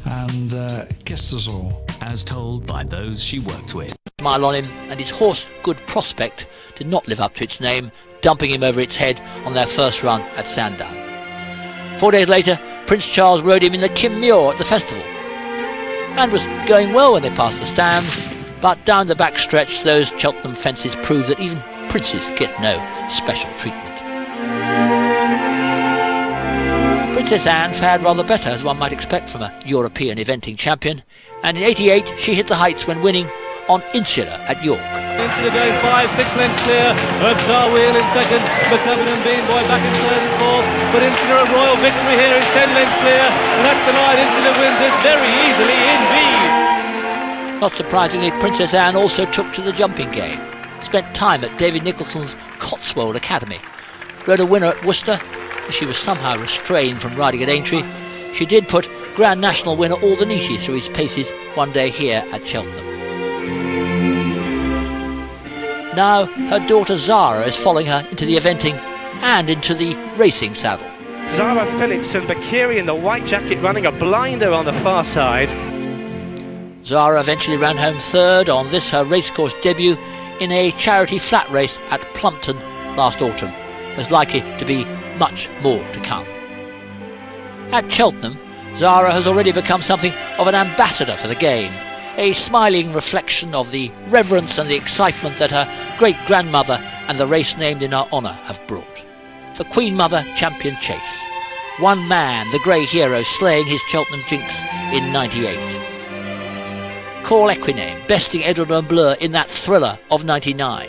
and kissed us all. As told by those she worked with. Mile on him, and his horse Good Prospect did not live up to its name, dumping him over its head on their first run at Sandown. 4 days later, Prince Charles rode him in the Kim Muir at the festival, and was going well when they passed the stands, but down the back stretch those Cheltenham fences proved that even princes get no special treatment. Princess Anne fared rather better, as one might expect from a European eventing champion, and in '88 she hit the heights when winning on Insula at York. Insula going 5-6 lengths clear of Darweel in second, McCubbin and Beanboy back in third and fourth, but Insula a royal victory here is 10 lengths clear, and that's denied. Insula wins it very easily indeed. Not surprisingly, Princess Anne also took to the jumping game, spent time at David Nicholson's Cotswold Academy, rode a winner at Worcester. She was somehow restrained from riding at Aintree. She did put Grand National winner Aldenisi through his paces one day here at Cheltenham. Now her daughter Zara is following her into the eventing and into the racing saddle. Zara Phillipson Bakiri in the white jacket running a blinder on the far side. Zara eventually ran home third on this her racecourse debut in a charity flat race at Plumpton last autumn. There's likely to be much more to come. At Cheltenham, Zara has already become something of an ambassador for the game, a smiling reflection of the reverence and the excitement that her great-grandmother and the race named in her honour have brought. The Queen Mother Champion Chase. One man, the grey hero, slaying his Cheltenham jinx in '98. Call Equiname, besting Edredor Bleu in that thriller of '99.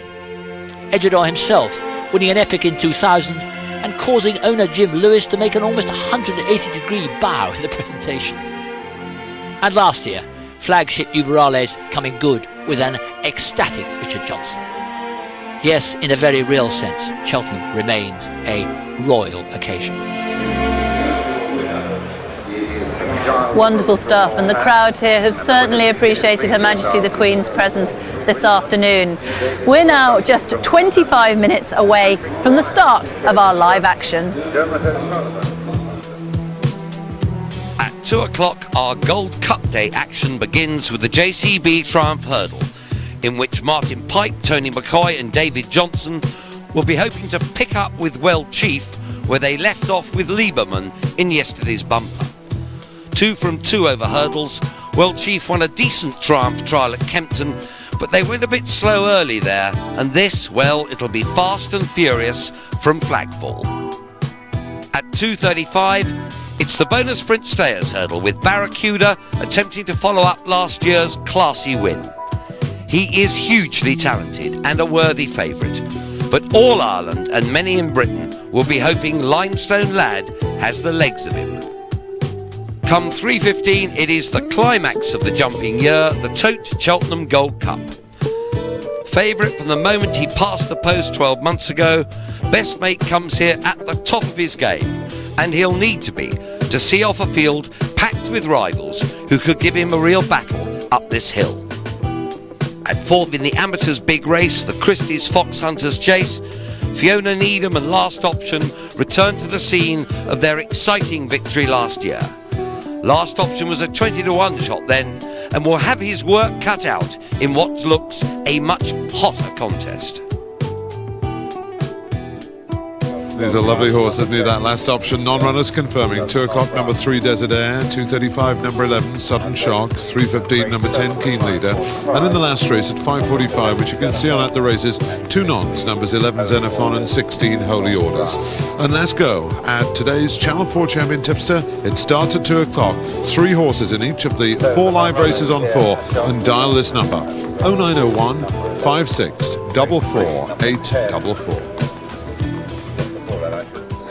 Edredor himself winning an epic in 2000 and causing owner Jim Lewis to make an almost 180-degree bow in the presentation. And last year, flagship Uberales coming good with an ecstatic Richard Johnson. Yes, in a very real sense, Cheltenham remains a royal occasion. Wonderful stuff, and the crowd here have certainly appreciated Her Majesty the Queen's presence this afternoon. We're now just 25 minutes away from the start of our live action. At 2 o'clock, our Gold Cup Day action begins with the JCB Triumph Hurdle, in which Martin Pike, Tony McCoy and David Johnson will be hoping to pick up with Well Chief where they left off with Lieberman in yesterday's bumper. 2 from 2 over hurdles. Well Chief won a decent Triumph trial at Kempton, but they went a bit slow early there, and this, well, it'll be fast and furious from Flagfall. At 2:35, it's the bonus sprint stayers hurdle with Barracuda attempting to follow up last year's classy win. He is hugely talented and a worthy favourite, but all Ireland and many in Britain will be hoping Limestone Lad has the legs of him. Come 3:15, it is the climax of the jumping year, the Tote Cheltenham Gold Cup. Favourite from the moment he passed the post 12 months ago, Best Mate comes here at the top of his game, and he'll need to be to see off a field packed with rivals who could give him a real battle up this hill. At 4th in the Amateurs Big Race, the Christie's Fox Hunters Chase, Fiona Needham and Last Option return to the scene of their exciting victory last year. Last Option was a 20-to-1 shot then, and will have his work cut out in what looks a much hotter contest. These are lovely horses near that Last Option. Non-runners confirming. 2 o'clock, number 3, Desert Air. 2:35, number 11, Sudden Shock. 3:15, number 10, Keen Leader. And in the last race at 5:45, which you can see on At the Races, 2 nons, numbers 11, Xenophon, and 16, Holy Orders. And let's go. At today's Channel 4 Champion Tipster, it starts at 2 o'clock. 3 horses in each of the 4 live races on 4. And dial this number, 0901 56 44 844.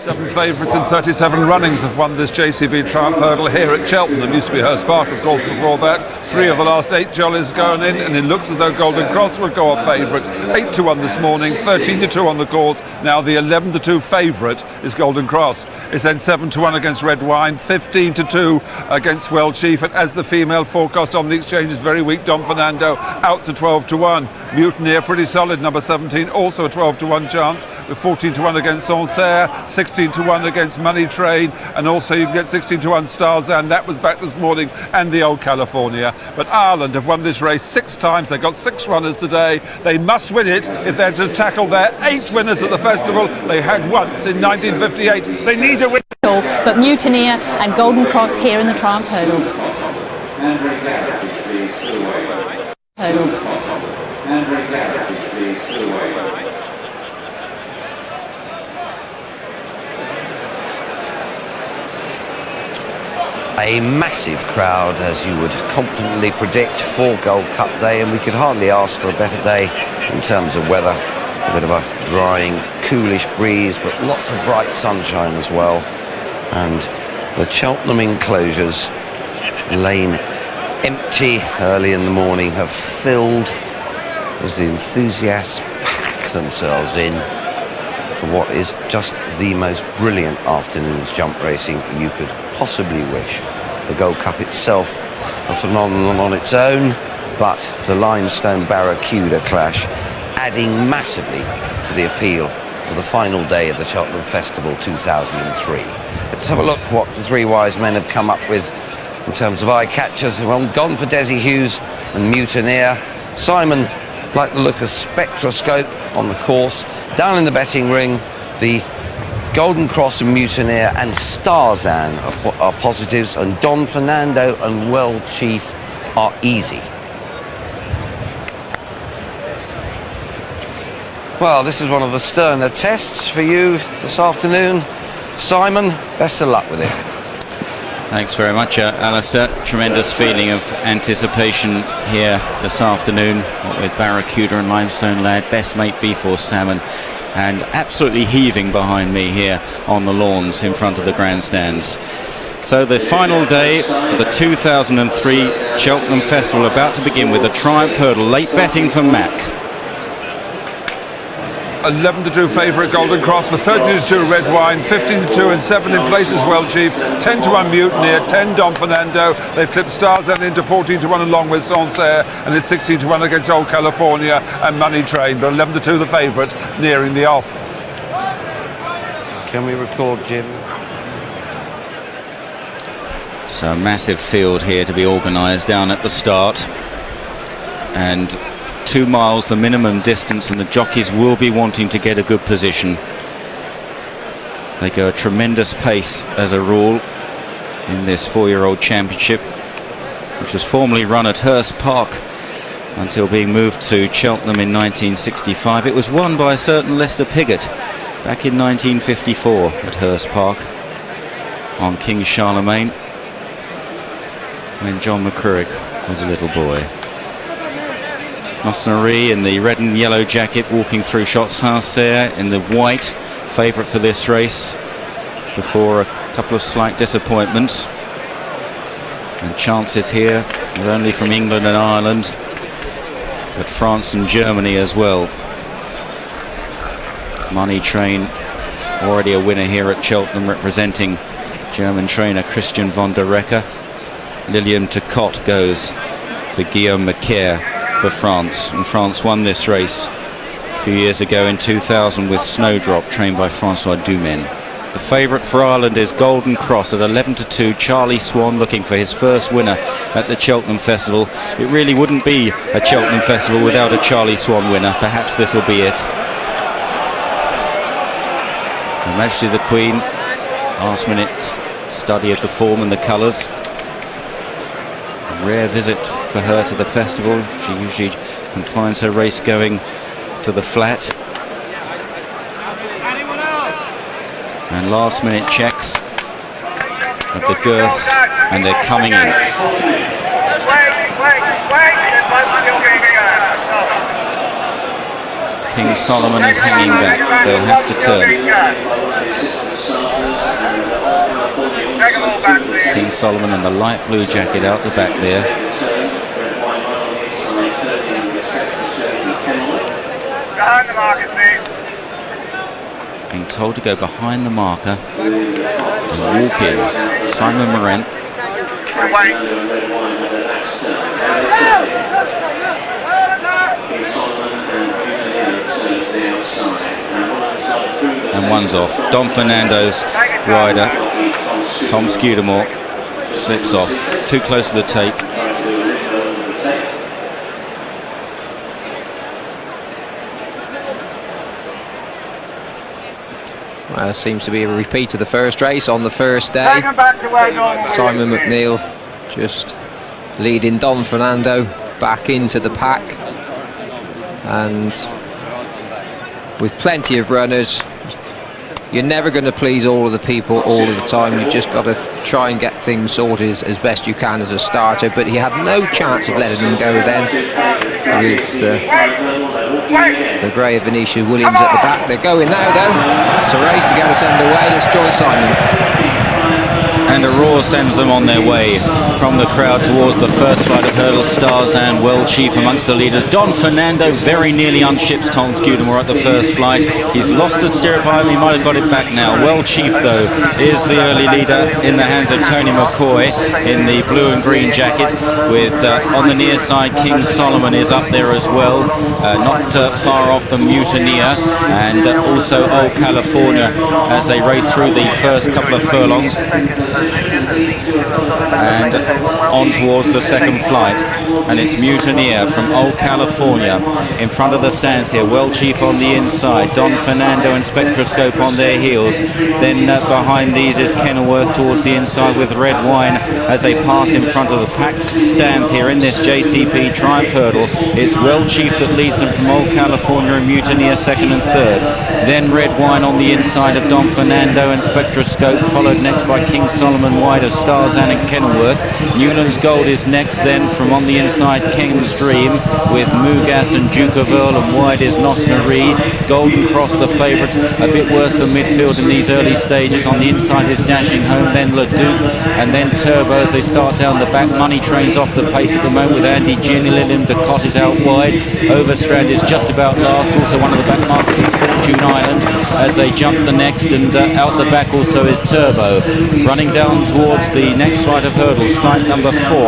7 favourites in 37 runnings have won this JCB Triumph Hurdle here at Cheltenham. Used to be Her Spark, of course, before that. 3 of the last 8 jollies going in, and it looks as though Golden Cross will go off favourite. 8-1 this morning, 13-2 on the course. Now the 11-2 favourite is Golden Cross. It's then 7-1 against Red Wine, 15-2 against Well Chief, and as the female forecast on the exchange is very weak, Don Fernando out to 12-1. Mutineer pretty solid, number 17, also a 12-1 chance, with 14-1 against Sancerre, 6 16-1 against Money Train, and also you can get 16-1 Stars, and that was back this morning, and the Old California. But Ireland have won this race 6 times. They got 6 runners today. They must win it if they're to tackle their 8 winners at the festival they had once in 1958. They need a win. But Mutineer and Golden Cross here in the Triumph Hurdle. A massive crowd, as you would confidently predict, for Gold Cup Day, and we could hardly ask for a better day in terms of weather. A bit of a drying, coolish breeze, but lots of bright sunshine as well. And the Cheltenham enclosures, lane empty early in the morning, have filled as the enthusiasts pack themselves in for what is just the most brilliant afternoon's jump racing you could possibly wish. The Gold Cup itself, a phenomenon on its own, but the Limestone Barracuda clash adding massively to the appeal of the final day of the Cheltenham Festival 2003. Let's have a look what the 3 wise men have come up with in terms of eye catchers. Well, gone for Desi Hughes and Mutineer. Simon liked the look of Spectroscope on the course. Down in the betting ring, the Golden Cross and Mutineer and Starzan are positives, and Don Fernando and Well Chief are easy. Well, this is one of the sterner tests for you this afternoon. Simon, best of luck with it. Thanks very much, Alistair. Tremendous feeling of anticipation here this afternoon with Barracuda and Limestone Lad, best mate B4 Salmon, and absolutely heaving behind me here on the lawns in front of the grandstands. So the final day of the 2003 Cheltenham Festival about to begin with a Triumph Hurdle. Late betting for Mac. 11-2 favourite Golden Cross, with 13-2 Red Wine, 15-2 and 7 in place as Well Chief, 10-1 Mutineer, 10 Don Fernando. They've clipped Stars and into 14-1 along with Sancerre, and it's 16-1 against Old California and Money Train, but 11-2 the favourite, nearing the off. Can we record, Jim? So a massive field here to be organised down at the start, and 2 miles the minimum distance, and the jockeys will be wanting to get a good position. They go a tremendous pace as a rule in this 4-year-old championship, which was formerly run at Hurst Park until being moved to Cheltenham in 1965. It was won by a certain Lester Piggott back in 1954 at Hurst Park on King Charlemagne, when John McCririck was a little boy. Nosnary in the red and yellow jacket walking through shot. Sancerre in the white, favourite for this race before a couple of slight disappointments. And chances here not only from England and Ireland, but France and Germany as well. Money Train already a winner here at Cheltenham, representing German trainer Christian von der Recker. Lilian Tecotte goes for Guillaume Macaire for France, and France won this race a few years ago in 2000 with Snowdrop, trained by Francois Dumaine. The favourite for Ireland is Golden Cross at 11-2. Charlie Swan looking for his first winner at the Cheltenham Festival. It really wouldn't be a Cheltenham Festival without a Charlie Swan winner. Perhaps this will be it. Her Majesty the Queen, last minute study of the form and the colours. Rare visit for her to the festival. She usually confines her race going to the flat. And last minute checks of the girths, and they're coming in. King Solomon is hanging back. They'll have to turn. King Solomon in the light blue jacket out the back there. Behind the marker, please. Being told to go behind the marker and walk in. Simon Morant. and one's off. Don Fernando's rider, Tom Scudamore, slips off. Too close to the tape. Well, it seems to be a repeat of the first race on the first day. Simon McNeil just leading Don Fernando back into the pack, and with plenty of runners, you're never going to please all of the people all of the time. You just got to try and get things sorted as best you can as a starter, but he had no chance of letting them go then with the grey of Venetia Williams at the back. They're going now though. It's a race to get us underway. Let's join Simon. And a roar sends them on their way from the crowd towards the first flight of hurdles. Stars and Well Chief amongst the leaders. Don Fernando very nearly unships Tom Scudamore at the first flight. He's lost a stirrup iron, he might have got it back now. Well Chief though is the early leader in the hands of Tony McCoy in the blue and green jacket, with on the near side King Solomon is up there as well, not far off the Mutineer, and also Old California as they race through the first couple of furlongs and on towards the second flight. And it's Mutineer from Old California in front of the stands here. Well Chief on the inside, Don Fernando and Spectroscope on their heels. Then behind these is Kenilworth towards the inside with Red Wine as they pass in front of the packed stands here in this JCB Triumph Hurdle. It's Well Chief that leads them from Old California, and Mutineer second and third. Then Red Wine on the inside of Don Fernando and Spectroscope, followed next by King Solomon wide of Starzan and Kenilworth. Newlands Gold is next then from on the inside King's Dream with Mugas and Duke of Earl, and wide is Nosnari. Golden Cross the favourite, a bit worse than midfield in these early stages. On the inside is Dashing Home, then Leduc, and then Turbo as they start down the back. Money Train's off the pace at the moment with Andy Ginny. Lilium Ducot is out wide. Overstrand is just about last, also one of the back markers is Fortune Island as they jump the next, and out the back also is Turbo. Running down towards the next flight of hurdles, flight number 4,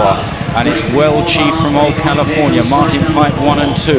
and it's Well Chief from Old California, Martin Pipe 1 and 2,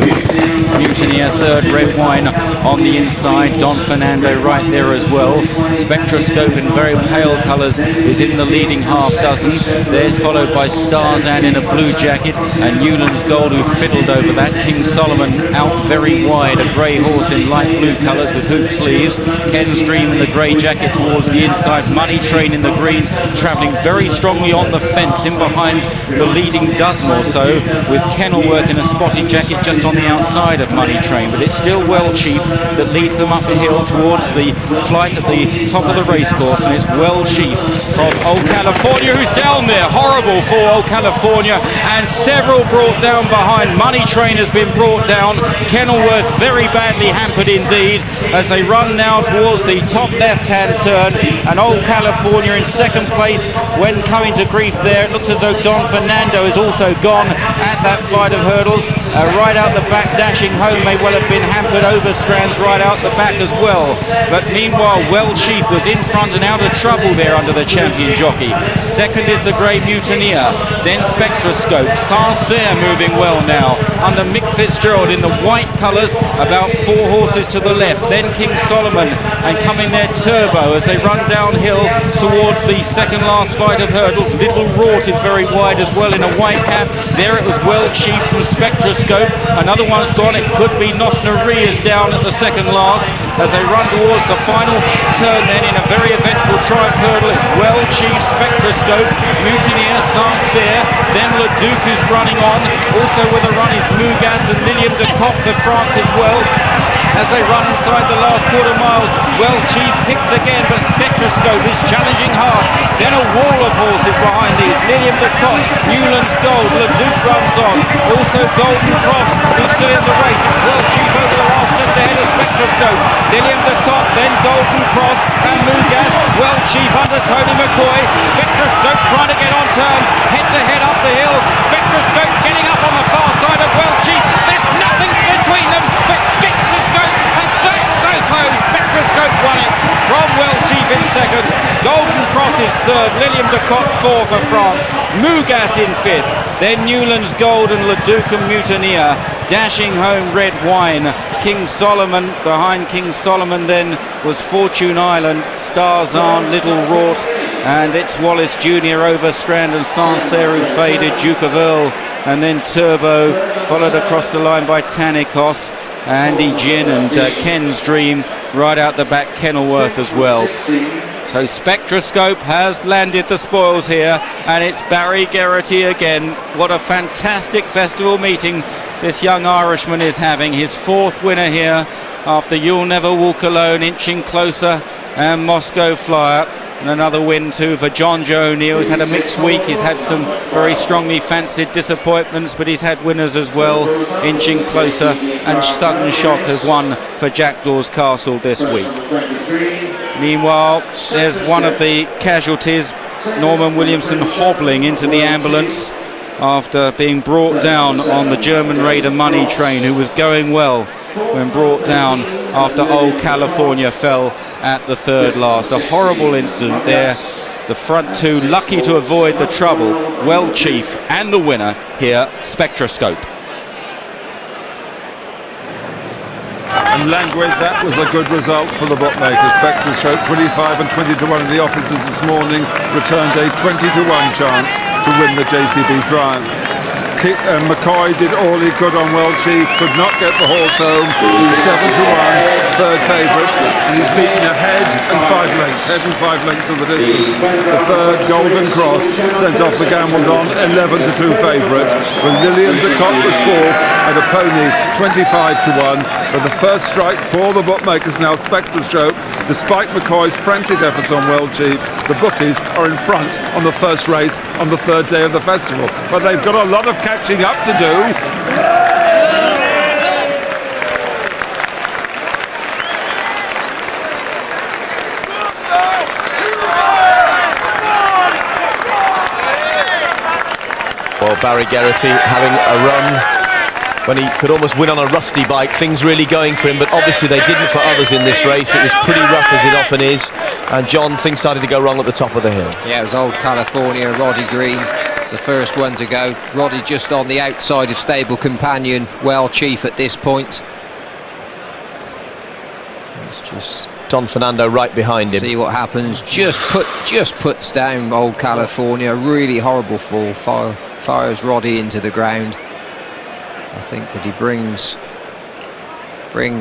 Mutineer third, Red Wine on the inside, Don Fernando right there as well. Spectroscope in very pale colours is in the leading half dozen. They're followed by Starzan in a blue jacket and Newlands Gold, who fiddled over that. King Solomon out very wide, a grey horse in light blue colours with hoop sleeves. Ken's Dream in the grey jacket towards the inside. Money Train in the green, travelling very strongly on the fence in behind the leading dozen or so, with Kenilworth in a spotted jacket just on the outside of Money Train. But it's still Well Chief that leads them up a hill towards the flight at the top of the racecourse, and it's Well Chief from Old California who's down there. Horrible for Old California, and several brought down behind. Money Train has been brought down. Kenilworth very badly hampered indeed as they run now towards the top left-hand turn, and Old California in second place when coming to grief there. It looks as though Don Fernando is also gone at that flight of hurdles. Right out the back, Dashing Home may well have been hampered. Overstrands right out the back as well. But meanwhile, Well Chief was in front and out of trouble there under the champion jockey. Second is the Grey Mutineer, then Spectroscope. Sancerre moving well now under Mick Fitzgerald in the white colours, about 4 horses to the left. Then King Solomon, and coming there Turbo as they run downhill towards the second last flight of hurdles. Little Rort is very wide as well in a white cap. There it was Well Chief from Spectroscope. Another one's gone. It could be Nosnari is down at the second last as they run towards the final turn then in a very eventful Triumph Hurdle. It's Well Chief, Spectroscope, Mutineer, Sancerre, then Leduc is running on. Also with a run is Mugas and Lilium Ducot for France as well. As they run inside the last quarter miles, Well Chief kicks again, but Spectroscope is challenging hard. Then a wall of horses behind these. Lilium Ducot, Newlands Gold, Leduc runs on. Also Golden Cross, who's still in the race. It's Well Chief over the last just ahead of Spectroscope. Lilium Ducot, then Golden Cross and Mugas. Well Chief under Tony McCoy. Spectroscope trying to get on terms, head to head up the hill. Spectroscope's getting up on the far side of Well Chief. There's nothing between them but Spectroscope, and that's goes home. Spectroscope won it from Well Chief in second. Golden Cross is third. Lilium Ducot 4 for France. Mugas in fifth. Then Newlands Gold and Leduc and Mutineer. dashing home red wine. King Solomon, behind King Solomon then was Fortune Island, Starzan, Little Rort, and it's Wallace Jr. over Strand and Sancerre who faded, Duke of Earl, and then Turbo, followed across the line by Tanikos, Andy Gin and Ken's Dream right out the back, Kenilworth as well. So Spectroscope has landed the spoils here, and it's Barry Geraghty again. What a fantastic festival meeting this young Irishman is having. His 4th winner here after You'll Never Walk Alone, inching closer, and Moscow Flyer. And another win too for John Joe O'Neill. He's had a mixed week. He's had some very strongly fancied disappointments, but he's had winners as well, inching closer. And Sudden Shock has won for Jackdaw's Castle this week. Meanwhile, there's one of the casualties, Norman Williamson, hobbling into the ambulance after being brought down on the German Raider Money train, who was going well when brought down after Old California fell at the 3rd last. A horrible incident there. The front 2 lucky to avoid the trouble. Well Chief and the winner here, Spectroscope. And Languid, that was a good result for the bookmakers. Spectroscope 25 and 20 to 1 in the offices this morning, returned a 20 to 1 chance to win the JCB Triumph. McCoy did all he could on Well Chief, could not get the horse home. He's 7 to 1, 3rd favourite, and he's beaten ahead and 5 lengths of the distance. The 3rd, Golden Cross, sent off the gambled on 11 to 2 favourite. When Lillian de Cock was 4th at a pony 25 to 1. But the first strike for the bookmakers now, Spectroscope. Despite McCoy's frantic efforts on Well Chief, the bookies are in front on the first race on the 3rd day of the festival. But they've got a lot of catching up to do. Well, Barry Geraghty having a run when he could almost win on a rusty bike. Things really going for him, but obviously they didn't for others in this race. It was pretty rough, as it often is, and John, things started to go wrong at the top of the hill. Yeah, it was Old California, Roddy Green, the first one to go. Roddy just on the outside of stable companion Well Chief at this point. Let's just Don Fernando right behind him. See what happens. Just puts down Old California. Really horrible fall. Fires Roddy into the ground. I think that he brings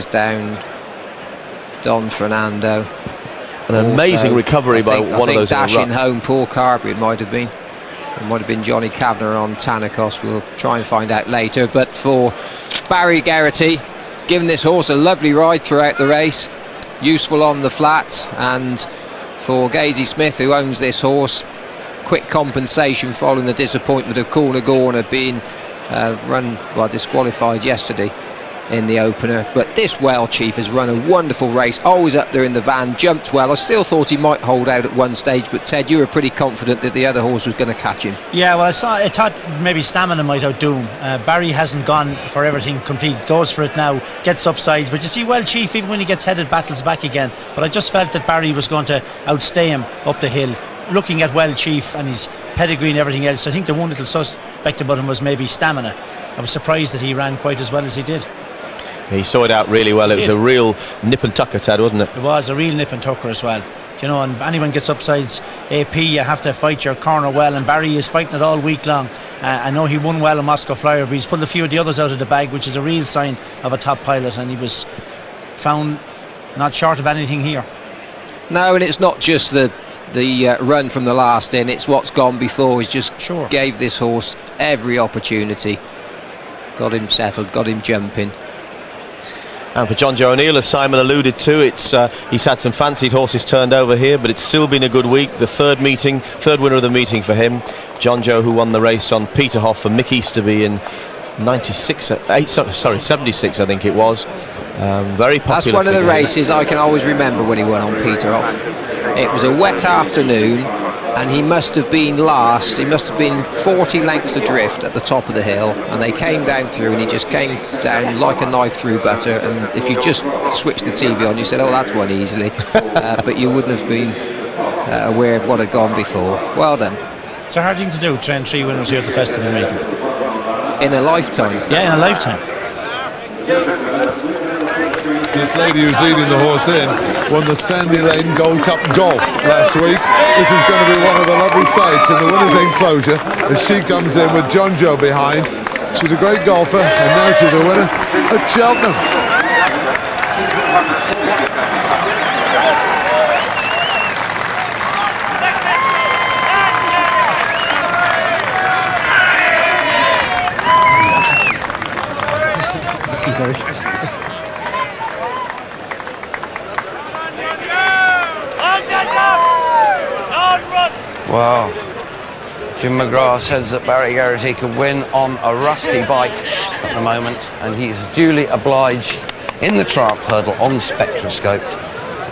down Don Fernando. An amazing recovery by one of those. Dashing home, Paul Carby, it might have been. It might have been Johnny Kavanagh on Tanikos. We'll try and find out later. But for Barry Geraghty, he's given this horse a lovely ride throughout the race. Useful on the flat. And for Gazy Smith, who owns this horse, quick compensation following the disappointment of Corner Gorner being disqualified yesterday in the opener. But this Well Chief has run a wonderful race, always up there in the van, jumped well. I still thought he might hold out at one stage, but Ted, you were pretty confident that the other horse was going to catch him. Yeah, well, I thought maybe Stamina might outdo him. Barry hasn't gone for everything complete, goes for it now, gets upsides, but you see Well Chief, even when he gets headed, battles back again. But I just felt that Barry was going to outstay him up the hill. Looking at Well Chief and his pedigree and everything else, I think the one little suspect about him was maybe Stamina. I was surprised that he ran quite as well as he did. He saw it out really well. It was a real nip and tucker, Tad, wasn't it? It was a real nip and tucker as well. You know, and anyone gets upsides AP, you have to fight your corner well, and Barry is fighting it all week long. I know he won well in Moscow Flyer, but he's pulled a few of the others out of the bag, which is a real sign of a top pilot, and he was found not short of anything here. No, and it's not just the run from the last in, it's what's gone before. He's just gave this horse every opportunity, got him settled, got him jumping. And for John Joe O'Neill, as Simon alluded to, he's had some fancied horses turned over here, but it's still been a good week. The third winner of the meeting for him. John Joe, who won the race on Peterhoff for Mick Easterby in 76, I think it was. Very popular. That's one of the races I can always remember when he won on Peterhoff. It was a wet afternoon, and he must have been last. He must have been 40 lengths adrift at the top of the hill, and they came down through, and he just came down like a knife through butter. And if you just switched the TV on, you said, "Oh, that's won easily," but you wouldn't have been aware of what had gone before. Well done. It's a hard thing to do, train 3 winners here at the festival meeting. In a lifetime. Yeah, in a lifetime. This lady who's leading the horse in won the Sandy Lane Gold Cup Golf last week. This is going to be one of the lovely sights in the winner's enclosure as she comes in with John Joe behind. She's a great golfer, and now she's a winner at Cheltenham. Wow. Jim McGrath says that Barry Garrity could win on a rusty bike at the moment, and he's duly obliged in the Triumph Hurdle on spectroscope.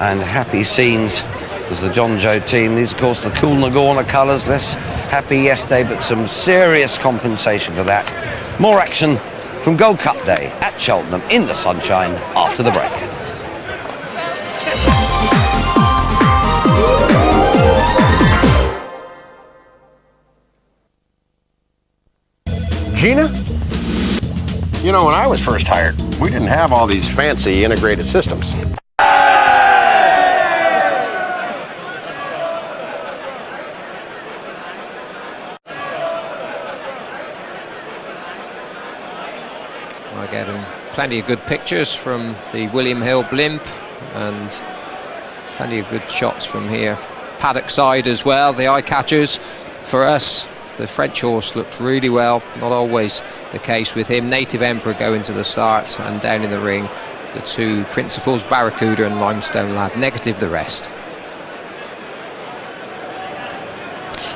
And happy scenes as the John Joe team. These, of course, the cool Nagorno colours. Less happy yesterday, but some serious compensation for that. More action from Gold Cup Day at Cheltenham in the sunshine after the break. Gina? You know, when I was first hired, we didn't have all these fancy integrated systems. I get plenty of good pictures from the William Hill blimp and plenty of good shots from here. Paddock side as well, the eye catchers for us. The French horse looked really well, not always the case with him. Native Emperor going to the start, and down in the ring, the two principals, Barracuda and Limestone Lad, negative the rest.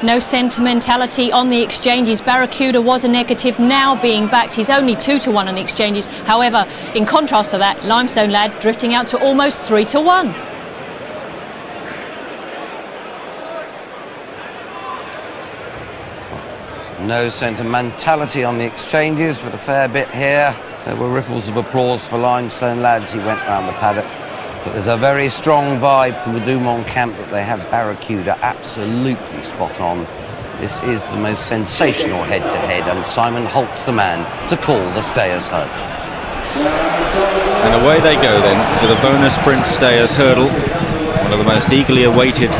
No sentimentality on the exchanges. Barracuda was a negative, now being backed. He's only 2-1 on the exchanges. However, in contrast to that, Limestone Lad drifting out to almost 3-1. No sentimentality on the exchanges, but a fair bit here. There were ripples of applause for Limestone Lad as he went round the paddock. But there's a very strong vibe from the Dumont camp that they have Barracuda absolutely spot on. This is the most sensational head-to-head, and Simon Holt's the man to call the stayers home. And away they go then for the bonus sprint stayers hurdle. One of the most eagerly awaited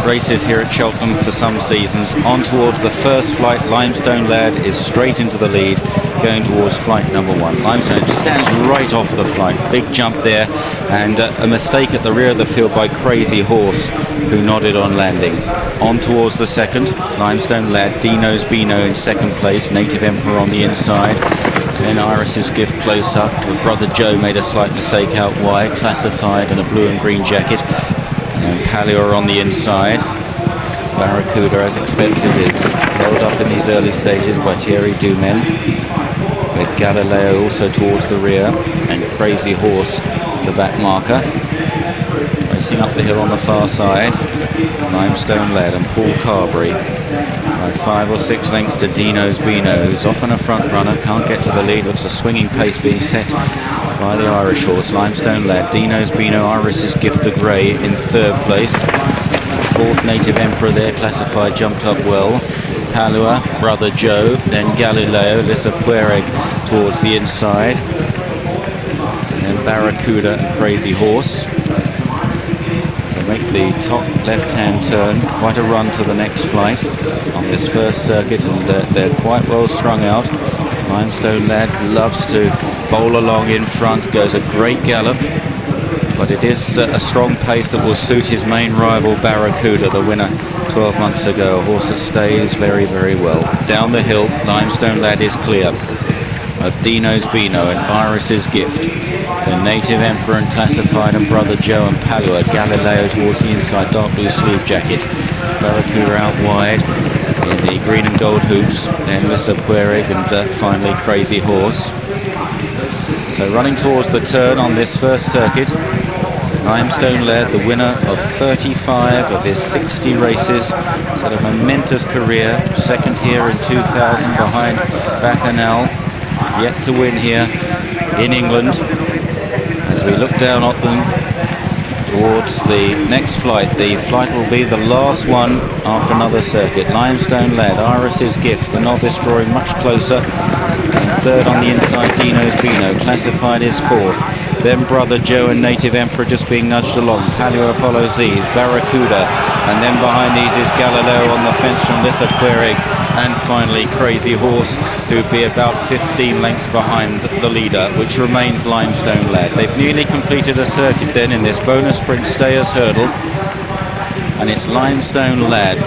races here at Cheltenham for some seasons. On towards the first flight, Limestone Lad is straight into the lead, going towards flight number 1. Limestone stands right off the flight, big jump there, and a mistake at the rear of the field by Crazy Horse, who nodded on landing. On towards the second, Limestone Lad, Dino's Beano in second place, Native Emperor on the inside. Then Iris's Gift close up. Brother Joe made a slight mistake out wide, classified in a blue and green jacket. And Pallior on the inside. Barracuda, as expected, is held up in these early stages by Thierry Dumen, with Galileo also towards the rear, and Crazy Horse, the back marker. Racing up the hill on the far side, Limestone Lad and Paul Carberry by 5 or 6 lengths to Dino's Beano, who's often a front runner, can't get to the lead. Looks a swinging pace being set by the Irish horse. Limestone Lad, Dino's Beano, Iris's Gift the Grey in third place. Fourth, Native Emperor there, classified, jumped up well. Palua, Brother Joe, then Galileo, Lissa Puereg towards the inside. And then Barracuda and Crazy Horse. So make the top left-hand turn, quite a run to the next flight on this first circuit, and they're quite well strung out. Limestone Lad loves to bowl along in front, goes a great gallop, but it is a strong pace that will suit his main rival Barracuda, the winner 12 months ago, a horse that stays very, very well. Down the hill, Limestone Lad is clear of Dino's Beano and Iris's Gift. The Native Emperor and Classified and Brother Joe and Palua. Galileo towards the inside, dark blue sleeve jacket. Barracuda out wide in the green and gold hoops. Then Lissa Puerig and finally Crazy Horse. So running towards the turn on this first circuit, Limestone Lad, the winner of 35 of his 60 races. He's had a momentous career. Second here in 2000 behind Bacchanal. Yet to win here in England. As we look down at them towards the next flight, the flight will be the last one after another circuit. Limestone Lad, Iris's Gift, the novice drawing much closer. Third on the inside, Dino's Beano, classified as fourth. Then Brother Joe and Native Emperor just being nudged along. Palua follows these, Barracuda, and then behind these is Galileo on the fence from Lissa Querig, and finally Crazy Horse, who'd be about 15 lengths behind the leader, which remains Limestone Lad. They've nearly completed a circuit then in this bonus sprint stayers hurdle, and it's Limestone Lad,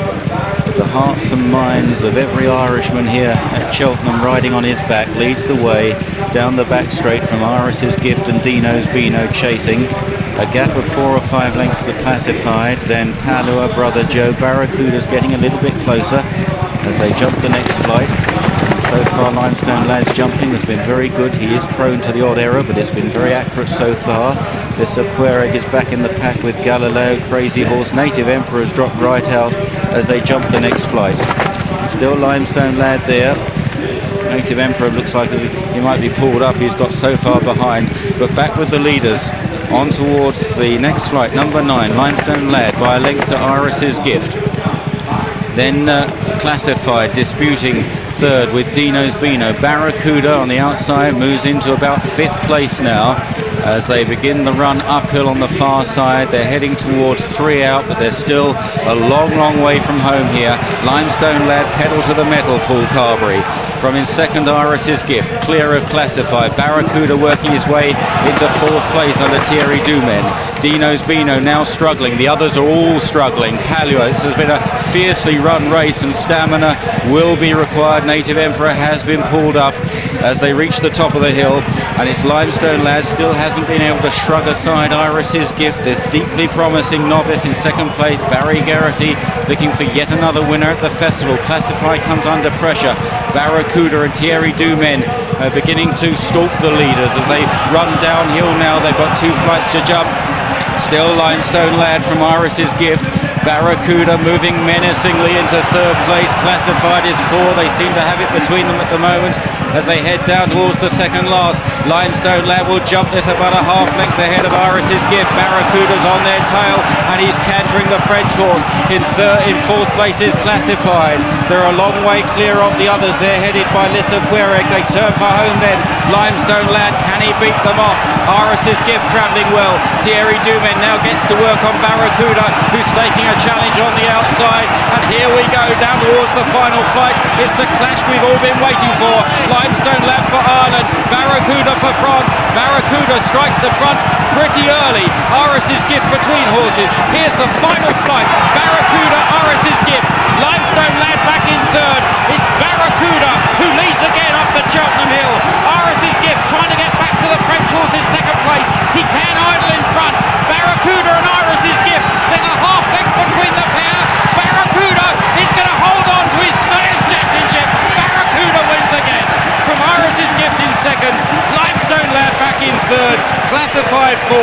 the hearts and minds of every Irishman here at Cheltenham riding on his back, leads the way down the back straight from Iris's Gift and Dino's Beano chasing. A gap of 4 or 5 lengths to classified, then Palua, Brother Joe, Barracuda's getting a little bit closer as they jump the next flight. And so far Limestone Lad's jumping has been very good. He is prone to the odd error, but it's been very accurate so far. This Querig is back in the pack with Galileo, Crazy Horse. Native Emperor has dropped right out as they jump the next flight. Still Limestone Lad there. Native Emperor looks like he might be pulled up. He's got so far behind, but back with the leaders on towards the next flight, number 9, Limestone Lad, by a length to Iris's Gift. Then classified, disputing third with Dino's Beano. Barracuda on the outside moves into about 5th place now as they begin the run uphill on the far side. They're heading towards 3 out, but they're still a long way from home here. Limestone Lad pedal to the metal, Paul Carberry. From in second, Iris's Gift, clear of classified. Barracuda working his way into 4th place under Thierry Dumen. Dino's Beano now struggling. The others are all struggling. Palua, this has been a fiercely run race and stamina will be required. Native Emperor has been pulled up as they reach the top of the hill, and it's Limestone Lad still hasn't been able to shrug aside Iris's Gift. This deeply promising novice in second place, Barry Geraughty, looking for yet another winner at the festival. Classified comes under pressure. Barracuda and Thierry Dumen are beginning to stalk the leaders as they run downhill now. They've got 2 flights to jump. Still Limestone Lad from Iris's Gift. Barracuda moving menacingly into 3rd place. Classified is 4. They seem to have it between them at the moment as they head down towards the second last. Limestone Lad will jump this about a half length ahead of Iris's Gift. Barracuda's on their tail and he's cantering the French horse. In 4th place is Classified. They're a long way clear of the others. They're headed by Lissa Querig. They turn for home then. Limestone Lad, can he beat them off? Iris's Gift travelling well. Thierry Dumen now gets to work on Barracuda, who's taking a challenge on the outside, and here we go down towards the final flight. It's the clash we've all been waiting for. Limestone Lad for Ireland, Barracuda for France. Barracuda strikes the front pretty early. Iris's Gift between horses. Here's the final flight. Barracuda, Iris's Gift. Limestone Lad back in 3rd. It's Barracuda who leads again up the Cheltenham Hill. Iris's Gift trying to get back to the French horse in 2nd place. He can idle in front. Barracuda and Iris's Gift. There's a half length between the pair. Barracuda is going to hold on to his Stayers Championship. Barracuda wins again. From Iris's Gift in 2nd. Limestone Lad back in 3rd. Classified 4.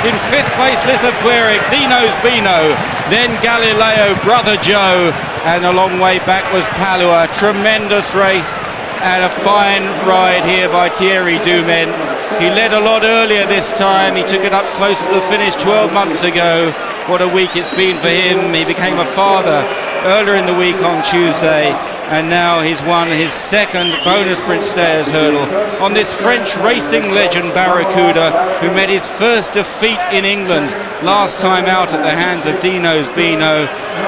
In 5th place, Lissa Querig. Dino's Beano. Then Galileo, Brother Joe. And a long way back was Palua. Tremendous race. And a fine ride here by Thierry Dumen. He led a lot earlier this time. He took it up close to the finish 12 months ago. What a week it's been for him. He became a father earlier in the week on Tuesday, and now he's won his 2nd bonus sprint stayers hurdle on this French racing legend Barracuda, who met his first defeat in England last time out at the hands of Dino's Beano,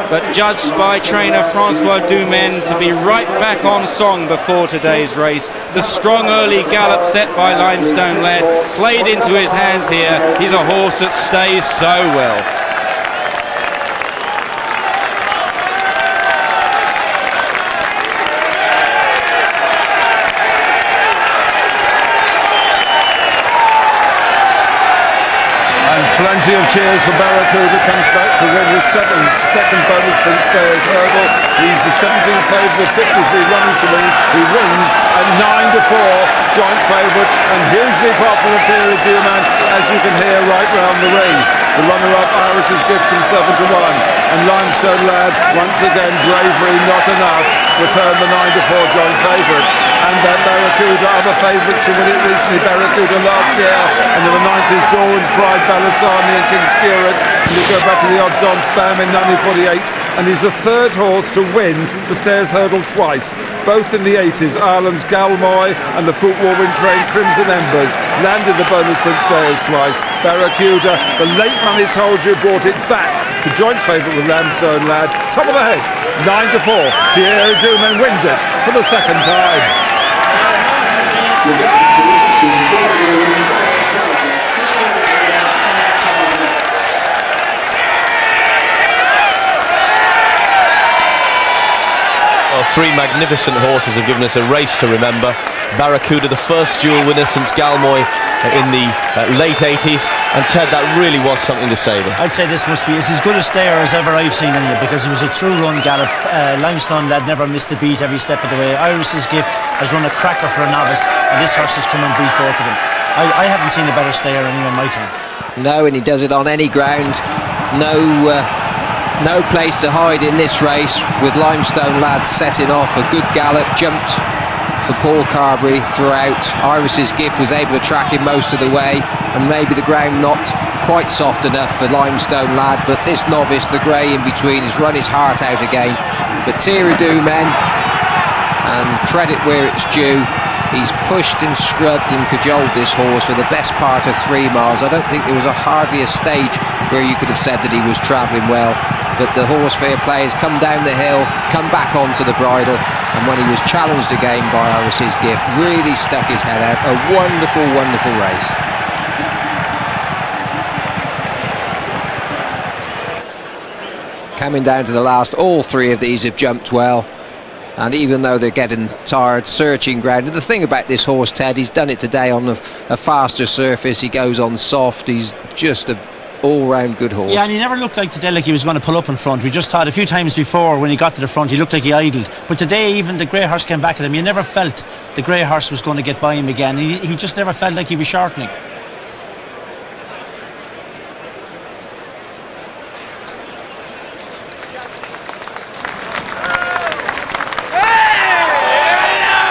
but judged by trainer Francois Dumen to be right back on song before today's race. The strong early gallop set by Limestone Lad played into his hands here. He's a horse that stays so well. Plenty of cheers for Barracuda. Comes back to win his second bonus sprint stayers hurdle. He's the 17th favourite with 53 runners to lead. He wins at 9-4, joint favourite, and hugely popular Thierry Dumen, as you can hear right round the ring. The runner-up, Iris's Gift, in 7-1, and Limestone Lad, once again bravery not enough, returned the 9-4 joint favourite. and Barracuda are the favourites to win it recently. Barracuda last year, and in the 90s, Doran's Pride, Balasani and King's Curate. And you go back to the odds-on Spam in 1948, and he's the third horse to win the Stayers Hurdle twice, both in the 80s. Ireland's Galmoy and the footwarming train Crimson Embers landed the bonus Prince Stayers twice. Barracuda, the late money told you, brought it back to joint favourite with Limestone Lad. Top of the head, 9-4. Thierry Duman wins it for the second time. Well, three magnificent horses have given us a race to remember. Barracuda, the first dual winner since Galmoy in the late 80s, and Ted, that really was something to say there. I'd say this must be as good a stayer as ever I've seen in it, because it was a true run gallop. Limestone Lad never missed a beat every step of the way. Iris's Gift has run a cracker for a novice, and this horse has come and beat both of them. I haven't seen a better stayer anywhere in my time. No, and he does it on any ground. No place to hide in this race, with Limestone Lad setting off a good gallop, jumped for Paul Carberry throughout. Iris's Gift was able to track him most of the way, and maybe the ground not quite soft enough for Limestone Lad, but this novice, the grey in between, has run his heart out again. But Thierry Duman, and credit where it's due, he's pushed and scrubbed and cajoled this horse for the best part of 3 miles. I don't think there was hardly a stage where you could have said that he was travelling well, but the horse fair play has come down the hill, come back onto the bridle, and when he was challenged again by Iris's Gift, really stuck his head out. A wonderful, wonderful race. Coming down to the last, all three of these have jumped well. And even though they're getting tired, searching ground. And the thing about this horse, Ted, he's done it today on a faster surface. He goes on soft. He's just an all-round good horse. Yeah, and he never looked like today like he was going to pull up in front. We just thought a few times before when he got to the front, he looked like he idled. But today, even the grey horse came back at him. You never felt the grey horse was going to get by him again. He just never felt like he was shortening.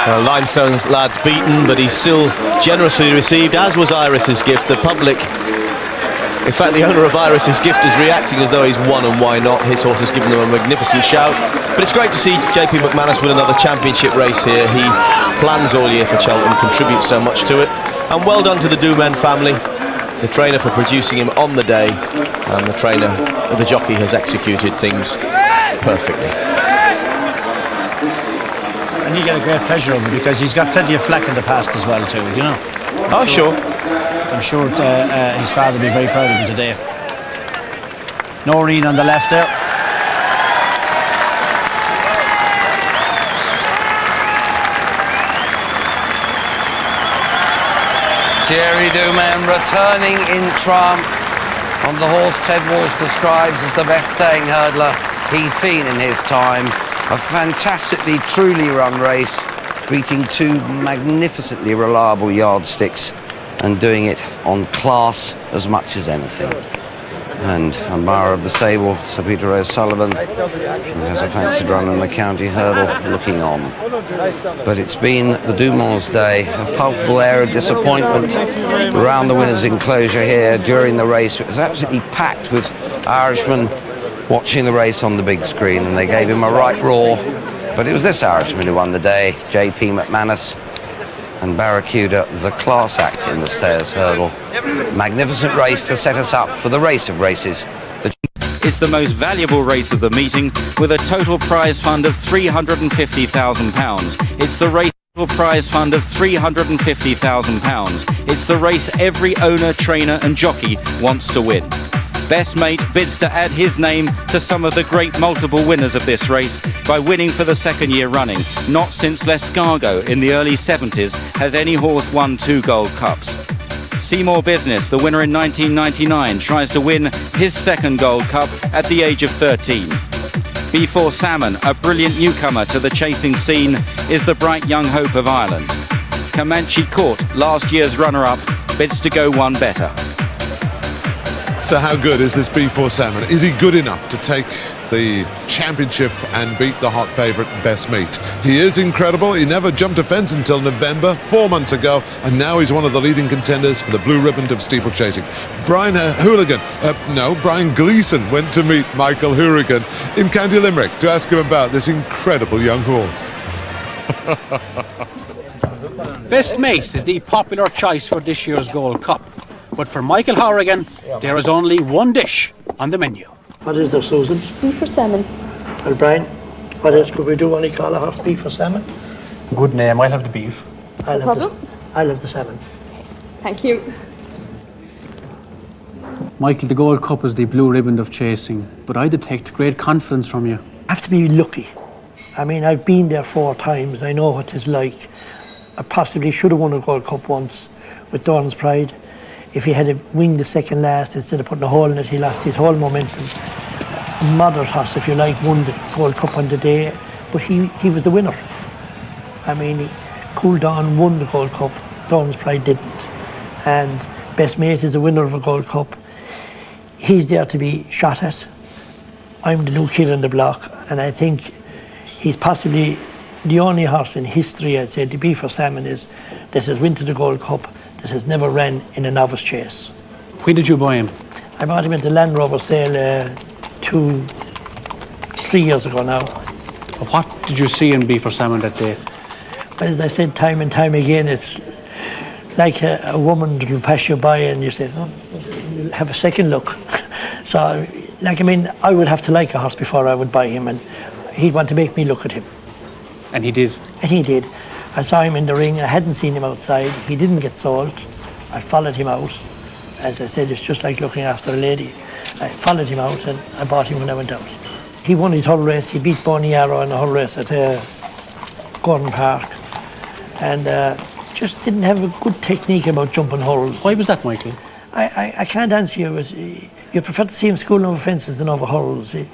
Limestone Lad's beaten, but he's still generously received, as was Iris's Gift. The public, in fact the owner of Iris's Gift, is reacting as though he's won, and why not? His horse has given them a magnificent shout. But it's great to see JP McManus win another championship race here. He plans all year for Cheltenham, contributes so much to it. And well done to the Duman family, the trainer for producing him on the day, and the trainer, the jockey, has executed things perfectly. And you get a great pleasure of him because he's got plenty of flack in the past as well too, you know. Oh, sure. I'm sure his father will be very proud of him today. Noreen on the left there. Thierry Duman returning in triumph on the horse Ted Walsh describes as the best staying hurdler he's seen in his time. A fantastically, truly run race, beating two magnificently reliable yardsticks and doing it on class as much as anything. And admirer of the stable, Sir Peter O'Sullivan, who has a fancied run in the county hurdle, looking on. But it's been the Dumans' day, a palpable air of disappointment around the winner's enclosure here during the race. It was absolutely packed with Irishmen watching the race on the big screen, and they gave him a right roar. But it was this Irishman who won the day, JP McManus, and Barracuda, the class act in the Stayers Hurdle. Magnificent race to set us up for the race of races. It's the most valuable race of the meeting, with a total prize fund of £350,000. It's the race prize fund of £350,000. It's the race every owner, trainer and jockey wants to win. Best Mate bids to add his name to some of the great multiple winners of this race by winning for the second year running. Not since Lescargo in the early 70s has any horse won 2 Gold Cups. Seymour Business, the winner in 1999, tries to win his second Gold Cup at the age of 13. B4 Salmon, a brilliant newcomer to the chasing scene, is the bright young hope of Ireland. Comanche Court, last year's runner-up, bids to go one better. So how good is this B4 Salmon? Is he good enough to take the championship and beat the hot favourite Best Mate? He is incredible. He never jumped a fence until November, 4 months ago, and now he's one of the leading contenders for the blue ribbon of steeplechasing. Brian Gleeson went to meet Michael Hourigan in County Limerick to ask him about this incredible young horse. Best Mate is the popular choice for this year's Gold Cup. But for Michael Hourigan, there is only one dish on the menu. What is there, Susan? Beef or salmon? Well, Brian, what else could we do when you call a horse beef or salmon? Good name, I'll have the beef. I'll have the salmon. Thank you. Michael, the Gold Cup is the blue ribbon of chasing, but I detect great confidence from you. I have to be lucky. I mean, I've been there 4 times. I know what it's like. I possibly should have won a Gold Cup once with Dawn's Pride. If he had to win the second last, instead of putting a hole in it, he lost his whole momentum. A modern horse, if you like, won the Gold Cup on the day, but he was the winner. I mean, Cool Dawn won the Gold Cup, Dawn's Pride didn't. And Best Mate is a winner of a Gold Cup. He's there to be shot at. I'm the new kid on the block, and I think he's possibly the only horse in history, I'd say, to be for Salmon, is that has won to the Gold Cup, that has never ran in a novice chase. When did you buy him? I bought him at the Land Rover sale 3 years ago now. What did you see in Beef or Salmon that day? Well, as I said time and time again, it's like a woman that will pass you by and you say, oh, you'll have a second look. So, like, I mean, I would have to like a horse before I would buy him, and he'd want to make me look at him. And he did? And he did. I saw him in the ring. I hadn't seen him outside. He didn't get sold. I followed him out. As I said, it's just like looking after a lady. I followed him out and I bought him when I went out. He won his hull race. He beat Boney Arrow in a hull race at Gordon Park. And just didn't have a good technique about jumping hulls. Why was that, Michael? I can't answer you. You prefer to see him schooling over fences than over hulls. He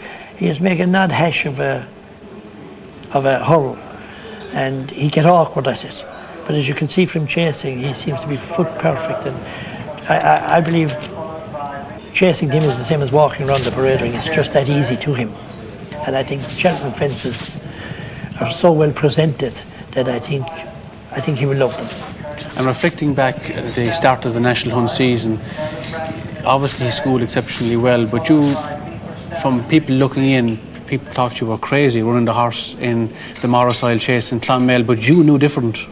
is making an odd hash of a hull. And he'd get awkward at it. But as you can see from chasing, he seems to be foot perfect. And I believe chasing him is the same as walking around the parade ring. It's just that easy to him. And I think Cheltenham fences are so well presented that I think he will love them. And reflecting back at the start of the National Hunt season, obviously he schooled exceptionally well, but you, from people looking in, people thought you were crazy running the horse in the Morrisile chase in Clonmel, but you knew different.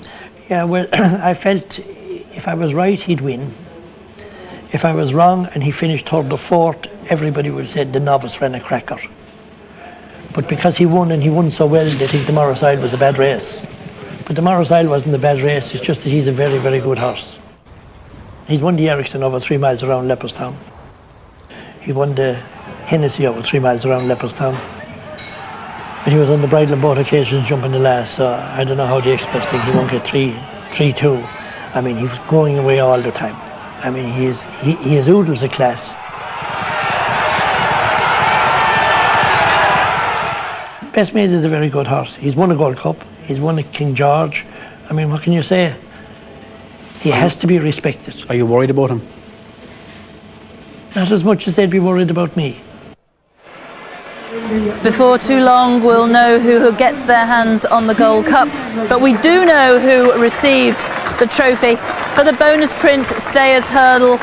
Yeah, well, I felt if I was right, he'd win. If I was wrong and he finished third or fourth, everybody would have said the novice ran a cracker. But because he won and he won so well, they think the Morrisile was a bad race. But the Morrisile wasn't a bad race, it's just that he's a very, very good horse. He's won the Ericsson over 3 miles around Leopardstown. He won the Hennessy over 3 miles around Leopardstown. But he was on the bridle on both occasions jumping the last, so I don't know how the experts think he won't get 3-2. I mean, he was going away all the time. I mean, he is oodles of class. Best Mate is a very good horse. He's won a Gold Cup, he's won a King George. I mean, what can you say? He has to be respected. Are you worried about him? Not as much as they'd be worried about me. Before too long, we'll know who gets their hands on the Gold Cup, but we do know who received the trophy for the bonus print Stayers Hurdle.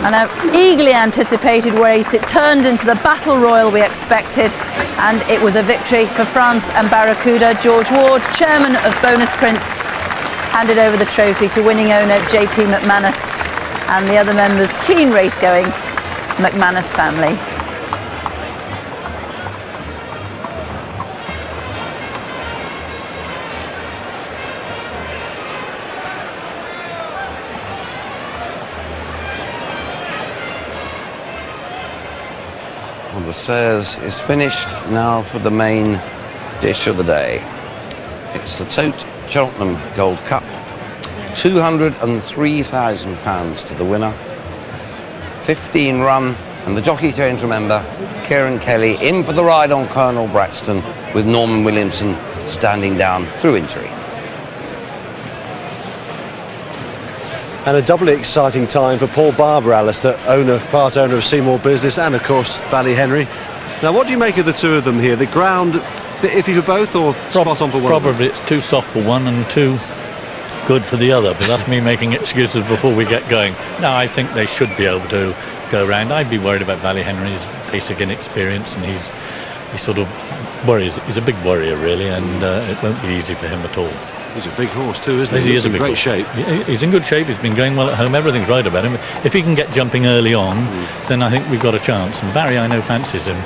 And an eagerly anticipated race. It turned into the battle royal we expected, and it was a victory for France and Barracuda. George Ward, chairman of Bonus Print, handed over the trophy to winning owner JP McManus and the other members' keen race-going McManus family. The Stayers is finished now for the main dish of the day. It's the Tote Cheltenham Gold Cup. £203,000 to the winner. 15 run, and the jockey change, remember, Kieran Kelly in for the ride on Colonel Braxton with Norman Williamson standing down through injury. and a doubly exciting time for Paul Barber, Alistair, part owner of Seymour Business and of course Valley Henry. Now what do you make of the two of them here? The ground a bit iffy for both, or spot on for one? Probably it's too soft for one and too good for the other, but that's me making excuses before we get going. No, I think they should be able to go around. I'd be worried about Valley Henry's basic inexperience, and he sort of worries. He's a big worrier really, and it won't be easy for him at all. He's a big horse too, isn't he? He's in great shape. He's in good shape. He's been going well at home. Everything's right about him. If he can get jumping early on, then I think we've got a chance. And Barry, I know, fancies him.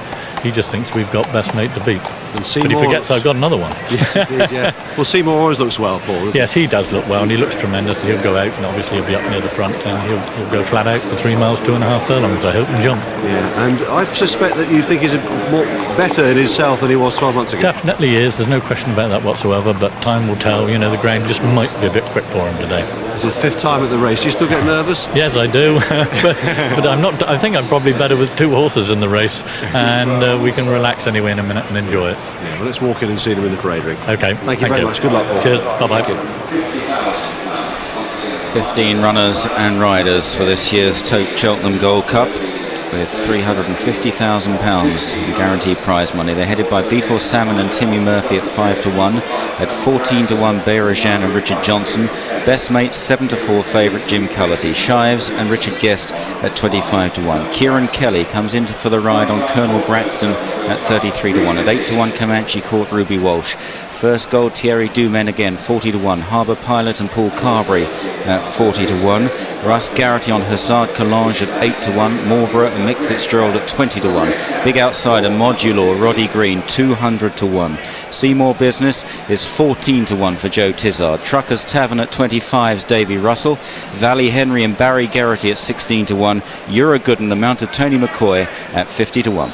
He just thinks we've got best mate to beat. And Seymour, but he forgets I've got another one. Yes, indeed, yeah. Well, Seymour always looks well, Paul, yes, he does look well, and he looks tremendous. He'll go out, and obviously he'll be up near the front, and he'll go flat out for 3 miles, 2.5 furlongs, I hope, and jump. Yeah, and I suspect that you think he's better in himself than he was 12 months ago. Definitely is. There's no question about that whatsoever, but time will tell. You know, the ground just might be a bit quick for him today. It's his 5th time at the race. Do you still get nervous? Yes, I do. but I'm not. I think I'm probably better with 2 horses in the race, and we can relax anyway in a minute and enjoy it. Yeah, well, let's walk in and see them in the parade ring. Okay. Thank you very much. Good luck, Paul. Cheers. Bye-bye. 15 runners and riders for this year's Cheltenham Gold Cup, with £350,000 in guaranteed prize money. They're headed by Before Salmon and Timmy Murphy at 5-1. At 14-1, Bayrajan and Richard Johnson. Best mate 7-4 favourite Jim Cullity. Shives and Richard Guest at 25-1. Kieran Kelly comes in for the ride on Colonel Braxton at 33-1. At 8-1, Comanche Court Ruby Walsh. First gold, Thierry Dumaine again, 40-1. Harbour Pilot and Paul Carberry at 40-1. Russ Garrity on Hazard Calange at 8-1. Marlborough and Mick Fitzgerald at 20-1. Big outsider Modular, Roddy Green, 200-1. Seymour Business is 14-1 for Joe Tizard. Truckers Tavern at 25's Davy Russell. Valley Henry and Barry Garrity at 16-1. Eurogood and the Mount of Tony McCoy at 50-1.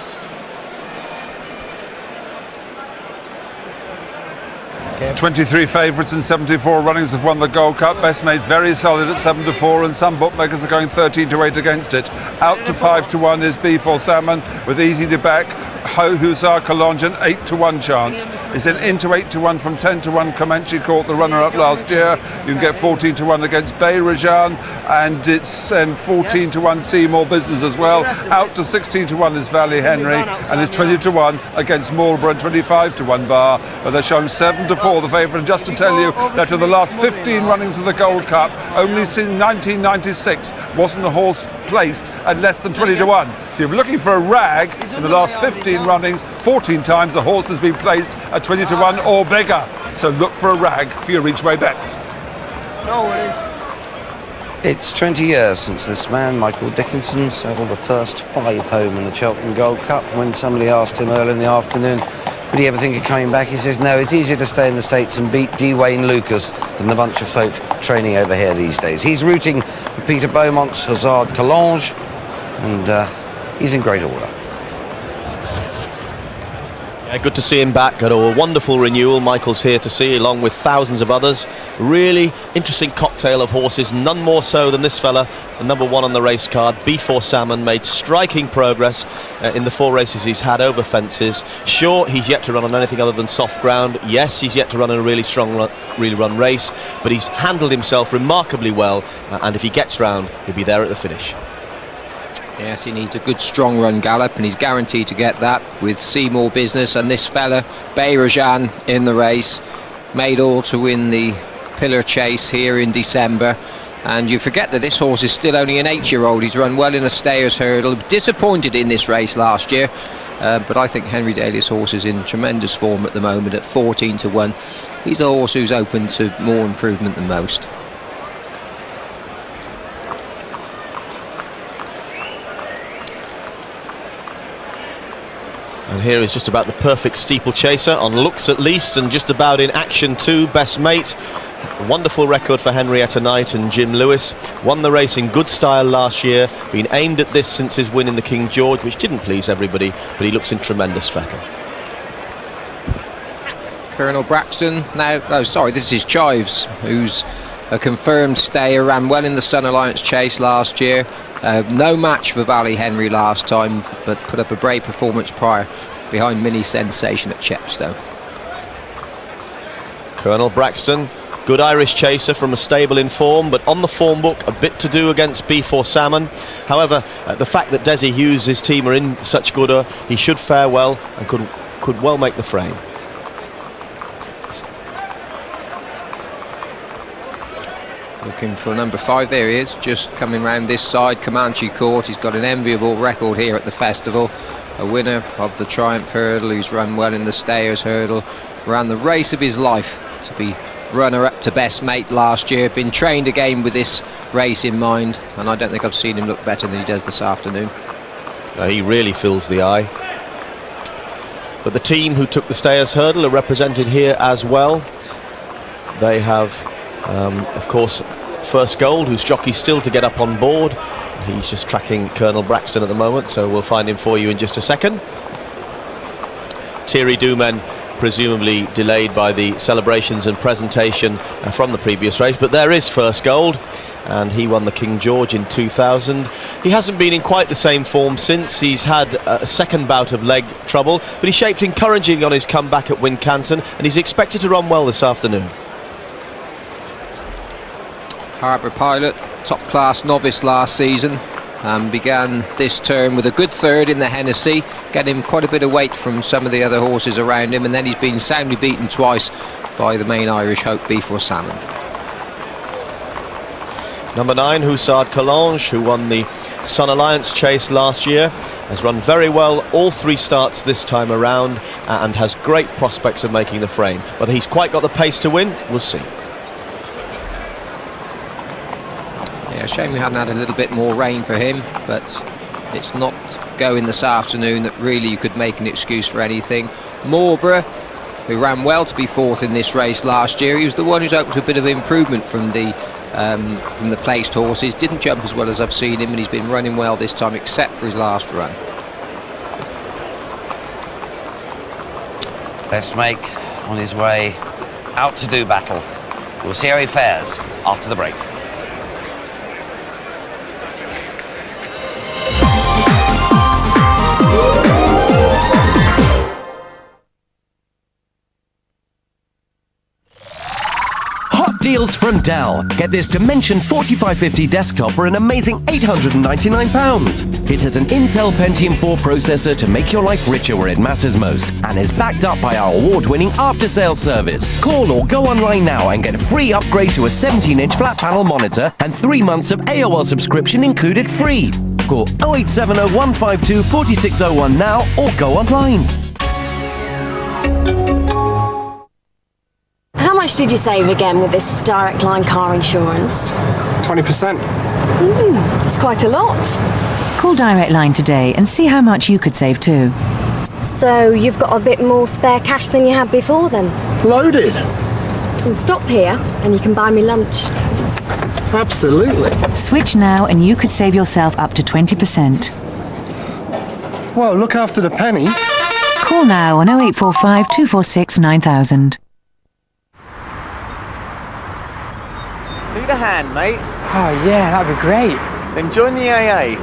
23 favourites and 74 runnings have won the Gold Cup. Best mate very solid at 7-4, and some bookmakers are going 13-8 against it. Out to 5-1 is Before Salmon with easy to back Hussar Calange, an 8-1 chance. It's then into 8-1 from 10-1 Comanche Court, the runner-up last year. You can get 14-1 against Bayrajan, and it's 14-1 Seymour Business as well. Out to 16-1 is Valley Henry, and it's 20-1 against Marlborough and 25-1 Bar. But they're shown 7-4 the favourite. And just to tell you that in the last 15 runnings of the Gold Cup, only since 1996 wasn't a horse placed at less than 20-1. So if you're looking for a rag in the last 15 runnings, 14 times the horse has been placed at 20-1 or bigger. So look for a rag for your each way bets. No, it is. It's 20 years since this man, Michael Dickinson, saddled the first 5 home in the Cheltenham Gold Cup. When somebody asked him early in the afternoon, would he ever think of coming back? He says, no, it's easier to stay in the States and beat D. Wayne Lucas than the bunch of folk training over here these days. He's rooting for Peter Beaumont's Hazard Calange, and he's in great order. Yeah, good to see him back at a wonderful renewal. Michael's here to see, along with thousands of others. Really interesting cocktail of horses, none more so than this fella, the number 1 on the race card. Before Salmon made striking progress in the 4 races he's had over fences. Sure, he's yet to run on anything other than soft ground. Yes, he's yet to run in a really strong run race, but he's handled himself remarkably well, and if he gets round, he'll be there at the finish. Yes, he needs a good strong run gallop, and he's guaranteed to get that with Seymour Business and this fella Bayrajan in the race. Made all to win the Pillar Chase here in December, and you forget that this horse is still only an 8-year-old. He's run well in a Stayers hurdle, disappointed in this race last year, but I think Henry Daly's horse is in tremendous form at the moment at 14-1. He's a horse who's open to more improvement than most. And here is just about the perfect steeplechaser, on looks at least, and just about in action too. Best mate, wonderful record for Henrietta Knight and Jim Lewis. Won the race in good style last year, been aimed at this since his win in the King George, which didn't please everybody, but he looks in tremendous fettle. Colonel Braxton now, this is Chives, who's a confirmed stayer, ran well in the Sun Alliance Chase last year. No match for Valley Henry last time, but put up a brave performance prior behind Mini Sensation at Chepstow. Colonel Braxton Good Irish chaser from a stable in form, but on the form book, a bit to do against B4 Salmon. However, the fact that Desi Hughes' team are in such good order, he should fare well and could well make the frame. Looking for number 5, there he is, just coming round this side, Comanche Court. He's got an enviable record here at the festival. A winner of the Triumph Hurdle, who's run well in the Stayers Hurdle, ran the race of his life to be runner-up to best mate last year. Been trained again with this race in mind, and I don't think I've seen him look better than he does this afternoon. He really fills the eye. But the team who took the Stayers Hurdle are represented here as well. They have, of course, First Gold, whose jockey's still to get up on board. He's just tracking Colonel Braxton at the moment, so we'll find him for you in just a second. Thierry Dumen, presumably delayed by the celebrations and presentation from the previous race, but there is First Gold, and he won the King George in 2000. He hasn't been in quite the same form since. He's had a second bout of leg trouble, but he shaped encouragingly on his comeback at Wincanton, and he's expected to run well this afternoon. Harbour Pilot, top class novice last season, began this term with a good third in the Hennessy, getting quite a bit of weight from some of the other horses around him, and then he's been soundly beaten twice by the main Irish hope B4 Salmon. Number 9, Hussard Collange, who won the Sun Alliance chase last year, has run very well all 3 starts this time around and has great prospects of making the frame. Whether he's quite got the pace to win, we'll see. Yeah, shame we hadn't had a little bit more rain for him, but it's not going this afternoon that really you could make an excuse for anything. Marlborough, who ran well to be 4th in this race last year, he was the one who's open to a bit of improvement from the placed horses. Didn't jump as well as I've seen him, and he's been running well this time, except for his last run. Best Make on his way out to do battle. We'll see how he fares after the break. Deals from Dell. Get this Dimension 4550 desktop for an amazing £899. It has an Intel Pentium 4 processor to make your life richer where it matters most, and is backed up by our award-winning after-sales service. Call or go online now and get a free upgrade to a 17-inch flat panel monitor and 3 months of AOL subscription included free. Call 0870 152 4601 now or go online. How much did you save again with this Direct Line car insurance? 20%. That's quite a lot. Call Direct Line today and see how much you could save too. So you've got a bit more spare cash than you had before then? Loaded. We'll stop here and you can buy me lunch. Absolutely. Switch now and you could save yourself up to 20%. Well, look after the pennies. Call now on 0845 246 9000. Need a hand, mate? Oh yeah, that'd be great. Then join the AA.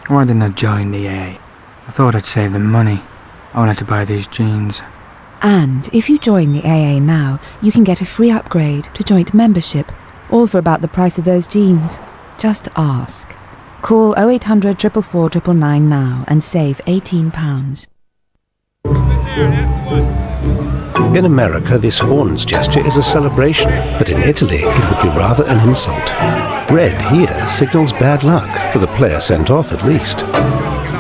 Why didn't I join the AA? I thought I'd save the money. I wanted to buy these jeans. And if you join the AA now, you can get a free upgrade to joint membership, all for about the price of those jeans. Just ask. Call 0800 444 999 now and save £18. In America, this horns gesture is a celebration, but in Italy, it would be rather an insult. Red here signals bad luck, for the player sent off at least.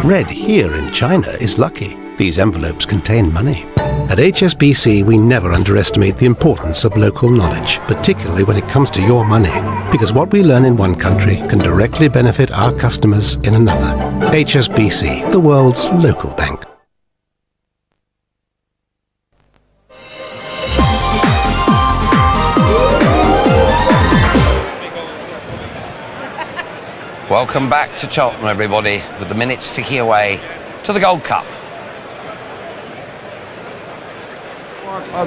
Red here in China is lucky. These envelopes contain money. At HSBC, we never underestimate the importance of local knowledge, particularly when it comes to your money, because what we learn in one country can directly benefit our customers in another. HSBC, the world's local bank. Welcome back to Cheltenham, everybody, with the minutes ticking away to the Gold Cup.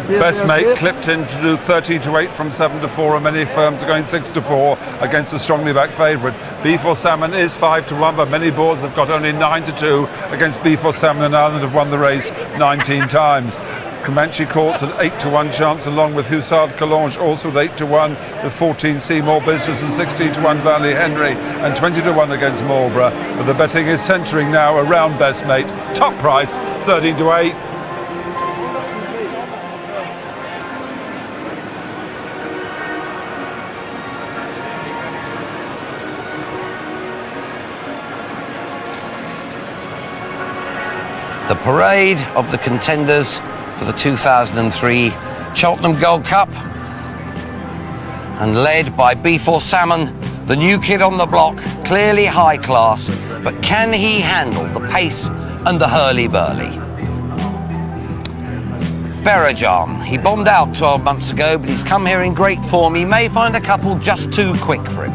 Best Mate clipped in to do 13-8 from 7-4, and many firms are going 6-4 against a strongly backed favourite. B4 Salmon is 5-1, but many boards have got only 9-2 against B4 Salmon, and Ireland have won the race 19 times. Comanche Court's an 8-1 chance, along with Hussard Calange also at 8-1, with 14 Seymour Business and 16-1 Valley Henry and 20-1 against Marlborough. But the betting is centering now around Best Mate. Top price 13-8. The parade of the contenders for the 2003 Cheltenham Gold Cup, and led by B4 Salmon, the new kid on the block, clearly high class, but can he handle the pace and the hurly-burly? Berejam, he bombed out 12 months ago, but he's come here in great form. He may find a couple just too quick for him.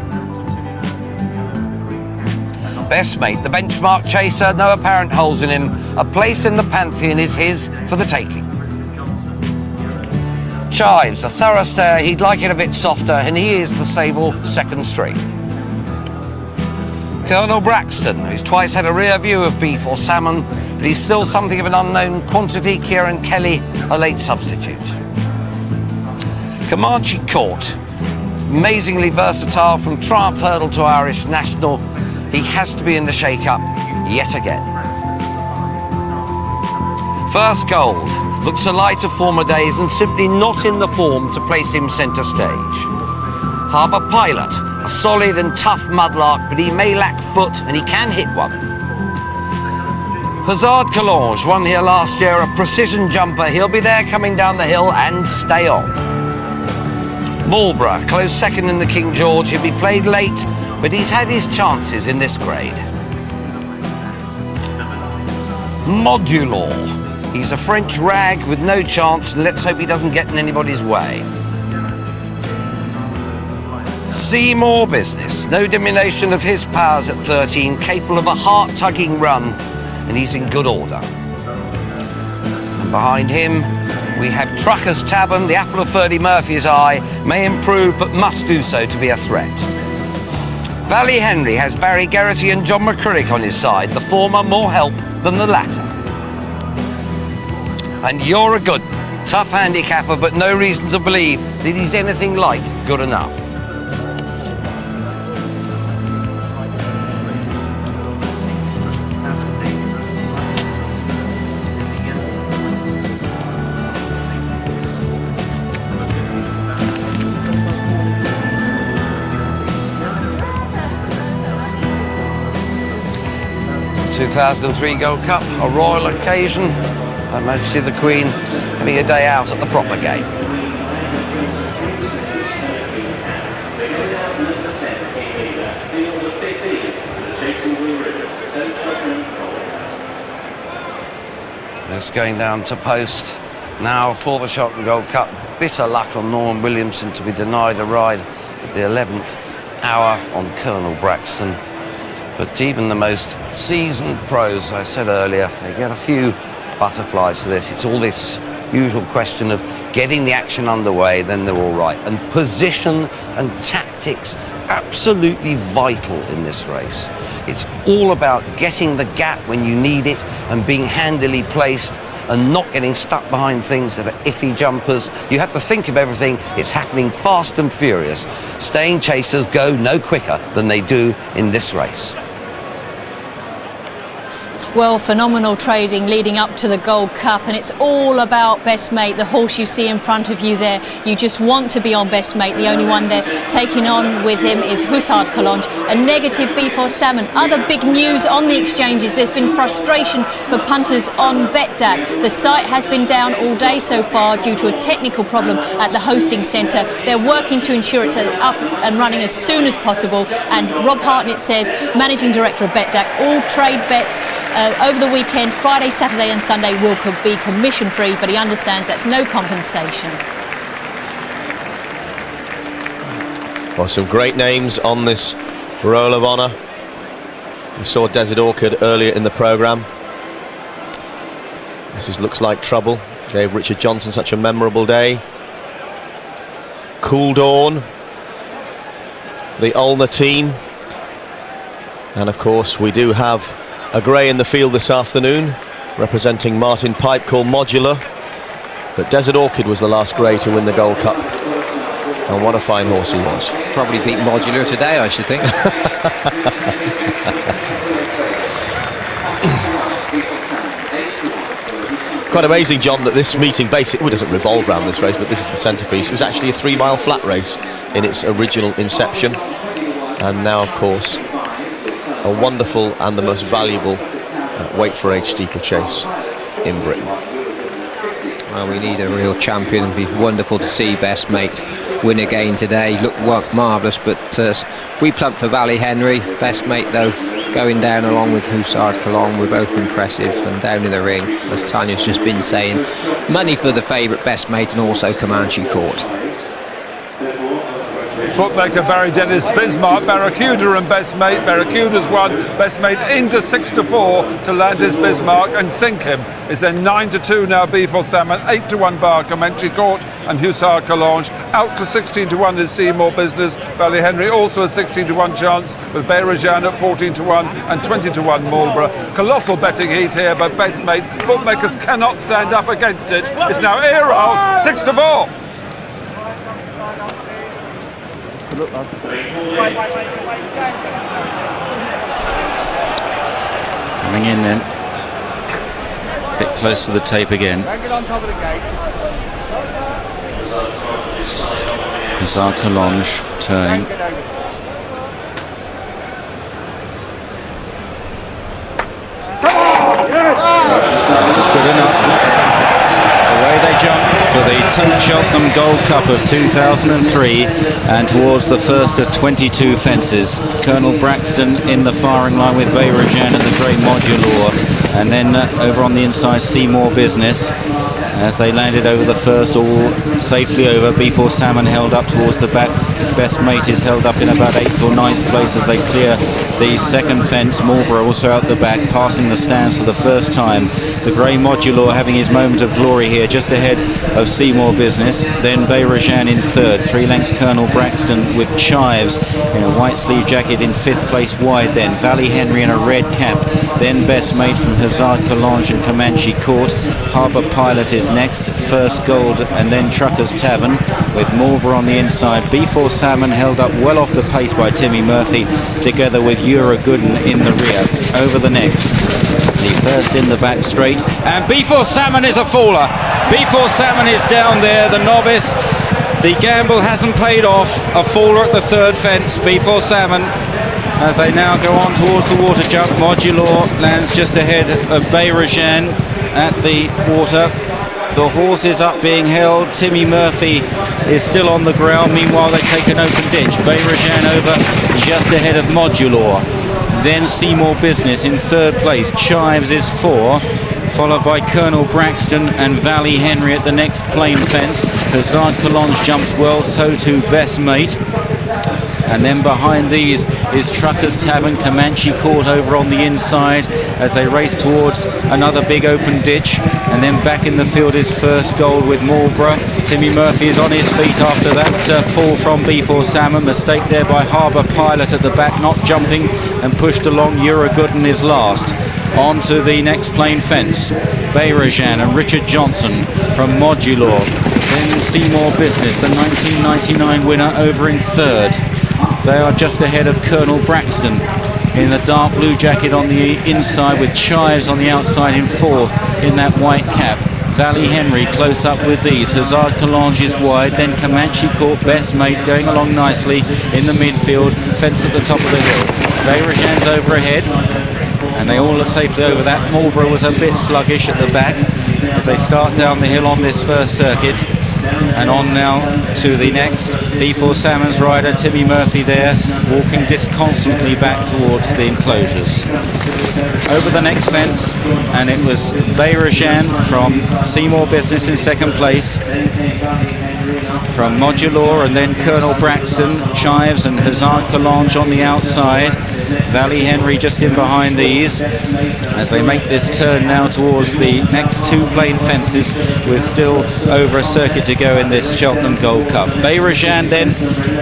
Best Mate, the benchmark chaser, no apparent holes in him. A place in the pantheon is his for the taking. Chives, a thorough stare, he'd like it a bit softer, and he is the stable second string. Colonel Braxton, who's twice had a rear view of B4 Salmon, but he's still something of an unknown quantity. Kieran Kelly, a late substitute. Comanche Court, amazingly versatile from Triumph Hurdle to Irish National. He has to be in the shake-up yet again. First Gold looks a light of former days and simply not in the form to place him centre stage. Harbour Pilot, a solid and tough mudlark, but he may lack foot and he can hit one. Hussard Calange won here last year, a precision jumper. He'll be there coming down the hill and stay on. Marlborough, close second in the King George. He'll be played late, but he's had his chances in this grade. Modular. He's a French rag with no chance, and let's hope he doesn't get in anybody's way. Seymour Business. No diminution of his powers at 13, capable of a heart-tugging run, and he's in good order. And behind him, we have Trucker's Tavern. The apple of Ferdy Murphy's eye may improve, but must do so to be a threat. Valley Henry has Barry Geraghty and John McCurrick on his side, the former more help than the latter. And You're a Good, tough handicapper, but no reason to believe that he's anything like good enough. The 2003 Gold Cup, a royal occasion. Her Majesty the Queen having a day out at the proper game. Just going down to post now for the Cheltenham Gold Cup. Bitter luck on Norman Williamson to be denied a ride at the 11th hour on Colonel Braxton. But even the most seasoned pros, I said earlier, they get a few butterflies to this. It's all this usual question of getting the action underway, then they're all right. And position and tactics, absolutely vital in this race. It's all about getting the gap when you need it and being handily placed and not getting stuck behind things that are iffy jumpers. You have to think of everything. It's happening fast and furious. Staying chasers go no quicker than they do in this race. Well, phenomenal trading leading up to the Gold Cup, and it's all about Best Mate, the horse you see in front of you there. You just want to be on Best Mate. The only one they're taking on with him is Hussard Calange, a negative B4 Salmon. Other big news on the exchanges, there's been frustration for punters on Betdaq. The site has been down all day so far due to a technical problem at the hosting centre. They're working to ensure it's up and running as soon as possible, and Rob Hartnett says, Managing Director of Betdaq, all trade bets over the weekend, Friday, Saturday and Sunday will be commission free, but he understands that's no compensation. Well, some great names on this Roll of Honour. We saw Desert Orchid earlier in the programme. This looks like trouble. Gave Richard Johnson such a memorable day. Cool Dawn, the Ulner team. And of course we do have a grey in the field this afternoon, representing Martin Pipe, called Modular. But Desert Orchid was the last grey to win the Gold Cup. And what a fine horse he was. Probably beat Modular today, I should think. Quite amazing, John, that this meeting basically doesn't revolve around this race, but this is the centrepiece. It was actually a 3-mile flat race in its original inception, and now, of course, a wonderful and the most valuable weight for age steeplechase in Britain. Well, we need a real champion. It'd be wonderful to see Best Mate win again today. Looked marvellous, but we plumped for Valley Henry. Best Mate, though, going down along with Hussard Cologne, were both impressive, and down in the ring, as Tanya's just been saying, money for the favourite Best Mate and also Comanche Court. Bookmaker Barry Dennis, Bismarck, Barracuda and Best Mate. Barracuda's won, Best Mate into 6-4 to land his Bismarck and sink him. It's then 9-2 now Before Salmon, 8-1 Bar Comanche Court and Hussard Cologne. Out to 16-1 is Seymour Business. Valley Henry also a 16-1 chance with Bayrajan at 14-1 and 20-1 Marlborough. Colossal betting heat here, but Best Mate, bookmakers cannot stand up against it. It's now Aero, 6-4. Coming in then, a bit close to the tape again. Hussard Cologne turning. That was good enough. Away they jump for the Cheltenham Gold Cup of 2003 and towards the first of 22 fences. Colonel Braxton in the firing line with Bayrajan and the Grey Modular, and then over on the inside Seymour Business. As they landed over the first, all safely over. Before Salmon held up towards the back. Best Mate is held up in about 8th or 9th place as they clear the second fence. Marlborough also out the back, passing the stands for the first time. The Grey Modular having his moment of glory here, just ahead of Seymour Business. Then Bayrajan in third. 3 lengths Colonel Braxton with Chives in a white sleeve jacket in 5th place wide. Then Valley Henry in a red cap. Then Best Mate from Hussard Cologne and Comanche Court. Harbour Pilot is next, First Gold, and then Trucker's Tavern with Marlborough on the inside. Before Salmon held up well off the pace by Timmy Murphy, together with Ura Gooden in the rear. Over the next, the first in the back straight, and Before Salmon is a faller. Before Salmon is down there, the novice. The gamble hasn't paid off. A faller at the third fence. Before Salmon, as they now go on towards the water jump. Modular lands just ahead of Bayrajan at the water. The horse is up being held. Timmy Murphy is still on the ground. Meanwhile, they take an open ditch. Bayrajan over just ahead of Modular. Then Seymour Business in third place. Chives is 4, followed by Colonel Braxton and Valley Henry at the next plain fence. Hussard Cologne jumps well, so too Best Mate. And then behind these is Trucker's Tavern, Comanche Court over on the inside as they race towards another big open ditch. And then back in the field is First Gold with Marlborough. Timmy Murphy is on his feet after that fall from Before Salmon. Mistake there by Harbour Pilot at the back, not jumping, and pushed along. Ura Gooden is last. On to the next plain fence. Bayrajan and Richard Johnson from Modular. Then Seymour Business, the 1999 winner, over in third. They are just ahead of Colonel Braxton in a dark blue jacket on the inside with Chives on the outside in fourth in that white cap. Valley Henry close up with these. Hussard Cologne is wide, then Comanche Court, Best Mate going along nicely in the midfield, fence at the top of the hill. Bayrajan's over ahead, and they all are safely over that. Marlborough was a bit sluggish at the back as they start down the hill on this first circuit. And on now to the next. Before Salmon's rider, Timmy Murphy there, walking disconsolately back towards the enclosures. Over the next fence, and it was Bayrajan from Seymour Business in second place. From Modular, and then Colonel Braxton, Chives and Hussard Cologne on the outside. Valley Henry just in behind these as they make this turn now towards the next two plain fences, with still over a circuit to go in this Cheltenham Gold Cup. Bayrajan then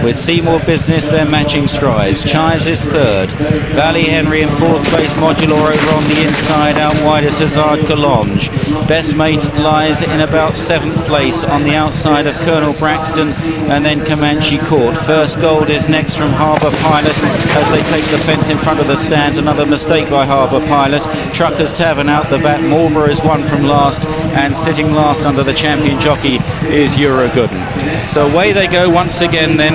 with Seymour Business, they're matching strides. Chives is third, Valley Henry in fourth place, Modular over on the inside, out wide is Hazard Collonge. Best Mate lies in about seventh place on the outside of Colonel Braxton, and then Comanche Court. First Gold is next from Harbour Pilot as they take the fence in front of the stands. Another mistake by Harbour Pilot. Truckers Tavern out the back. Marlborough is one from last, and sitting last under the champion jockey is Eurogooden. So away they go once again then,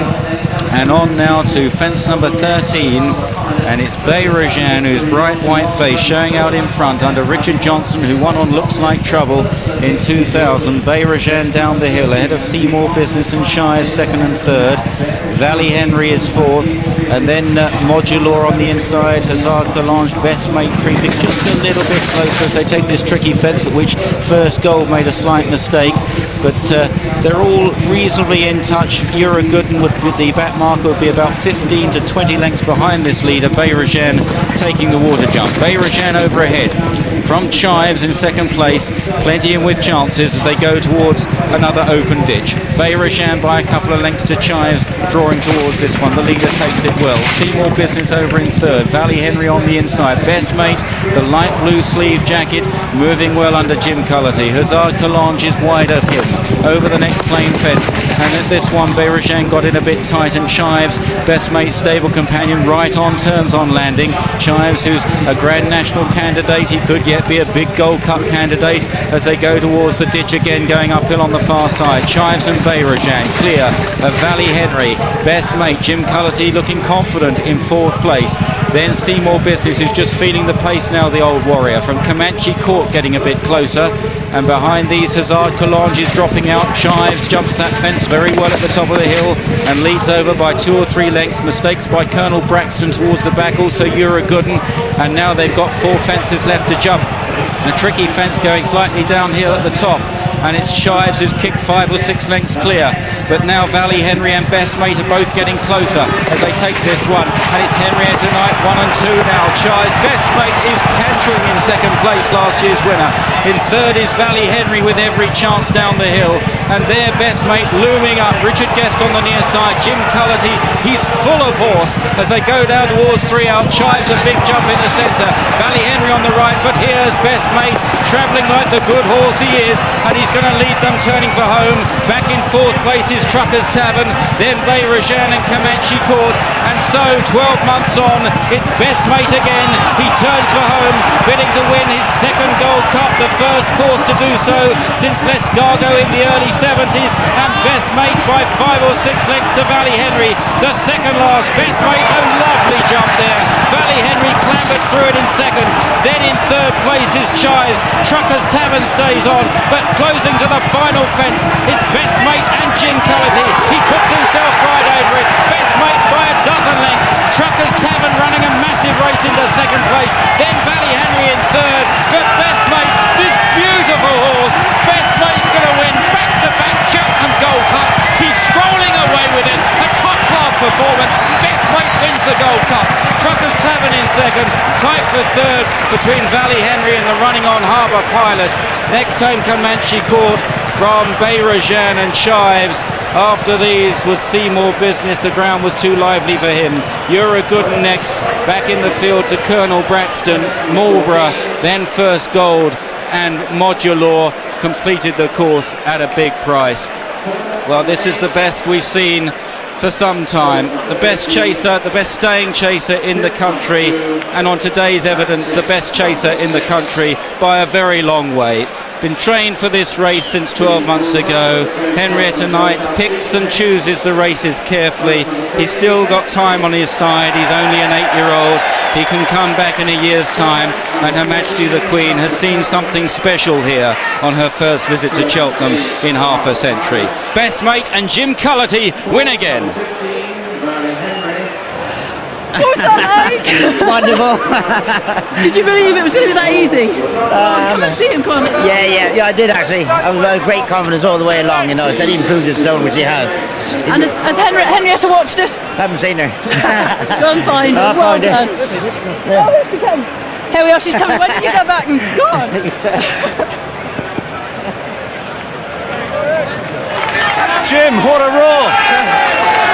and on now to fence number 13, and it's Bayrajan, whose bright white face showing out in front under Richard Johnson, who won on Looks Like Trouble in 2000. Bayrajan down the hill ahead of Seymour Business and Shire second and third. Valley Henry is fourth, and then Modular on the inside. Hazard Collonge, Best Mate creeping just a little bit closer as they take this tricky fence, at which First Gold made a slight mistake, but they're all reasonably in touch. Eurogooden with the back marker would be about 15 to 20 lengths behind this leader. Bayrajan taking the water jump. Bayrajan over ahead from Chives in second place, plenty in with chances as they go towards another open ditch. Bayrajan by a couple of lengths to Chives, drawing towards this one. The leader takes it well. Seymour Business over in third, Valley Henry on the inside. Best Mate, the light blue sleeve jacket, moving well under Jim Cullity. Hazard Collonge is wide of him over the next plain fence, and at this one Bayrajan got in a bit tight, and Chives, Best Mate stable companion, right on terms on landing. Chives, who's a Grand National candidate, he could yet be a big Gold Cup candidate as they go towards the ditch again, going uphill on the far side. Chives and Bayrajan clear of Valley Henry. Best Mate, Jim Cullity looking confident in fourth place. Then Seymour Business, who's just feeling the pace now, the old warrior. From Comanche Court getting a bit closer, and behind these Hazard Collonge is dropping out. Chives jumps that fence very well at the top of the hill and leads over by 2 or 3 lengths. Mistakes by Colonel Braxton towards the back, also Eurogooden, and now they've got 4 fences left to jump. A tricky fence going slightly downhill at the top, and it's Chives who's kicked 5 or 6 lengths clear, but now Valley Henry and Best Mate are both getting closer as they take this one, and it's Henrietta Knight 1 and 2 now. Chives, Best Mate is cantering in second place, last year's winner. In third is Valley Henry with every chance down the hill, and there Best Mate looming up. Richard Guest on the near side, Jim Cullity, he's full of horse as they go down towards 3 out. Chives a big jump in the centre, Valley Henry on the right, but here's Best Mate travelling like the good horse he is, and he's going to lead them turning for home. Back in fourth place is Truckers Tavern, then Bayrajan and Comanche Court, and so 12 months on, it's Best Mate again. He turns for home, bidding to win his second Gold Cup, the first horse to do so since Lescargo in the early 70s, and Best Mate by 5 or 6 lengths to Valley Henry, the second last. Best Mate, a lovely jump there. Valley Henry clambered through it in second, then in third place is Chives. Truckers Tavern stays on, but closing to the final fence, it's Best Mate and Jim Cullity. He puts himself right over it. Best Mate by a dozen lengths. Truckers Tavern running a massive race into second place, then Valley Henry in third, but Best Mate, this beautiful horse, Best Mate's going to win back-to-back Cheltenham Gold Cup. He's strolling away with it, a top-class performance. Best Mate wins the Gold Cup. Truckers Tavern in second, tight for third between Valley Henry and the running on Harbour Pilot. Next home Comanche Court from Bayrajan and Chives. After these was Seymour Business, the ground was too lively for him. Eurogooden next, back in the field to Colonel Braxton. Marlborough, then First Gold, and Modular completed the course at a big price. Well, this is the best we've seen for some time. The best chaser, the best staying chaser in the country, and on today's evidence, the best chaser in the country by a very long way. Been trained for this race since 12 months ago. Henrietta Knight picks and chooses the races carefully. He's still got time on his side. He's only an 8-year-old. He can come back in a year's time, and Her Majesty the Queen has seen something special here on her first visit to Cheltenham in half a century. Best Mate and Jim Cullity win again. What was that like? Wonderful. Did you believe it was going to be that easy? Come and see him, come on. Yeah, I did actually. I was great confidence all the way along, you know. I said he improved his stone, which he has. And has Henrietta watched it? Haven't seen her. Go and find her. I'll Well find her. done. Oh, here she comes. Here we are, she's coming. Why don't you go back and go on? Jim, what a roar!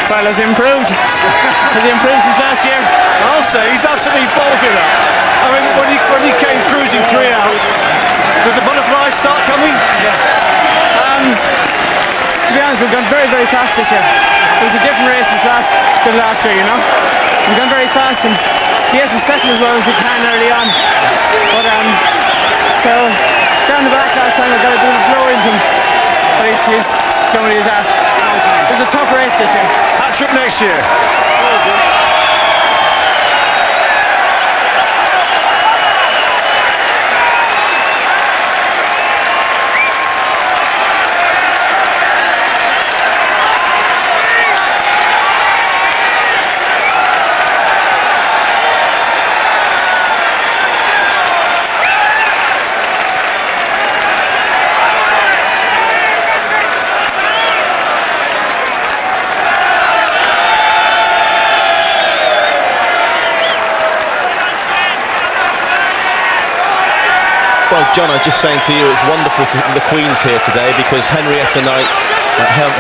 Well, has he improved? Has he improved since last year? I'll say he's absolutely bolted up. I mean, when he came cruising 3 out, did the butterflies start coming? To be honest, we've gone very, very fast this year. It was a different race than last year, you know. We've gone very fast, and he hasn't settled as well as he can early on. But so down the back last time, I got a bit of a blow into him. But he's done what he's asked. It was a tough race this year. Hat-trick next year. Well, John, I was just saying to you, it's wonderful the Queen's here today because Henrietta Knight,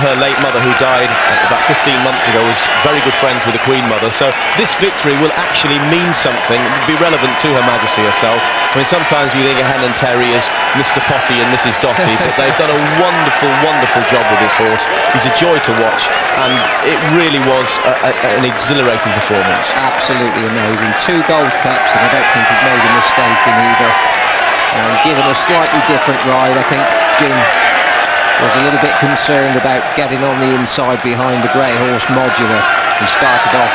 her late mother who died about 15 months ago, was very good friends with the Queen Mother. So this victory will actually mean something, be relevant to Her Majesty herself. I mean, sometimes we think of Hen Terry as Mr. Potty and Mrs. Dotty, but they've done a wonderful, wonderful job with this horse. He's a joy to watch, and it really was an exhilarating performance. Absolutely amazing. 2 Gold Cups, and I don't think he's made a mistake in either. Given a slightly different ride, I think Jim was a little bit concerned about getting on the inside behind the grey horse Modular. He started off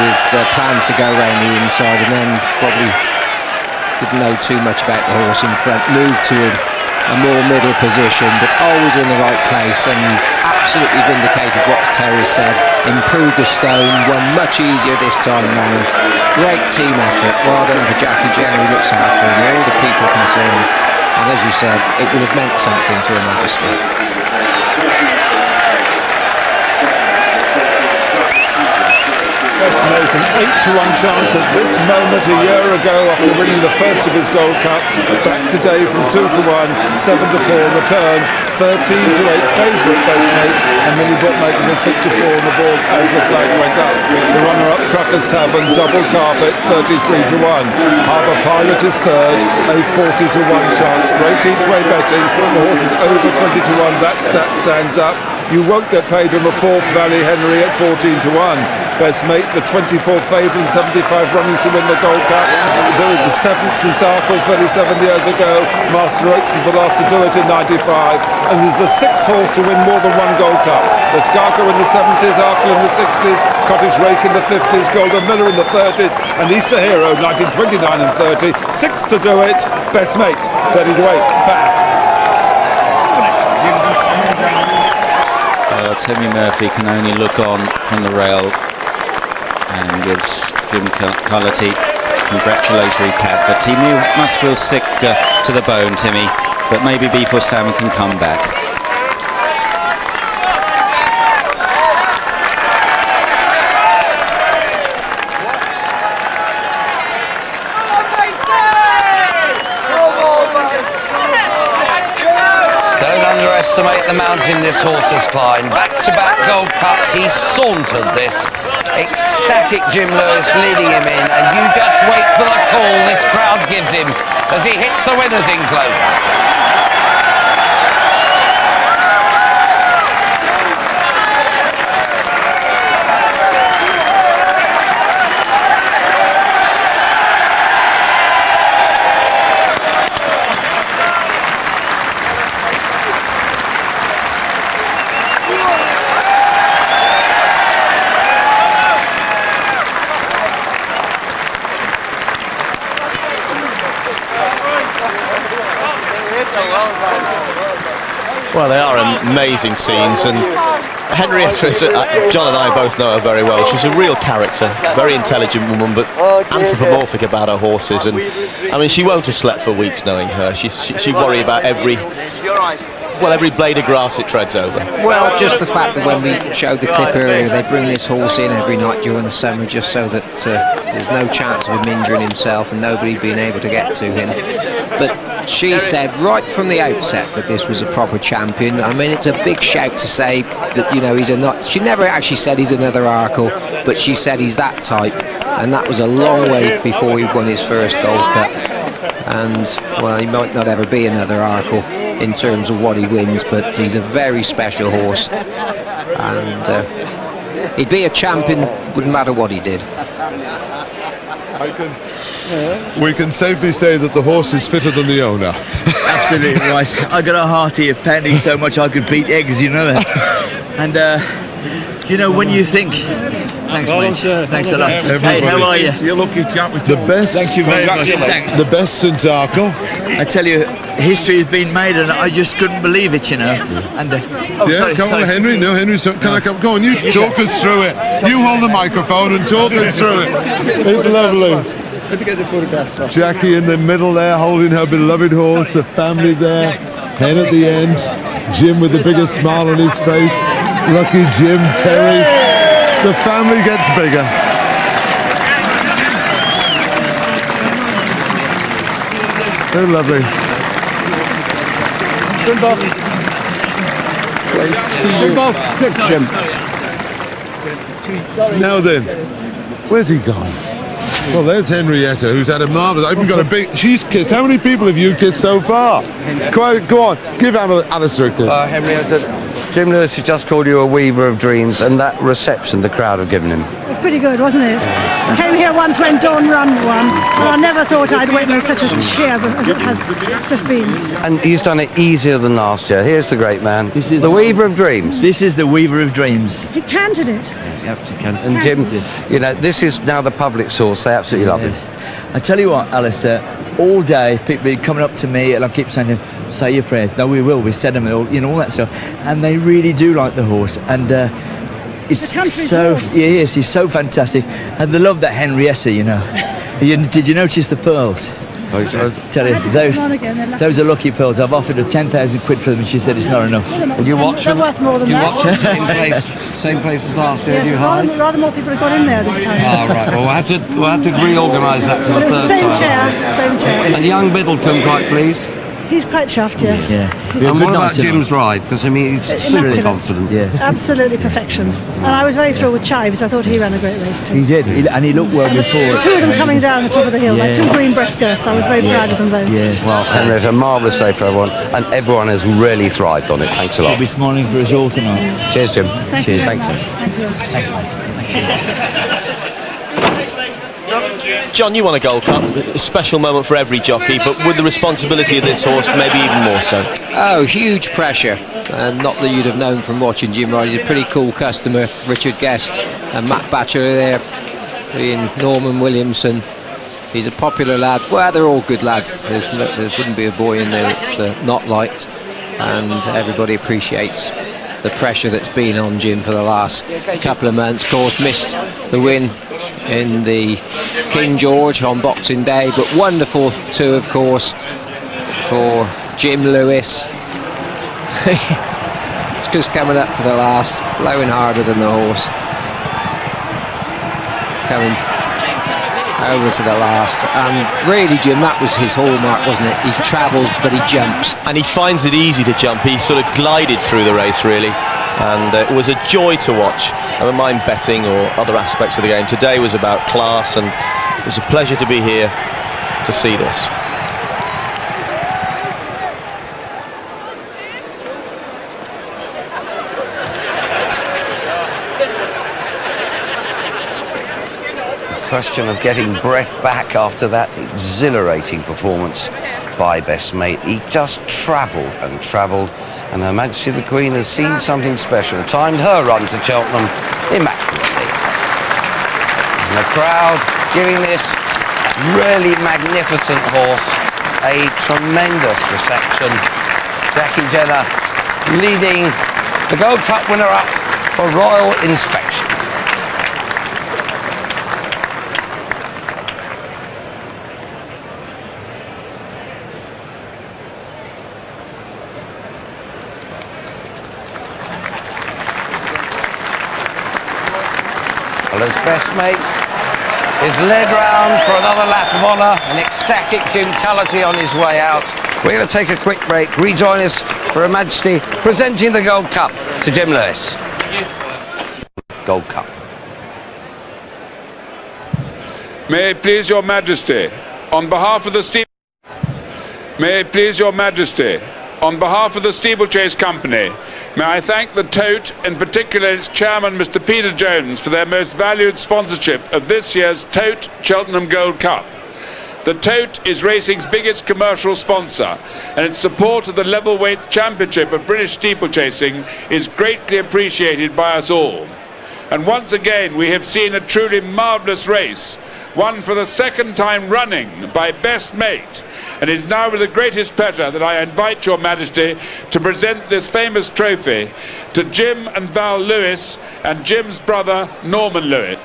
with plans to go around the inside and then probably didn't know too much about the horse in front, moved to a more middle position, but always in the right place and absolutely vindicated what Terry said. Improved the stone, won much easier this time round. Great team effort. Well done for Jackie Jenner, who looks after him, all the people concerned. And as you said, it would have meant something to Her Majesty. Best mate, an 8-to-1 chance at this moment a year ago after winning the first of his Gold Cups. Back today from 2-1, 7-4, returned 13-8, favourite best mate, and many bookmakers at 6-4 on the boards as the flag went up. The runner-up Truckers Tavern, double carpet, 33-1. Harbour Pilot is third, a 40-1 chance. Great each-way betting for horses over 20-1. That stat stands up. You won't get paid on the 4th Valley Henry at 14-1. Best mate, the 24th favourite in 75 runnings to win the Gold Cup. The 7th since Arkle 37 years ago. Master Oaks was the last to do it in 95. And there's the 6th horse to win more than 1 Gold Cup. The Scarco in the 70s, Arkle in the 60s, Cottage Rake in the 50s, Golden Miller in the 30s, and Easter Hero 1929 and 30. 6th to do it. Best mate, 30-8. Fav. Timmy Murphy can only look on from the rail and gives Jim Cullity congratulatory pat. But he must feel sick to the bone, Timmy, but maybe before Sam can come back. Underestimate the mountain this horse has climbed. Back-to-back Gold Cups, he sauntered this. Ecstatic Jim Lewis leading him in, and you just wait for the call this crowd gives him as he hits the winner's enclosure. Well, they are amazing scenes, and Henrietta, John and I both know her very well. She's a real character, very intelligent woman, but anthropomorphic about her horses. And I mean, she won't have slept for weeks knowing her. She'd worry about every blade of grass it treads over. Well, just the fact that when we showed the clip earlier, they bring this horse in every night during the summer just so that there's no chance of him injuring himself and nobody being able to get to him. But she said right from the outset that this was a proper champion. I mean, it's a big shout to say that, you know, she never actually said he's another Arkle, but she said he's that type, and that was a long way before he won his first Gold Cup. And, well, he might not ever be another Arkle in terms of what he wins, but he's a very special horse, and he'd be a champion, wouldn't matter what he did. We can safely say that the horse is fitter than the owner. Absolutely right. I got a heart here pounding so much I could beat eggs, you know that. And you know, when you think, thanks mate, thanks a lot. Hey, how are you? You're lucky chap. The best. Thank you very much. Thanks. The best since Arkle. I tell you, history has been made, and I just couldn't believe it, you know. And sorry, come on, Henry. No, Henry. Can I come? Go on, you talk us through it. You hold the microphone and talk us through it. It's lovely. Let me get the photograph. Jackie in the middle there, holding her beloved horse. The family there. Hen at the end. Jim with the biggest smile on his face. Lucky Jim, Terry. The family gets bigger. They're lovely. Jim. Now then, where's he gone? Well, there's Henrietta, who's had a marvellous... I've even got a big... She's kissed. How many people have you kissed so far? Go on, give Alistair a kiss. Henrietta, Jim Lewis has just called you a weaver of dreams, and that reception the crowd have given him. It was pretty good, wasn't it? I came here once when Dawn Run won, and I never thought I'd witness such a cheer as it has just been. And he's done it easier than last year. Here's the great man. This is the weaver of dreams. This is the weaver of dreams. He canted it. Yep, you can. And Jim, you know, this is now the public source. They absolutely love it. I tell you what, Alistair, all day people be coming up to me and I keep saying, say your prayers. No, we will. We said them all, you know, all that stuff. And they really do like the horse. And it's so, yes, he's so fantastic. And the love that Henrietta, you know. Did you notice the pearls? I tell you, those are lucky pearls. I've offered her 10,000 quid for them, and she said it's not enough. And you watch them? They're worth more than that. Same place as last year. Yes, rather more people have got in there this time. Oh, right. Well, we'll have to reorganise that for the third time. Same chair. And young Biddlecombe quite pleased. He's quite chuffed, yes. Yeah. And what about Jim's ride? Because I mean, he's super confident. Yeah. Absolutely perfection. And I was very thrilled with Chives. I thought he ran a great race too. He did, and he looked well before. The two of them coming down the top of the hill, like two green breast skirts. I was very proud of them both. Yeah. Well, Henrietta, a marvellous day for everyone, and everyone has really thrived on it. Thanks a lot. He'll be smiling for us all tonight. Cheers, Jim. Cheers. Thanks. John, you won a Gold Cup, a special moment for every jockey, but with the responsibility of this horse, maybe even more so. Oh, huge pressure. Not that you'd have known from watching Jim ride. He's a pretty cool customer. Richard Guest and Matt Batchelor there, being Norman Williamson. He's a popular lad. Well, they're all good lads. There wouldn't be a boy in there that's not liked, and everybody appreciates the pressure that's been on Jim for the last couple of months. Of course, missed the win in the King George on Boxing Day, but wonderful too, of course, for Jim Lewis. It's just coming up to the last, blowing harder than the horse, coming over to the last. And really, Jim, that was his hallmark, wasn't it? He travels, but he jumps. And he finds it easy to jump. He sort of glided through the race, really. And it was a joy to watch. I don't mind betting or other aspects of the game. Today was about class, and it was a pleasure to be here to see this. Question of getting breath back after that exhilarating performance by Best Mate. He just travelled and travelled, and Her Majesty the Queen has seen something special, timed her run to Cheltenham immaculately. And the crowd giving this really magnificent horse a tremendous reception. Jackie Jenner leading the Gold Cup winner up for royal inspection. Well, his best mate is led round for another lap of honour, an ecstatic Jim Geraughty on his way out. We're going to take a quick break. Rejoin us for Her Majesty presenting the Gold Cup to Jim Lewis. Gold Cup. May it please your Majesty, on behalf of the Steeplechase Company, may I thank the Tote, in particular its chairman, Mr. Peter Jones, for their most valued sponsorship of this year's Tote Cheltenham Gold Cup. The Tote is racing's biggest commercial sponsor, and its support of the level weight championship of British steeplechasing is greatly appreciated by us all. And once again we have seen a truly marvellous race, won for the second time running by Best Mate, and it is now with the greatest pleasure that I invite your Majesty to present this famous trophy to Jim and Val Lewis and Jim's brother Norman Lewis.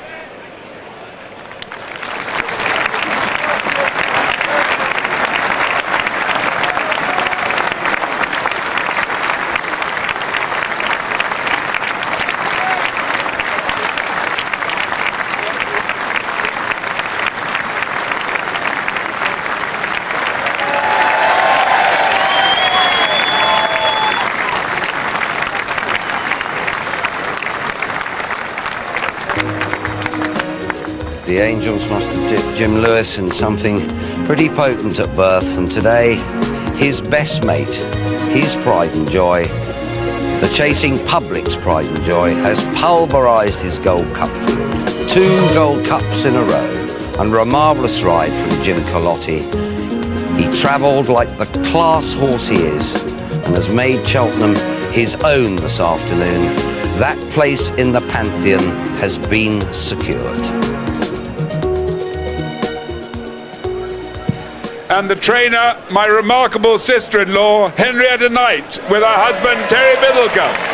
The Angels must have dipped Jim Lewis in something pretty potent at birth, and today his best mate, his pride and joy, the chasing public's pride and joy, has pulverised his Gold Cup field. 2 Gold Cups in a row, under a marvellous ride from Jim Geraughty. He travelled like the class horse he is, and has made Cheltenham his own this afternoon. That place in the Pantheon has been secured. And the trainer, my remarkable sister-in-law, Henrietta Knight, with her husband, Terry Biddlecombe.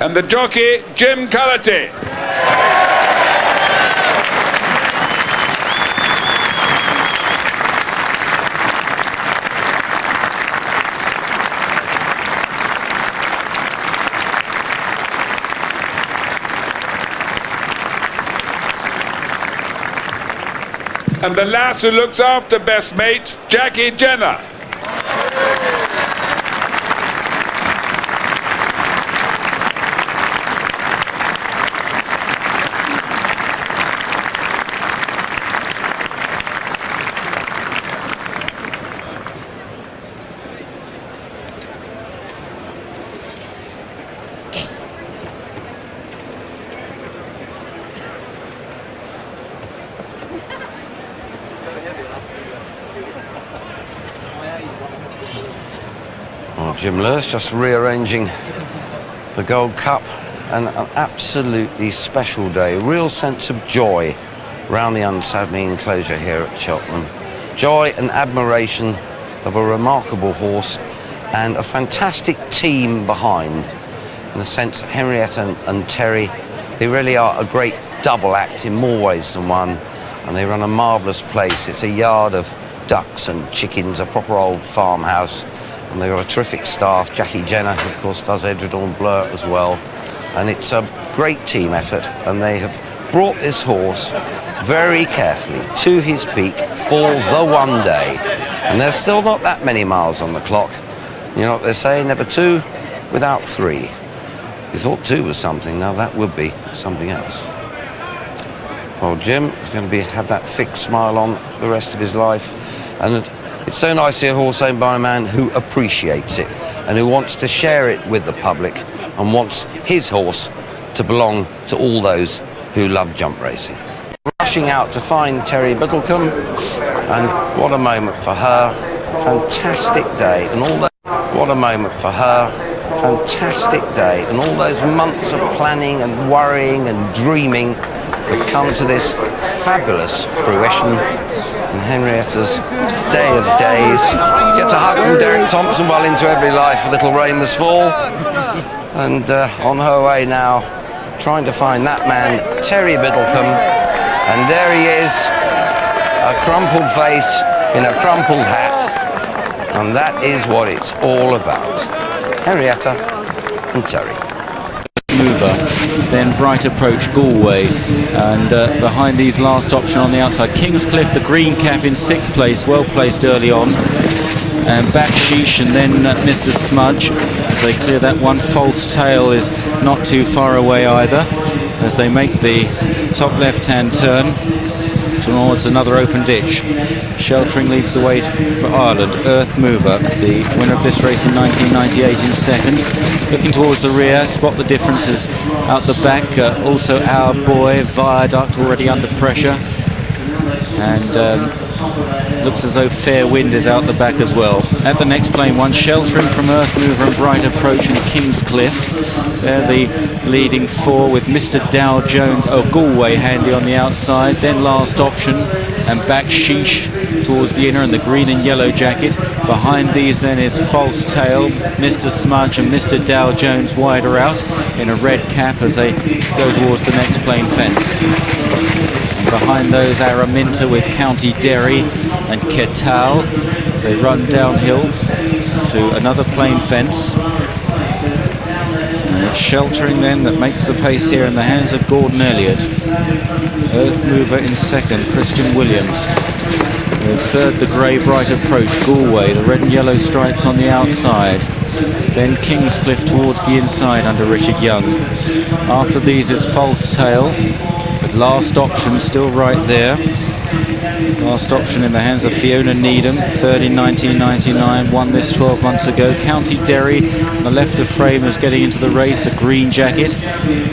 And the jockey, Jim Geraughty. And the lass who looks after Best Mate, Jackie Jenner. Well, Jim Lewis just rearranging the Gold Cup, and an absolutely special day. Real sense of joy around the unsaddening enclosure here at Cheltenham. Joy and admiration of a remarkable horse and a fantastic team behind, in the sense that Henrietta and Terry, they really are a great double act in more ways than one, and they run a marvellous place. It's a yard of ducks and chickens, a proper old farmhouse, and they've got a terrific staff. Jackie Jenner, of course, does Edredorn Blur as well, and it's a great team effort, and they have brought this horse very carefully to his peak for the one day, and there's still not that many miles on the clock. You know what they say, never 2 without 3. You thought 2 was something, now that would be something else. Well, Jim is going to have that fixed smile on for the rest of his life, and it's so nice to see a horse owned by a man who appreciates it and who wants to share it with the public and wants his horse to belong to all those who love jump racing. rushing out to find Terry Biddlecombe, and what a moment for her. Fantastic day, and all that. What a moment for her. Fantastic day, and all those months of planning and worrying and dreaming have come to this fabulous fruition. And Henrietta's day of days gets a hug from Derek Thompson while into every life a little rain must fall. And on her way now, trying to find that man, Terry Biddlecombe. And there he is, a crumpled face in a crumpled hat. And that is what it's all about. Henrietta and Terry. Mover, then Bright Approach Galway, and behind these last option on the outside, Kingscliff, the green cap in 6th place, well placed early on, and Backsheesh, and then Mr. Smudge as they clear that one. False Tail is not too far away either as they make the top left hand turn towards another open ditch. Sheltering leads the way for Ireland. Earth Mover, the winner of this race in 1998, in 2nd. Looking towards the rear, spot the differences out the back. Also Our Boy, Viaduct, already under pressure. And looks as though Fair Wind is out the back as well. At the next plane one, Sheltering from Earth Mover and Bright Approach and Kingscliff. They're the leading 4 with Mr. Dow Jones, Galway handy on the outside. Then last option and Backsheesh towards the inner, and the green and yellow jacket. Behind these then is False Tail, Mr. Smudge and Mr. Dow Jones wider out in a red cap as they go towards the next plane fence. And behind those Araminta with County Derry and Ketal as they run downhill to another plane fence. And it's Sheltering then that makes the pace here in the hands of Gordon Elliott. Earth Mover in 2nd, Christian Williams. In 3rd, the grey Bright Approach Galway, the red and yellow stripes on the outside. Then Kingscliff towards the inside under Richard Young. After these is False Tail, with last option still right there. Last option in the hands of Fiona Needham, 3rd in 1999, won this 12 months ago. County Derry, on the left of frame, is getting into the race, a green jacket,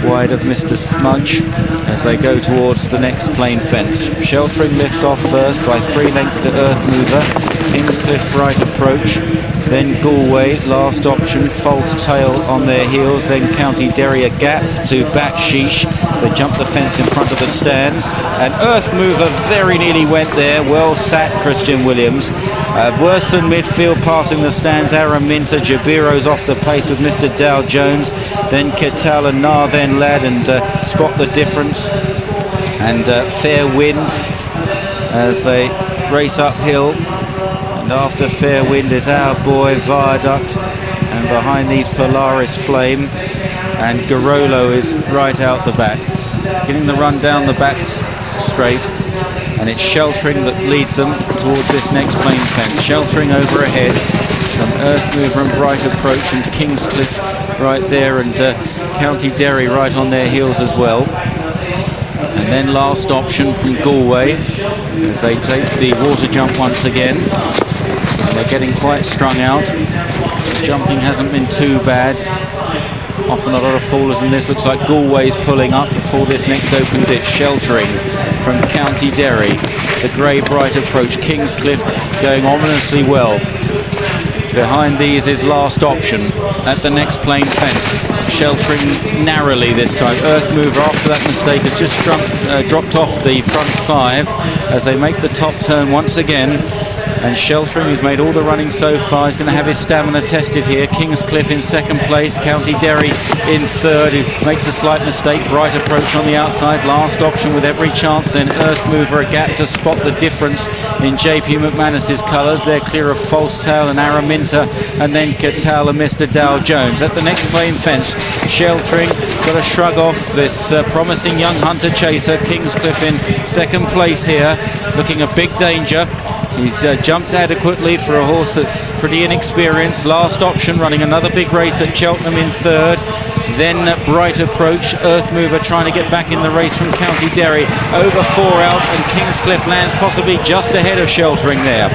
wide of Mr. Smudge, as they go towards the next plane fence. Sheltering lifts off first by 3 lengths to Earth Mover, Kingscliff Bright Approach, then Galway, last option, False Tail on their heels, then County Derry a gap to Backsheesh, as they jump the fence in front of the stands, and Earth Mover very nearly went there, well sat Christian Williams. Worse than midfield passing the stands, Araminta, Jabiro's off the pace with Mr. Dow Jones, then Ketal and Nar then Lad, and spot the difference, and Fair Wind as they race uphill. And after Fair Wind is Our Boy, Viaduct, and behind these Polaris Flame, and Garolo is right out the back. Getting the run down the back straight, and it's Sheltering that leads them towards this next plane fence. Sheltering over ahead from Earth Mover and Bright Approach and Kingscliff right there, and County Derry right on their heels as well. And then last option from Galway as they take the water jump once again. And they're getting quite strung out. The jumping hasn't been too bad. Often a lot of fallers in this. Looks like Galway's pulling up before this next open ditch. Sheltering from County Derry. The grey Bright Approach. Kingscliff going ominously well. Behind these is last option at the next plane fence. Sheltering narrowly this time. Earth Mover, after that mistake, has just dropped off the front 5 as they make the top turn once again. And Sheltering, who's made all the running so far, is going to have his stamina tested here. Kingscliff in 2nd place, County Derry in 3rd, who makes a slight mistake. Bright Approach on the outside, last option with every chance. Then Earth Mover, a gap to spot the difference in JP McManus's colours. They're clear of False Tail and Araminta, and then Ketal and Mr. Dow Jones. At the next plane fence, Sheltering got to shrug off this promising young hunter chaser. Kingscliff in 2nd place here, looking a big danger. He's jumped adequately for a horse that's pretty inexperienced. Last option, running another big race at Cheltenham in 3rd. Then Bright Approach, Earth Mover trying to get back in the race from County Derry. Over 4 out, and Kingscliff lands possibly just ahead of Sheltering there.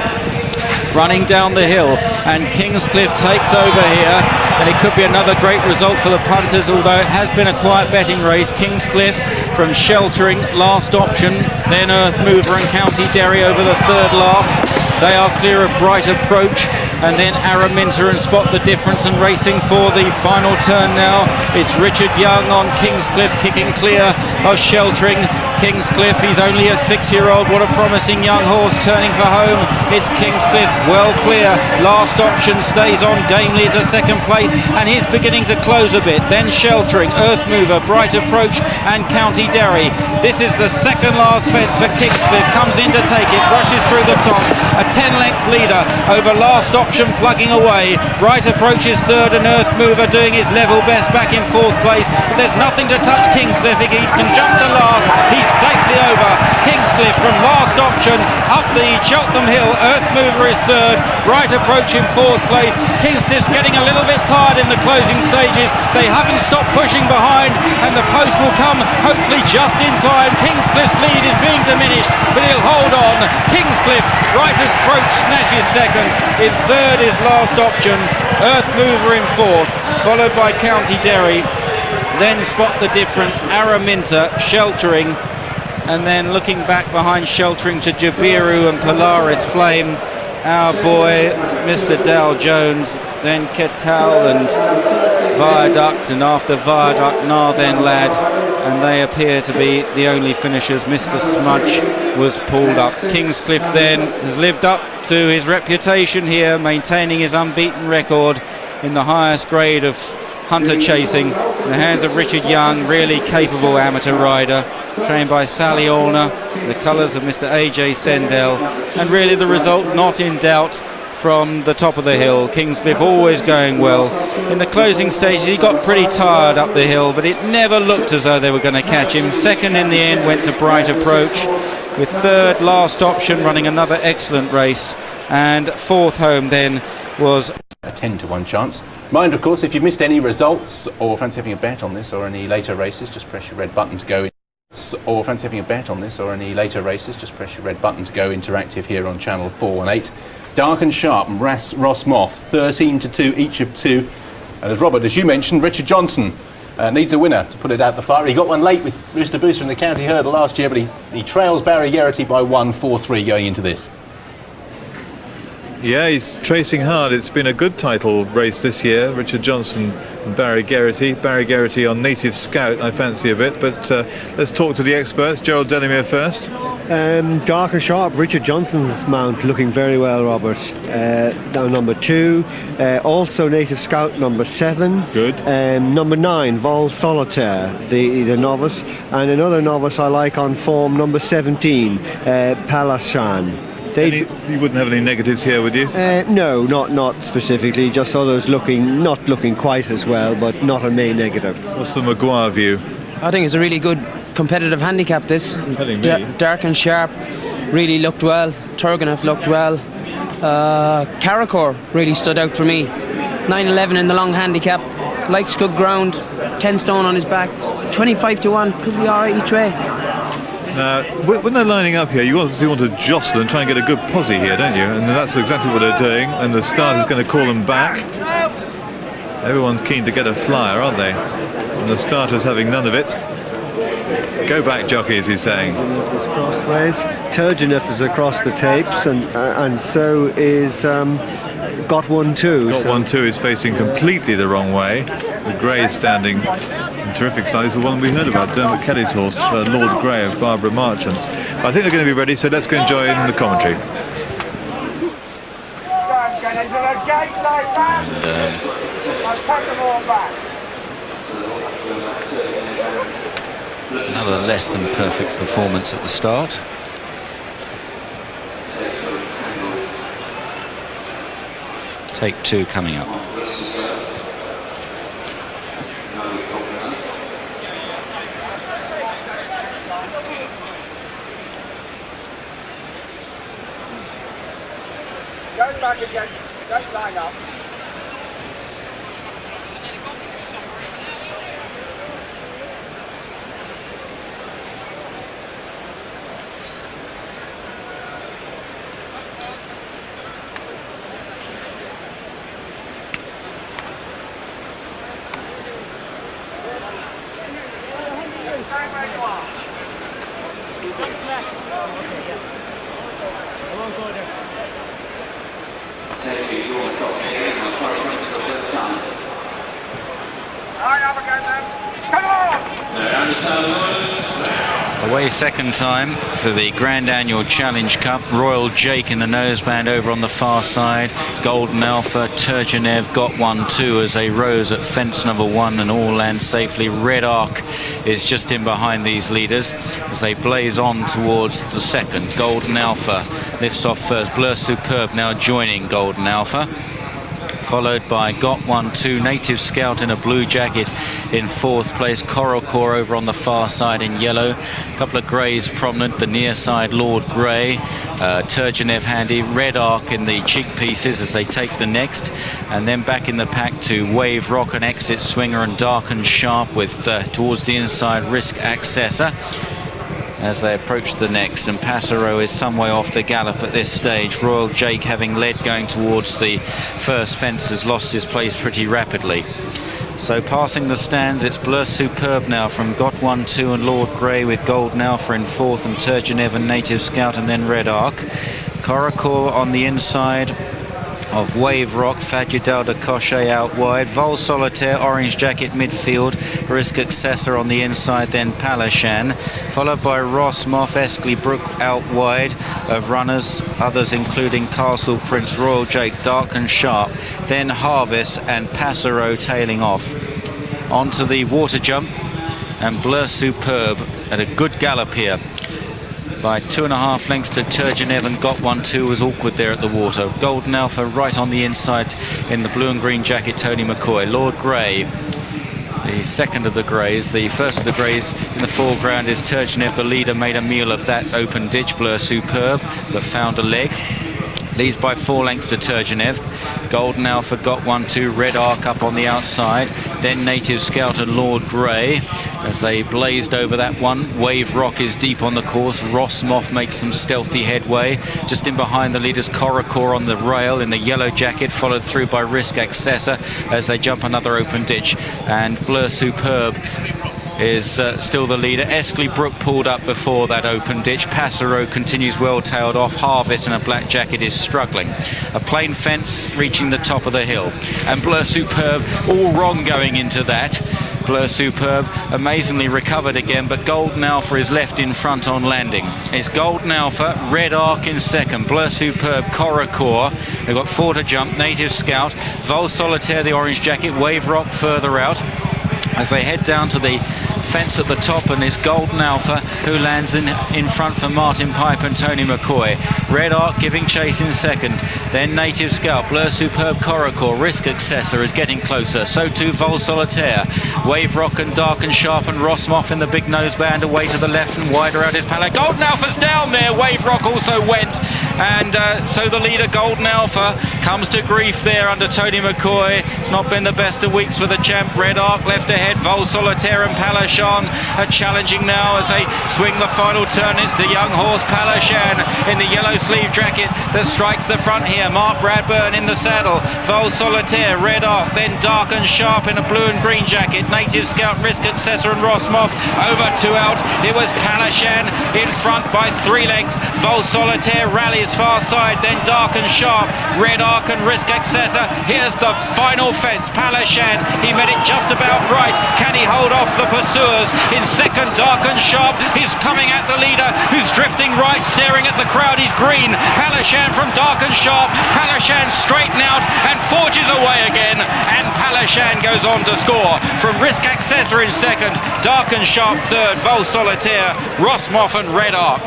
running down the hill, and Kingscliff takes over here, and it could be another great result for the punters, although it has been a quiet betting race. Kingscliff from Sheltering, last option, then Earth Mover and County Derry over the third last. They are clear of Bright Approach, and then Araminta and Spot the Difference, and racing for the final turn now. It's Richard Young on Kingscliff, kicking clear of Sheltering. Kingscliff, he's only a 6-year-old. What a promising young horse, turning for home. It's Kingscliff, well clear. Last option stays on gamely to second place, and he's beginning to close a bit. Then Sheltering, Earth Mover, Bright Approach, and County Derry. This is the second last fence for Kingscliff. Comes in to take it, rushes through the top. A 10-length leader over last option, plugging away. Bright Approach is third, and Earth Mover doing his level best back in fourth place. But there's nothing to touch Kingscliff. He can jump to last. He's safely over. Kingscliff from last option up the Cheltenham hill. Earth Mover is third. Bright Approach in fourth place. Kingscliff's getting a little bit tired in the closing stages. They haven't stopped pushing behind, and the post will come hopefully just in time. Kingscliff's lead is being diminished, but he'll hold on. Kingscliff, Bright Approach snatches second. In third is last option. Earth Mover in fourth, followed by County Derry. Then Spot the Difference, Araminta, Sheltering, and then looking back behind Sheltering to Jabiru and Polaris Flame, our boy Mr. Dow Jones, then Ketal and Viaduct, and after Viaduct Narthen Lad, and they appear to be the only finishers. Mr. Smudge was pulled up. Kingscliff then has lived up to his reputation here, maintaining his unbeaten record in the highest grade of hunter chasing, in the hands of Richard Young, really capable amateur rider, trained by Sally Allner, the colours of Mr. AJ Sendell, and really the result not in doubt from the top of the hill. Kingscliff always going well. In the closing stages he got pretty tired up the hill, but it never looked as though they were going to catch him. Second in the end went to Bright Approach, with third last option running another excellent race, and fourth home then was a 10-to-1 chance. Mind, of course, if you've missed any results or fancy having a bet on this or any later races, just press your red button to go in. Or fancy having a bet on this or any later races, just press your red button to go interactive here on channel 418. Dark and Sharp and Ross Moth, 13-2 each of two. And as Robert, as you mentioned, Richard Johnson needs a winner to put it out the fire. He got one late with Rooster Booster in the county hurdle last year, but he trails Barry Gerrity by 1-4-3 going into this. Yeah, he's tracing hard. It's been a good title race this year. Richard Johnson and Barry Gerrity. Barry Gerrity on Native Scout, I fancy a bit. But let's talk to the experts. Gerald Delamere first. Dark and Sharp, Richard Johnson's mount looking very well, Robert. Down number 2. Also Native Scout number 7. Good. Number 9, Vol Solitaire, the novice. And another novice I like on form, number 17, Palashan. You wouldn't have any negatives here, would you? No, not specifically. Just others not looking quite as well, but not a main negative. What's the Maguire view? I think it's a really good competitive handicap. This Dark and Sharp really looked well. Turgenev looked well. Caracor really stood out for me. 9-11 in the long handicap. Likes good ground. 10 stone on his back. 25-1 could be alright each way. Now, when they're lining up here, you want to jostle and try and get a good posse here, don't you? And that's exactly what they're doing, and the start is going to call them back. Everyone's keen to get a flyer, aren't they? And the starter's having none of it. Go back, jockeys, he's saying. Crossways. Turgenev is across the tapes, and so is Got One Too. Got One Too is facing completely the wrong way. The Grey standing in terrific size. The one we heard about, Dermot Kelly's horse, Lord Grey of Barbara Marchant's. I think they're going to be ready, so let's go and join the commentary. Another less than perfect performance at the start. Take 2 coming up. Go back again, don't line up. Away second time for the Grand Annual Challenge Cup. Royal Jake in the noseband over on the far side. Golden Alpha, Turgenev got 1-2 as they rose at fence number 1 and all land safely. Red Arc is just in behind these leaders as they blaze on towards the second. Golden Alpha lifts off first. Blur Superb now joining Golden Alpha, followed by Got 1-2, Native Scout in a blue jacket in 4th place. Coral Core over on the far side in yellow. A couple of greys prominent, the near side Lord Grey, Turgenev handy, Red Arc in the cheek pieces as they take the next, and then back in the pack to Wave Rock and Exit Swinger and Dark and Sharp with towards the inside Risk Accessor as they approach the next, and Passero is some way off the gallop at this stage. Royal Jake, having led going towards the first fence, has lost his place pretty rapidly. So passing the stands, it's Blur Superb now from Got 1-2 and Lord Grey, with Golden Alpha in 4th and Turgenev and Native Scout and then Red Arc. Coracore on the inside of Wave Rock, Fadjidal de Cochet out wide, Vol Solitaire, Orange Jacket midfield, Risk Accessor on the inside, then Palashan, followed by Ross Moff, Eskley Brook out wide of runners, others including Castle Prince, Royal Jake, Dark and Sharp, then Harvest and Passero tailing off. Onto the water jump, and Blur Superb at a good gallop here by 2.5 lengths to Turgenev, and Got 1-2 was awkward there at the water. Golden Alpha right on the inside in the blue and green jacket, Tony McCoy. Lord Grey, the second of the greys. The first of the greys in the foreground is Turgenev. The leader made a meal of that open ditch. Blur Superb, but found a leg. Leads by 4 lengths to Turgenev. Golden Alpha Got 1-2, Red Arc up on the outside. Then Native Scout and Lord Grey as they blazed over that one. Wave Rock is deep on the course. Ross Moff makes some stealthy headway. Just in behind the leaders, Coracore on the rail in the yellow jacket, followed through by Risk Accessor as they jump another open ditch. And Blur Superb is still the leader. Eskley Brook pulled up before that open ditch. Passero continues well tailed off. Harvest in a black jacket is struggling. A plain fence reaching the top of the hill, and Blur Superb all wrong going into that. Blur Superb amazingly recovered again, but Golden Alpha is left in front on landing. It's Golden Alpha, Red Arc in second, Blur Superb, Coracore. They've got 4 to jump, Native Scout, Vol Solitaire, the orange jacket, Wave Rock further out as they head down to the fence at the top, and it's Golden Alpha who lands in front for Martin Pipe and Tony McCoy. Red Arc giving chase in second, then Native Scout, Blur Superb, Coracore, Risk Accessor is getting closer, so too Vol Solitaire. Wave Rock and Dark and Sharp and Rossmoff in the big noseband away to the left, and wider out is Pallet. Golden Alpha's down there, Wave Rock also went, and so the leader Golden Alpha comes to grief there under Tony McCoy. It's not been the best of weeks for the champ. Red Arc left ahead, Vol Solitaire and Palashan are challenging now as they swing the final turn. It's the young horse Palashan in the yellow sleeve jacket that strikes the front here. Mark Bradburn in the saddle, Vol Solitaire, Red Arc, then Dark and Sharp in a blue and green jacket. Native Scout, Risk Accessor and Rossmoff over 2 out. It was Palashan in front by 3 lengths. Vol Solitaire rallies far side, then Dark and Sharp, Red Arc and Risk Accessor. Here's the final fence. Palashan, he met it just about right. Can he hold off the pursuers? In second, Dark and Sharp is coming at the leader, who's drifting right, staring at the crowd. He's green. Palashan from Dark and Sharp. Palashan straighten out and forges away again, and Palashan goes on to score from Risk Accessor in second, Dark and Sharp third, Vol Solitaire, Rossmoff and Red Arc.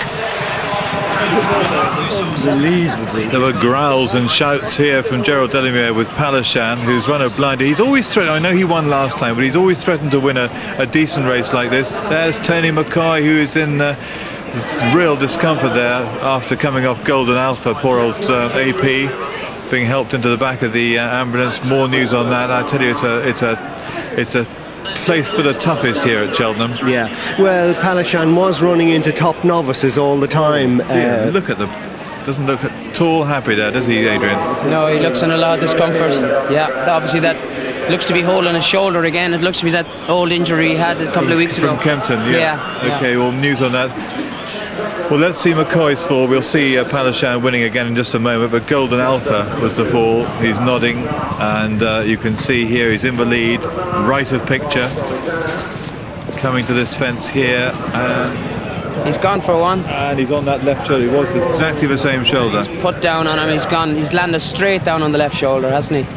There were growls and shouts here from Gerald Delamere with Palashan, who's run a blinder. He's always threatened, I know he won last time, but he's always threatened to win a decent race like this. There's Tony McCoy, who is in real discomfort there after coming off Golden Alpha. Poor old AP being helped into the back of the ambulance. More news on that. I tell you, it's a place for the toughest here at Cheltenham. Yeah, well, Palashan was running into top novices all the time. Look at them. Doesn't look at all happy there, does he, Adrian? No, he looks in a lot of discomfort. Yeah, obviously that Looks to be holding his shoulder again. It looks to be that old injury he had a couple of weeks ago. From Kempton, yeah. Okay, well, news on that. Well, let's see McCoy's fall. We'll see Palashan winning again in just a moment, but Golden Alpha was the fall. He's nodding, and you can see here he's in the lead, right of picture. Coming to this fence here. He's gone for one. And he's on that left shoulder. He was exactly the same shoulder. He's put down on him. He's gone. He's landed straight down on the left shoulder, hasn't he?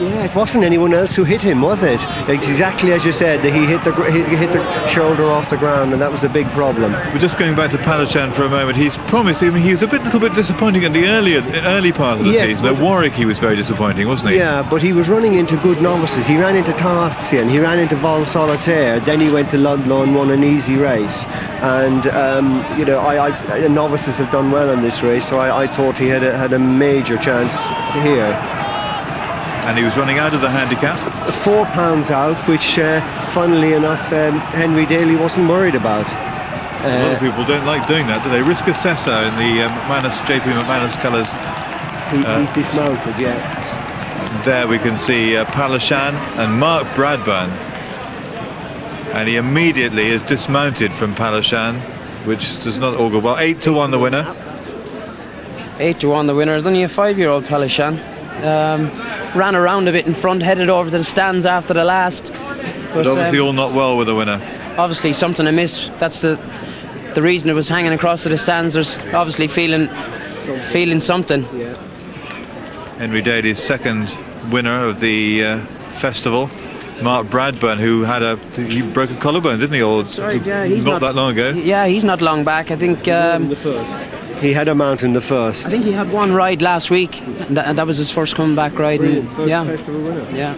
Yeah, it wasn't anyone else who hit him, was it? It's exactly as you said, that he hit the shoulder off the ground, and that was the big problem. We're just going back to Palashan for a moment. He's promised, I mean, he was a little bit disappointing in the early part of the season. At Warwick he was very disappointing, wasn't he? Yeah, but he was running into good novices. He ran into Taftsean, he ran into Vol Solitaire, then he went to Ludlow and won an easy race. And you know, novices have done well in this race, so I thought he had a major chance here. And he was running out of the handicap. 4 pounds out, which funnily enough Henry Daly wasn't worried about. A lot of people don't like doing that, do they? Risk Assessor in the JP McManus colours. He's dismounted, yeah. There we can see Palashan and Mark Bradburn. And he immediately is dismounted from Palashan, which does not augur well. 8-1 the winner. 8-1 the winner. It's only a 5-year-old Palashan. Ran around a bit in front, headed over to the stands after the last. But obviously all not well with the winner. Obviously something amiss. That's the reason it was hanging across to the stands. There's obviously feeling something. Yeah. Henry Daly's second winner of the festival. Mark Bradburn, who he broke a collarbone, didn't he? Or he's not that long ago. Yeah, he's not long back. I think. The first. He had a mount in the first. I think he had one ride last week, and that was his first comeback ride. First festival winner. Yeah.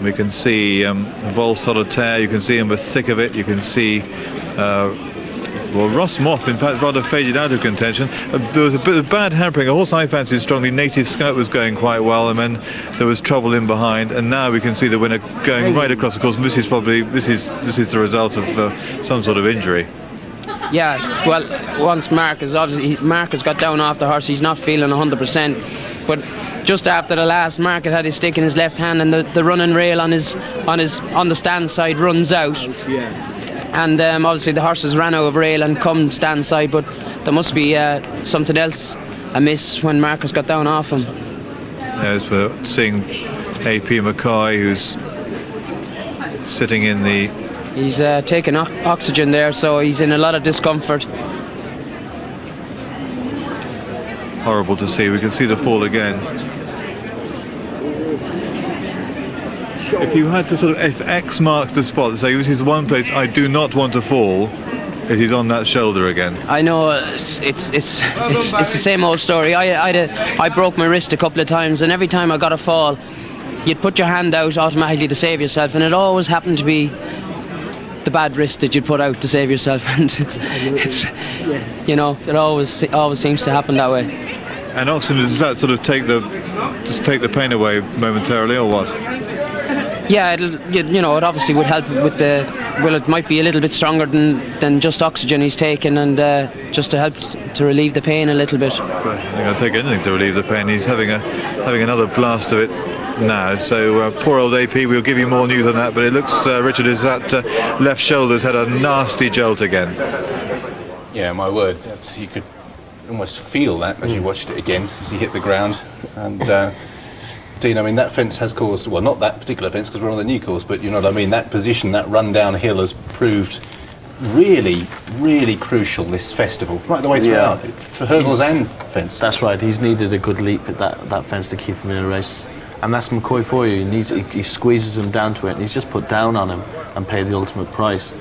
We can see Vol Solitaire, you can see in the thick of it, you can see well, Ross Moff in fact rather faded out of contention. There was a bit of bad hampering. A horse I fancied strongly, Native Scout, was going quite well, and then there was trouble in behind, and now we can see the winner going right across the course, and this is the result of some sort of injury. Yeah, well, once Mark has got down off the horse, he's not feeling 100%. But just after the last, Mark had his stick in his left hand, and the running rail on the stand side runs out. Yeah. And obviously the horses ran out of rail and come stand side, but there must be something else amiss when Marcus got down off him. As we're seeing AP McCoy, who's sitting in the... He's taking oxygen there, so he's in a lot of discomfort. Horrible to see. We can see the fall again. If you had to sort of, if X marks the spot, say this is one place I do not want to fall, it is on that shoulder again. I know it's the same old story. I broke my wrist a couple of times, and every time I got a fall, you'd put your hand out automatically to save yourself, and it always happened to be the bad wrist that you'd put out to save yourself, and it's you know, it always seems to happen that way. And oxygen, does that sort of take the pain away momentarily, or what? Yeah, it obviously would help with it might be a little bit stronger than just oxygen he's taking, and just to help to relieve the pain a little bit. I think I'll take anything to relieve the pain. He's having another blast of it now, so poor old AP. We'll give you more news on that, but it looks, Richard, is that left shoulder's had a nasty jolt again. Yeah, my word, you could almost feel that as you watched it again as he hit the ground. And Dean, I mean, that fence has caused, well, not that particular fence because we're on the new course, but you know what I mean, that position, that run downhill has proved really, really crucial this festival, right the way throughout, for hurdles and fence. That's right, he's needed a good leap at that fence to keep him in a race. And that's McCoy for you. He squeezes him down to it, and he's just put down on him and paid the ultimate price.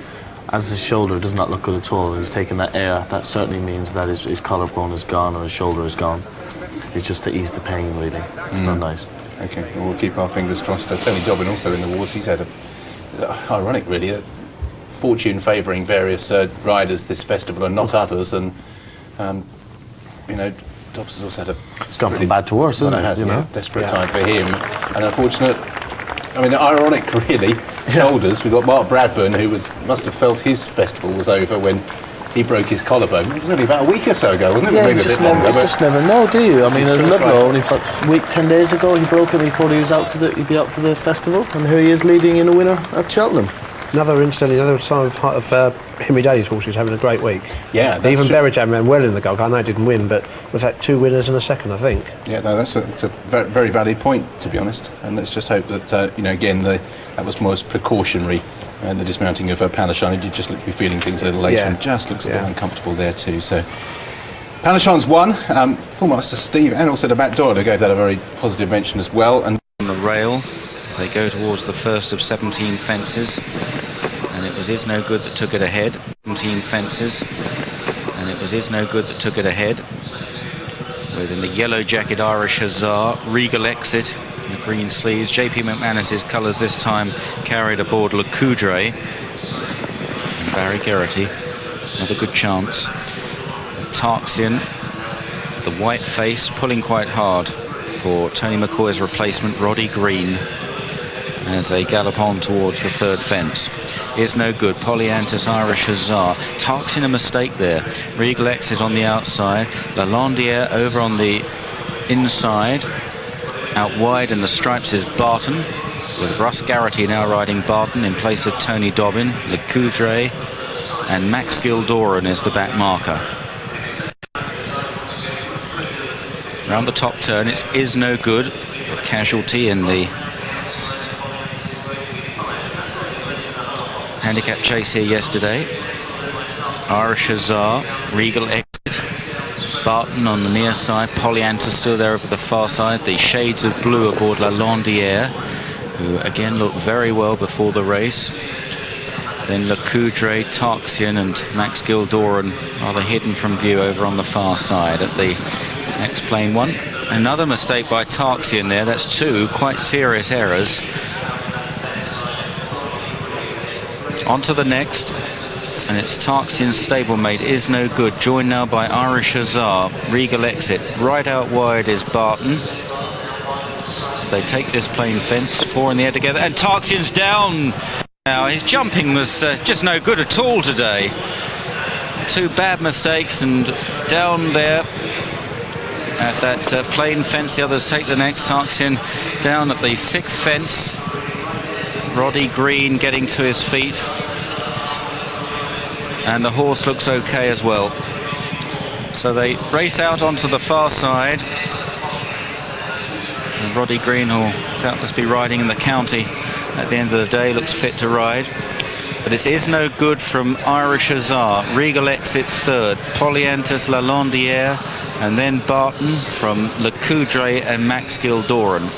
As his shoulder does not look good at all, and he's taken that air, that certainly means that his collarbone is gone or his shoulder is gone. It's just to ease the pain, really. It's not nice. Okay, well, we'll keep our fingers crossed. Tony Dobbin also in the wars. He's had ironic, really, a fortune favouring various riders this festival and not others, and you know, Dobbs has also had it's gone from bad to worse, isn't it? It's a desperate time for him, and unfortunate. I mean, ironic, really. Shoulders. We've got Mark Bradburn, who must have felt his festival was over when he broke his collarbone. It was only about a week or so ago, wasn't it? Yeah, Maybe you a just, bit longer, but just never know, do you? I it's mean, his at first Ludlow, ride. only about a week, 10 days ago, he broke it. He thought he was out for he'd be out for the festival, and here he is leading in a winner at Cheltenham. Another sign of Henry Daly's horses having a great week. Yeah, that's even true. Berejam ran well in the Gold. I know it didn't win, but we've had 2 winners and a second, I think. Yeah, no, that's a very valid point, to be honest. And let's just hope that, again, that was most precautionary. And the dismounting of Palaszczuk, he just looked to be feeling things a little later and just looks a bit uncomfortable there too. So Palaszczuk's won. Fullmaster Steve and also the Matt Doyle, who gave that a very positive mention as well. And on the rail as they go towards the first of 17 fences, and it was Is No Good that took it ahead. 17 fences, and it was Is No Good that took it ahead. Within the yellow jacket Irish Hussar, Regal Exit in the green sleeves. JP McManus's colours this time carried aboard Le Coudray. And Barry Geraghty, another good chance. Tarxian, the white face, pulling quite hard for Tony McCoy's replacement, Roddy Green, as they gallop on towards the third fence. Is No Good, Polyantus, Irish Hussar. Tarxian a mistake there. Regal Exit on the outside. Lalondiere over on the inside. Out wide in the stripes is Barton, with Russ Geraghty now riding Barton in place of Tony Dobbin. Le Coudray and Max Gildoran is the back marker. Around the top turn, it's Is No Good, a casualty in the handicap chase here yesterday. Irish Hussar, Regal Exit, Barton on the near side, Polyantus still there over the far side, the shades of blue aboard Lalondiere, who again looked very well before the race. Then Le Coudray, Tarxian and Max Gildoran rather hidden from view over on the far side at the next plane one. Another mistake by Tarxian there. That's 2 quite serious errors. On to the next, and it's Tarxian's stablemate Is No Good, joined now by Irish Hussar. Regal Exit. Right out wide is Barton. As they take this plain fence, 4 in the air together, and Tarxian's down. Now his jumping was just no good at all today. 2 bad mistakes and down there at that plain fence. The others take the next. Tarxian down at the 6th fence. Roddy Green getting to his feet, and the horse looks okay as well. So they race out onto the far side, and Roddy Green will doubtless be riding in the county at the end of the day, looks fit to ride. But it Is No Good from Irish Hussar. Regal Exit 3rd, Polyantus, Lalondiere, and then Barton from Le Coudray and Max Gildoran.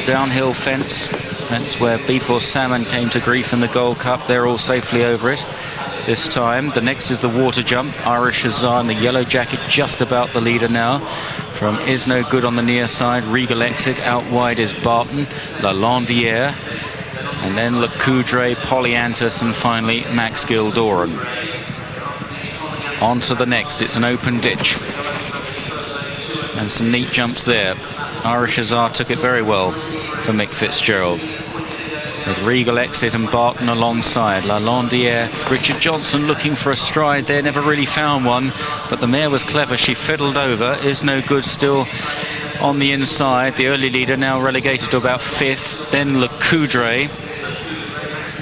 Downhill fence where Before Salmon came to grief in the Gold Cup. They're all safely over it this time. The next is the water jump. Irish Hussar in the yellow jacket, just about the leader now. From Is No Good on the near side, Regal Exit. Out wide is Barton, Lalondiere, and then Le Coudray, Polyantus, and finally Max Gildoran. On to the next. It's an open ditch, and some neat jumps there. Irish Hussar took it very well for Mick Fitzgerald, with Regal Exit and Barton alongside. Lalondiere, Richard Johnson looking for a stride there, never really found one, but the mare was clever. She fiddled over. Is No Good still on the inside. The early leader now relegated to about 5th. Then Le Coudray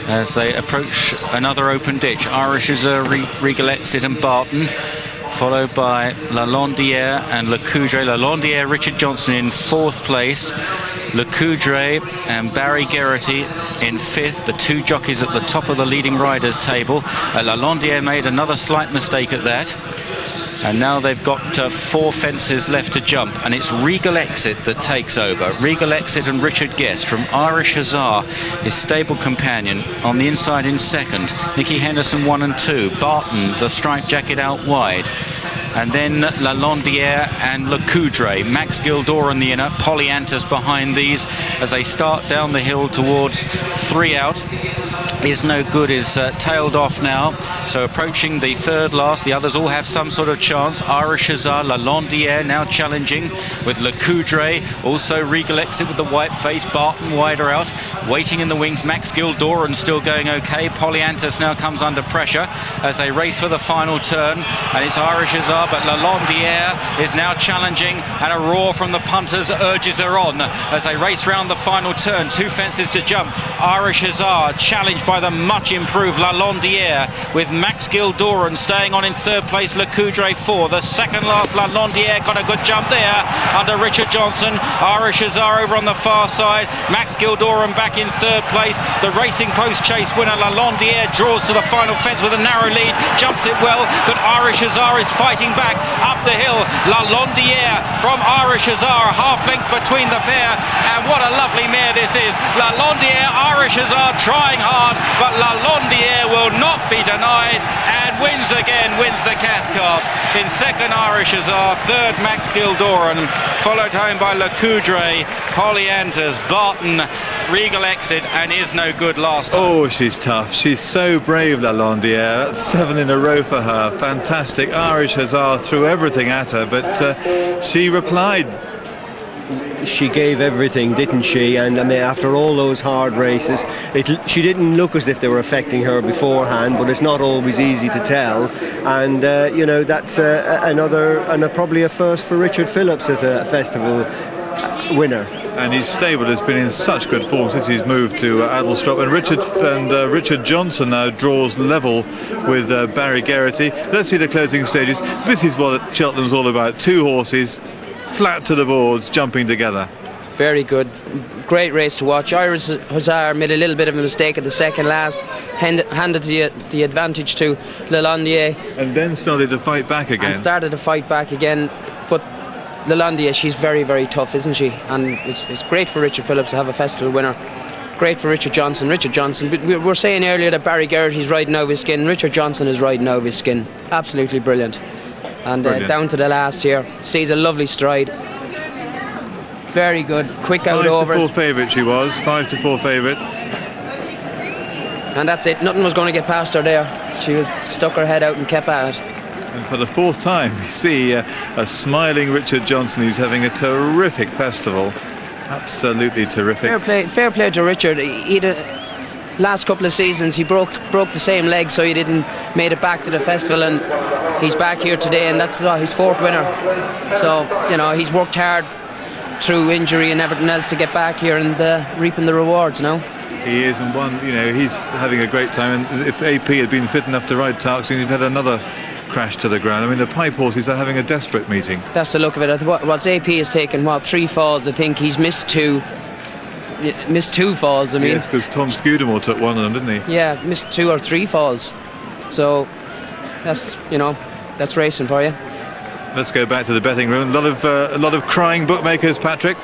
as they approach another open ditch. Irish Hussar, Regal Exit and Barton, followed by Lalondiere and Le Coudray. Lalondiere, Richard Johnson in 4th place. Le Coudray and Barry Geraghty in 5th, the 2 jockeys at the top of the leading riders table. Lalondiere made another slight mistake at that, and now they've got 4 fences left to jump, and it's Regal Exit that takes over. Regal Exit and Richard Guest from Irish Hussar, his stable companion, on the inside in 2nd. Nicky Henderson 1 and 2. Barton, the striped jacket, out wide. and then Lalondière and Le Coudray. Max Gildor in the inner, Polyantas behind these as they start down the hill towards 3 out. Is No Good is tailed off now, so approaching the third last. The others all have some sort of chance. Irish Hussar, Lalondière now challenging with Le Coudray, also Regal Exit with the white face, Barton wider out, waiting in the wings. Max Gildoran still going okay. Polyantas now comes under pressure as they race for the final turn, and it's Irish Hussar, but Lalondière is now challenging, and a roar from the punters urges her on as they race round the final turn. 2 fences to jump. Irish Hussar challenged by the much improved Lalondière, with Max Gildoran staying on in third place. Le Coudray 4. The second last Lalondière got a good jump there under Richard Johnson. Irish Hussar over on the far side. Max Gildoran back in third place. The Racing Post Chase winner Lalondière draws to the final fence with a narrow lead, jumps it well, but Irish Hussar is fighting back up the hill. Lalondière from Irish Hussar, half length between the pair, and what a lovely mare this is. Lalondière, Irish Hussar trying hard, but Lalondière will not be denied and wins again, wins the Cathcart. In second, Irish Hussar, third, Max Gildoran, followed home by Le Coudray, Polyantas, Barton, Regal Exit, and Is No Good last time. Oh, she's tough. She's so brave, Lalondière. That's 7 in a row for her. Fantastic. Irish Hussar threw everything at her, but she replied. She gave everything, didn't she? And I mean, after all those hard races, she didn't look as if they were affecting her beforehand, but it's not always easy to tell. And you know, that's another, and probably a first for Richard Phillips as a festival winner. And his stable has been in such good form since he's moved to Addlestrop. And Richard Johnson now draws level with Barry Geraghty. Let's see the closing stages. This is what Cheltenham's all about. 2 horses, flat to the boards, jumping together. Very good. Great race to watch. Irish Hussar made a little bit of a mistake at the second last, handed the advantage to Lalondière. And then started to fight back again. But Lalondière, she's very, very tough, isn't she? And it's great for Richard Phillips to have a festival winner. Great for Richard Johnson. But we were saying earlier that Barry Geraghty's riding out of his skin. Richard Johnson is riding out of his skin. Absolutely brilliant. And down to the last here, sees a lovely stride. Very good, quick out over. 5-4 favourite she was, 5-4 favourite. And that's it, nothing was going to get past her there. She was stuck her head out and kept at it. And for the 4th time, we see a smiling Richard Johnson who's having a terrific festival. Absolutely terrific. Fair play to Richard. Last couple of seasons he broke the same leg, so he didn't made it back to the festival, and he's back here today, and that's his 4th winner. So you know, he's worked hard through injury and everything else to get back here and reaping the rewards now. He is, and he's having a great time. And if AP had been fit enough to ride Tarkston, he'd had another crash to the ground. I mean, the pipe horses are having a desperate meeting. That's the look of it. What's AP has taken 3 falls. I think he's missed 2. Missed 2 falls, I mean. Yes, because Tom Scudamore took one of them, didn't he? Yeah, missed 2 or 3 falls. So that's racing for you. Let's go back to the betting room. A lot of crying bookmakers, Patrick.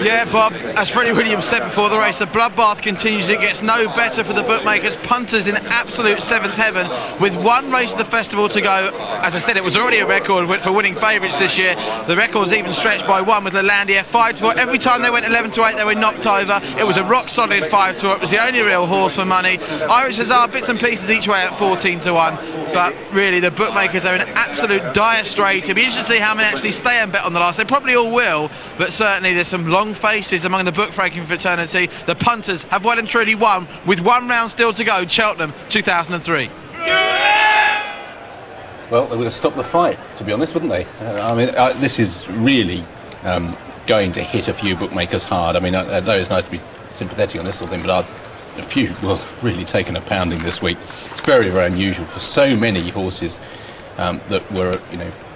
Yeah, Bob, as Freddie Williams said before the race, the bloodbath continues. It gets no better for the bookmakers. Punters in absolute 7th heaven with 1 race of the festival to go. As I said, it was already a record for winning favourites this year. The record's even stretched by 1 with Lalondière, 5-4. Every time they went 11-8, they were knocked over. It was a rock solid 5-4. It was the only real horse for money. Irish Hussar, bits and pieces each way at 14-1. But really, the bookmakers are in absolute dire straits. It'll be interesting to see how many actually stay and bet on the last. They probably all will, but certainly there's some long faces among the bookmaking fraternity. The punters have well and truly won with 1 round still to go. Cheltenham 2003. Well, they would have stopped the fight, to be honest, wouldn't they? This is really going to hit a few bookmakers hard. I mean, I know it's nice to be sympathetic on this sort of thing, but a few will have really taken a pounding this week. It's very, very unusual for so many horses that were,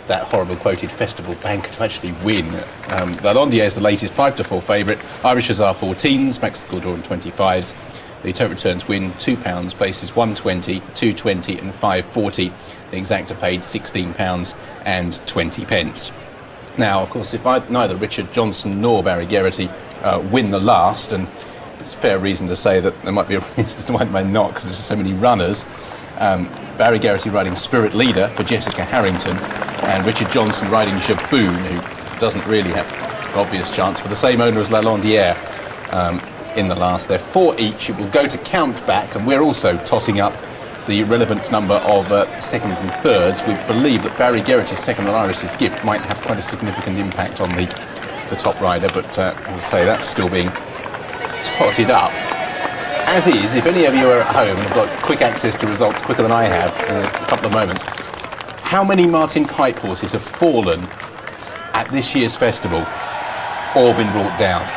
that horrible quoted festival banker to actually win. Lalondière is the latest 5-4 favourite. Irish Hussar 14s, Max Gildoran 25s. The total returns win £2, places 120, 220 and 540. The exacta paid £16 and 20 pence. Now, of course, if neither Richard Johnson nor Barry Geraghty win the last, and it's a fair reason to say that there might be a reason why they may not, because there's just so many runners, Barry Geraghty riding Spirit Leader for Jessica Harrington, and Richard Johnson riding Jaboon, who doesn't really have an obvious chance, for the same owner as La Landière in the last. They're 4 each. It will go to count back, and we're also totting up the relevant number of seconds and thirds. We believe that Barry Geraghty's second on Iris's Gift might have quite a significant impact on the top rider, but as I say, that's still being totted up. As is, if any of you are at home and have got quick access to results quicker than I have in a couple of moments, how many Martin Pipe horses have fallen at this year's festival or been brought down?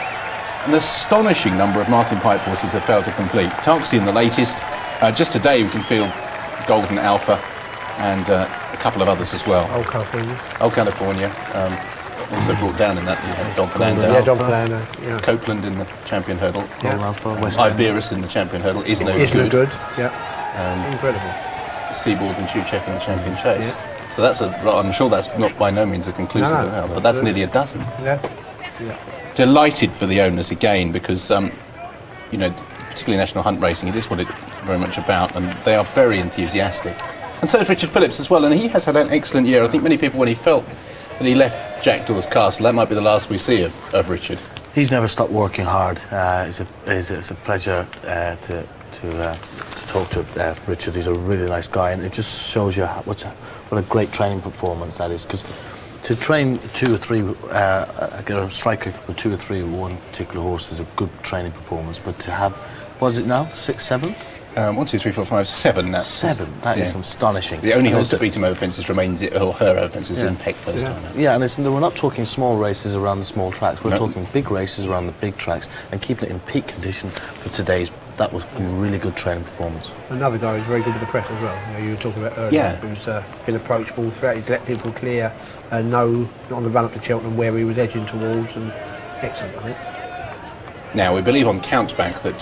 An astonishing number of Martin Pipe horses have failed to complete. Tarksy in the latest. Just today we can feel Golden Alpha and a couple of others as well. Old California. Old California. Also brought down in that, Don Fernando. Yeah, Don Fernando. Yeah. Copeland in the champion hurdle. Yeah. Iberus in the champion hurdle. Is no good. Yeah. Incredible. Seaboard and Chuchev in the champion chase. Yeah. So that's I'm sure that's not by no means a conclusive analysis, but that's nearly a dozen. Yeah. Yeah. Delighted for the owners again, because particularly National Hunt Racing, it is what it's very much about, and they are very enthusiastic. And so is Richard Phillips as well, and he has had an excellent year. I think many people, when he felt that he left Jackdaw's Castle, that might be the last we see of Richard. He's never stopped working hard. It's a pleasure to talk to Richard. He's a really nice guy, and it just shows you what a great training performance that is. Because to train 2 or 3, get a striker with 2 or 3 one particular horse is a good training performance. But to have, what is it now, 6, 7? 1, 2, 3, 4, 5, 7 now. 7. That is astonishing. The only horse to beat him over fences remains her over fences in Peck first time. Yeah, and we're not talking small races around the small tracks. We're talking big races around the big tracks, and keeping it in peak condition for today's. That was a really good training performance. Another guy who's very good with the press as well. You were talking about earlier, who's been approachable throughout. He's let people clear and know on the run up to Cheltenham where he was edging towards, and excellent, I think. Now we believe on countback that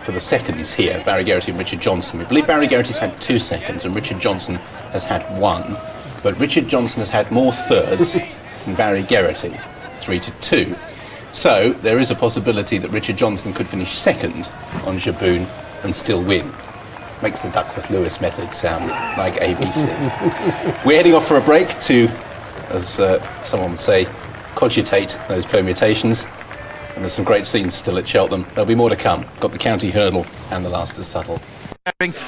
for the seconds here, Barry Geraghty and Richard Johnson. We believe Barry Geraghty's had 2 seconds and Richard Johnson has had 1, but Richard Johnson has had more thirds than Barry Geraghty, 3-2. So there is a possibility that Richard Johnson could finish second on Jaboon and still win. Makes the Duckworth Lewis method sound like ABC. We're heading off for a break to, as someone would say, cogitate those permutations. And there's some great scenes still at Cheltenham. There'll be more to come. Got the county hurdle and the last is subtle.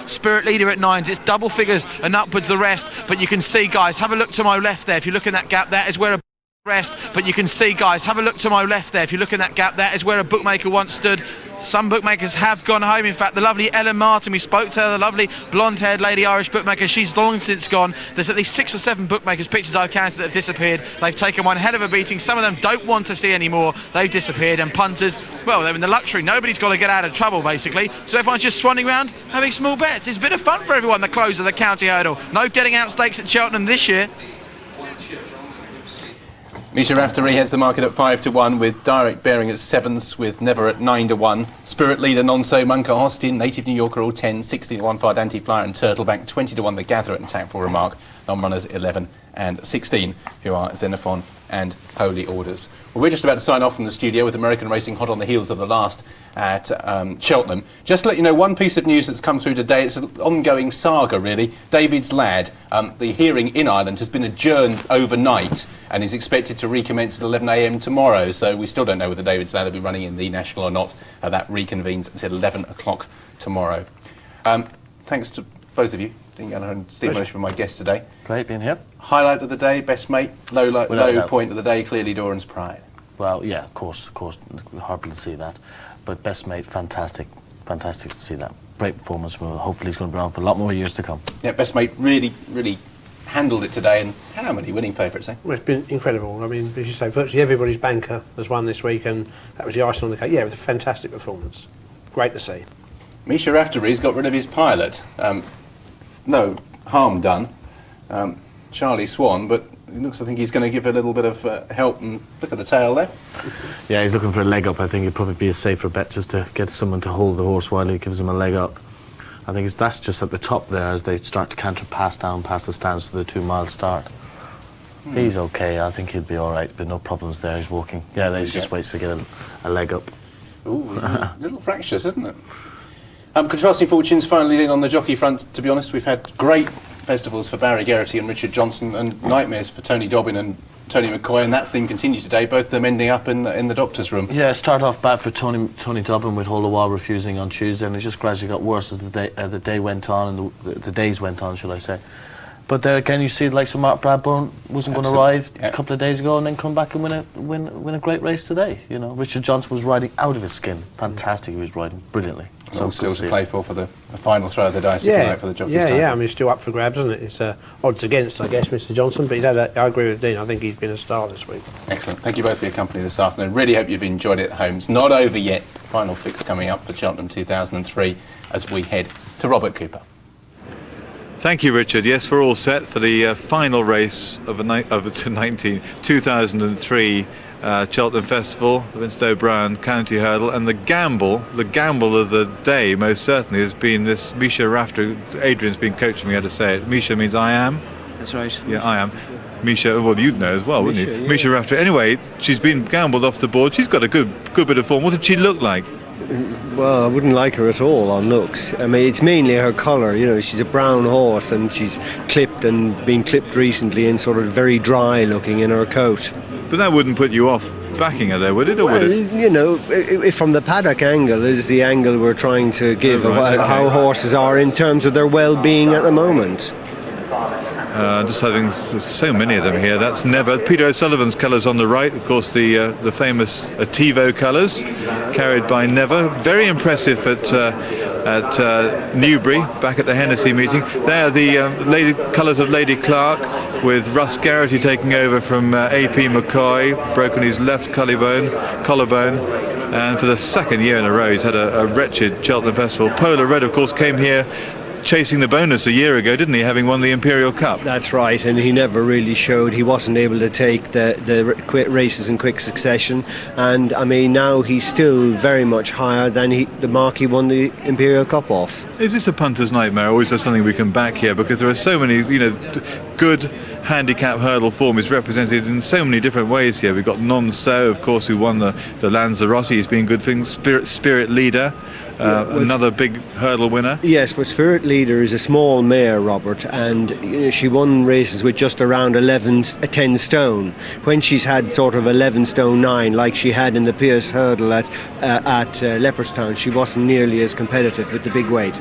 Spirit Leader at 9s, it's double figures and upwards the rest, but you can see, guys, have a look to my left there. If you look in that gap, that is where a rest, but you can see, guys, have a look to my left there. If you look in that gap, that is where a bookmaker once stood. Some bookmakers have gone home. In fact, the lovely Ellen Martin, we spoke to her, the lovely blonde-haired lady Irish bookmaker, she's long since gone. There's at least 6 or 7 bookmakers, pictures I've counted, that have disappeared. They've taken one hell of a beating. Some of them don't want to see anymore. They've disappeared. And punters, well, they're in the luxury. Nobody's got to get out of trouble, basically. So everyone's just swanning around, having small bets. It's a bit of fun for everyone, the close of the county hurdle. No getting out stakes at Cheltenham this year. Misha Raftery heads the market at 5-1, with Direct Bearing at 7s, with Never at 9-1. Spirit Leader, Nonso, Munka, Austin, Native New Yorker all 10, 16-1 Fardanti Flyer and Turtleback, 20-1 The Gatherer and Tactful Remark, non-runners 11 and 16, who are Xenophon and Holy Orders. Well, we're just about to sign off from the studio with American racing hot on the heels of the last at Cheltenham. Just to let you know, one piece of news that's come through today, it's an ongoing saga really. David's Lad, the hearing in Ireland has been adjourned overnight and is expected to recommence at 11 a.m. tomorrow, so we still don't know whether David's Lad will be running in the National or not. That reconvenes until 11 o'clock tomorrow. Thanks to both of you. Dean Gallagher and Steve Mosher were my guests today. Great being here. Highlight of the day, best mate. Low point of the day, clearly Doran's Pride. Well, yeah, of course. Horrible to see that. But best mate, fantastic to see that. Great performance. Well, hopefully he's going to be around for a lot more years to come. Yeah, best mate really handled it today. And how many winning favourites, eh? Well, it's been incredible. I mean, as you say, virtually everybody's banker has won this week, and that was the icing on the cake. Yeah, it was a fantastic performance. Great to see. Misha Raftery's got rid of his pilot. No harm done. Charlie Swan, but it looks, I think he's going to give a little bit of help, and look at the tail there. Yeah, he's looking for a leg up. I think it'd probably be a safer bet just to get someone to hold the horse while he gives him a leg up. I think that's just at the top there as they start to canter past the stands to the 2 mile start. He's okay, I think he'll be alright, but no problems there, he's walking. Yeah, he just waits to get a leg up. Ooh, a little fractious, isn't it? Contrasting fortunes finally in on the jockey front, to be honest. We've had great festivals for Barry Geraghy and Richard Johnson, and nightmares for Tony Dobbin and Tony McCoy, and that theme continued today, both of them ending up in the doctor's room. Yeah, start off bad for Tony Dobbin with Hole the Wall refusing on Tuesday, and it just gradually got worse as the day went on, and the days went on, should I say. But there again, you see, like, Mark Bradburn wasn't going to ride a couple of days ago, and then come back and win a great race today. You know, Richard Johnson was riding out of his skin. Fantastic, he was riding brilliantly. So still to play for the final throw of the dice, if you like, for the jockey's title. I mean, it's still up for grabs, isn't it? It's odds against, I guess, Mr. Johnson, but I agree with Dean. I think he's been a star this week. Excellent. Thank you both for your company this afternoon. Really hope you've enjoyed it at home. It's not over yet. Final fix coming up for Cheltenham 2003 as we head to Robert Cooper. Thank you, Richard. Yes, we're all set for the final race of 2003 Cheltenham Festival, the Vincent O'Brien County Hurdle, and the gamble of the day most certainly has been this Misha Raftery. Adrian's been coaching me how to say it. Misha means I am. That's right. Yeah, I am. Misha, well, you'd know as well, wouldn't you? Yeah. Misha Raftery. Anyway, she's been gambled off the board. She's got a good bit of form. What did she look like? Well, I wouldn't like her at all on looks. I mean, it's mainly her colour. You know, she's a brown horse, and she's clipped and been clipped recently, and sort of very dry looking in her coat. But that wouldn't put you off backing her, though, would it? Or would it? You know, if from the paddock angle is the angle we're trying to give of how horses are in terms of their well-being at the moment. Just having so many of them here. That's Never. Peter O'Sullivan's colours on the right, of course, the famous Ativo colours carried by Never. Very impressive at Newbury, back at the Hennessy meeting. There are the colours of Lady Clark, with Russ Garrity taking over from A.P. McCoy, broken his left collarbone, and for the second year in a row he's had a wretched Cheltenham Festival. Polar Red, of course, came here chasing the bonus a year ago, didn't he, having won the Imperial Cup? That's right, and he never really showed. He wasn't able to take the races in quick succession, and I mean, now he's still very much higher than the mark he won the Imperial Cup off. Is this a punter's nightmare, or is there something we can back here? Because there are so many, good handicap hurdle form is represented in so many different ways here. We've got Non-So, of course, who won the Lanzarote. He's been good things. Spirit Leader, another big hurdle winner. Yes, but Spirit Leader is a small mare, Robert, and she won races with just around 10 stone. When she's had sort of 11 stone 9, like she had in the Pierce Hurdle at Leopardstown, she wasn't nearly as competitive with the big weight.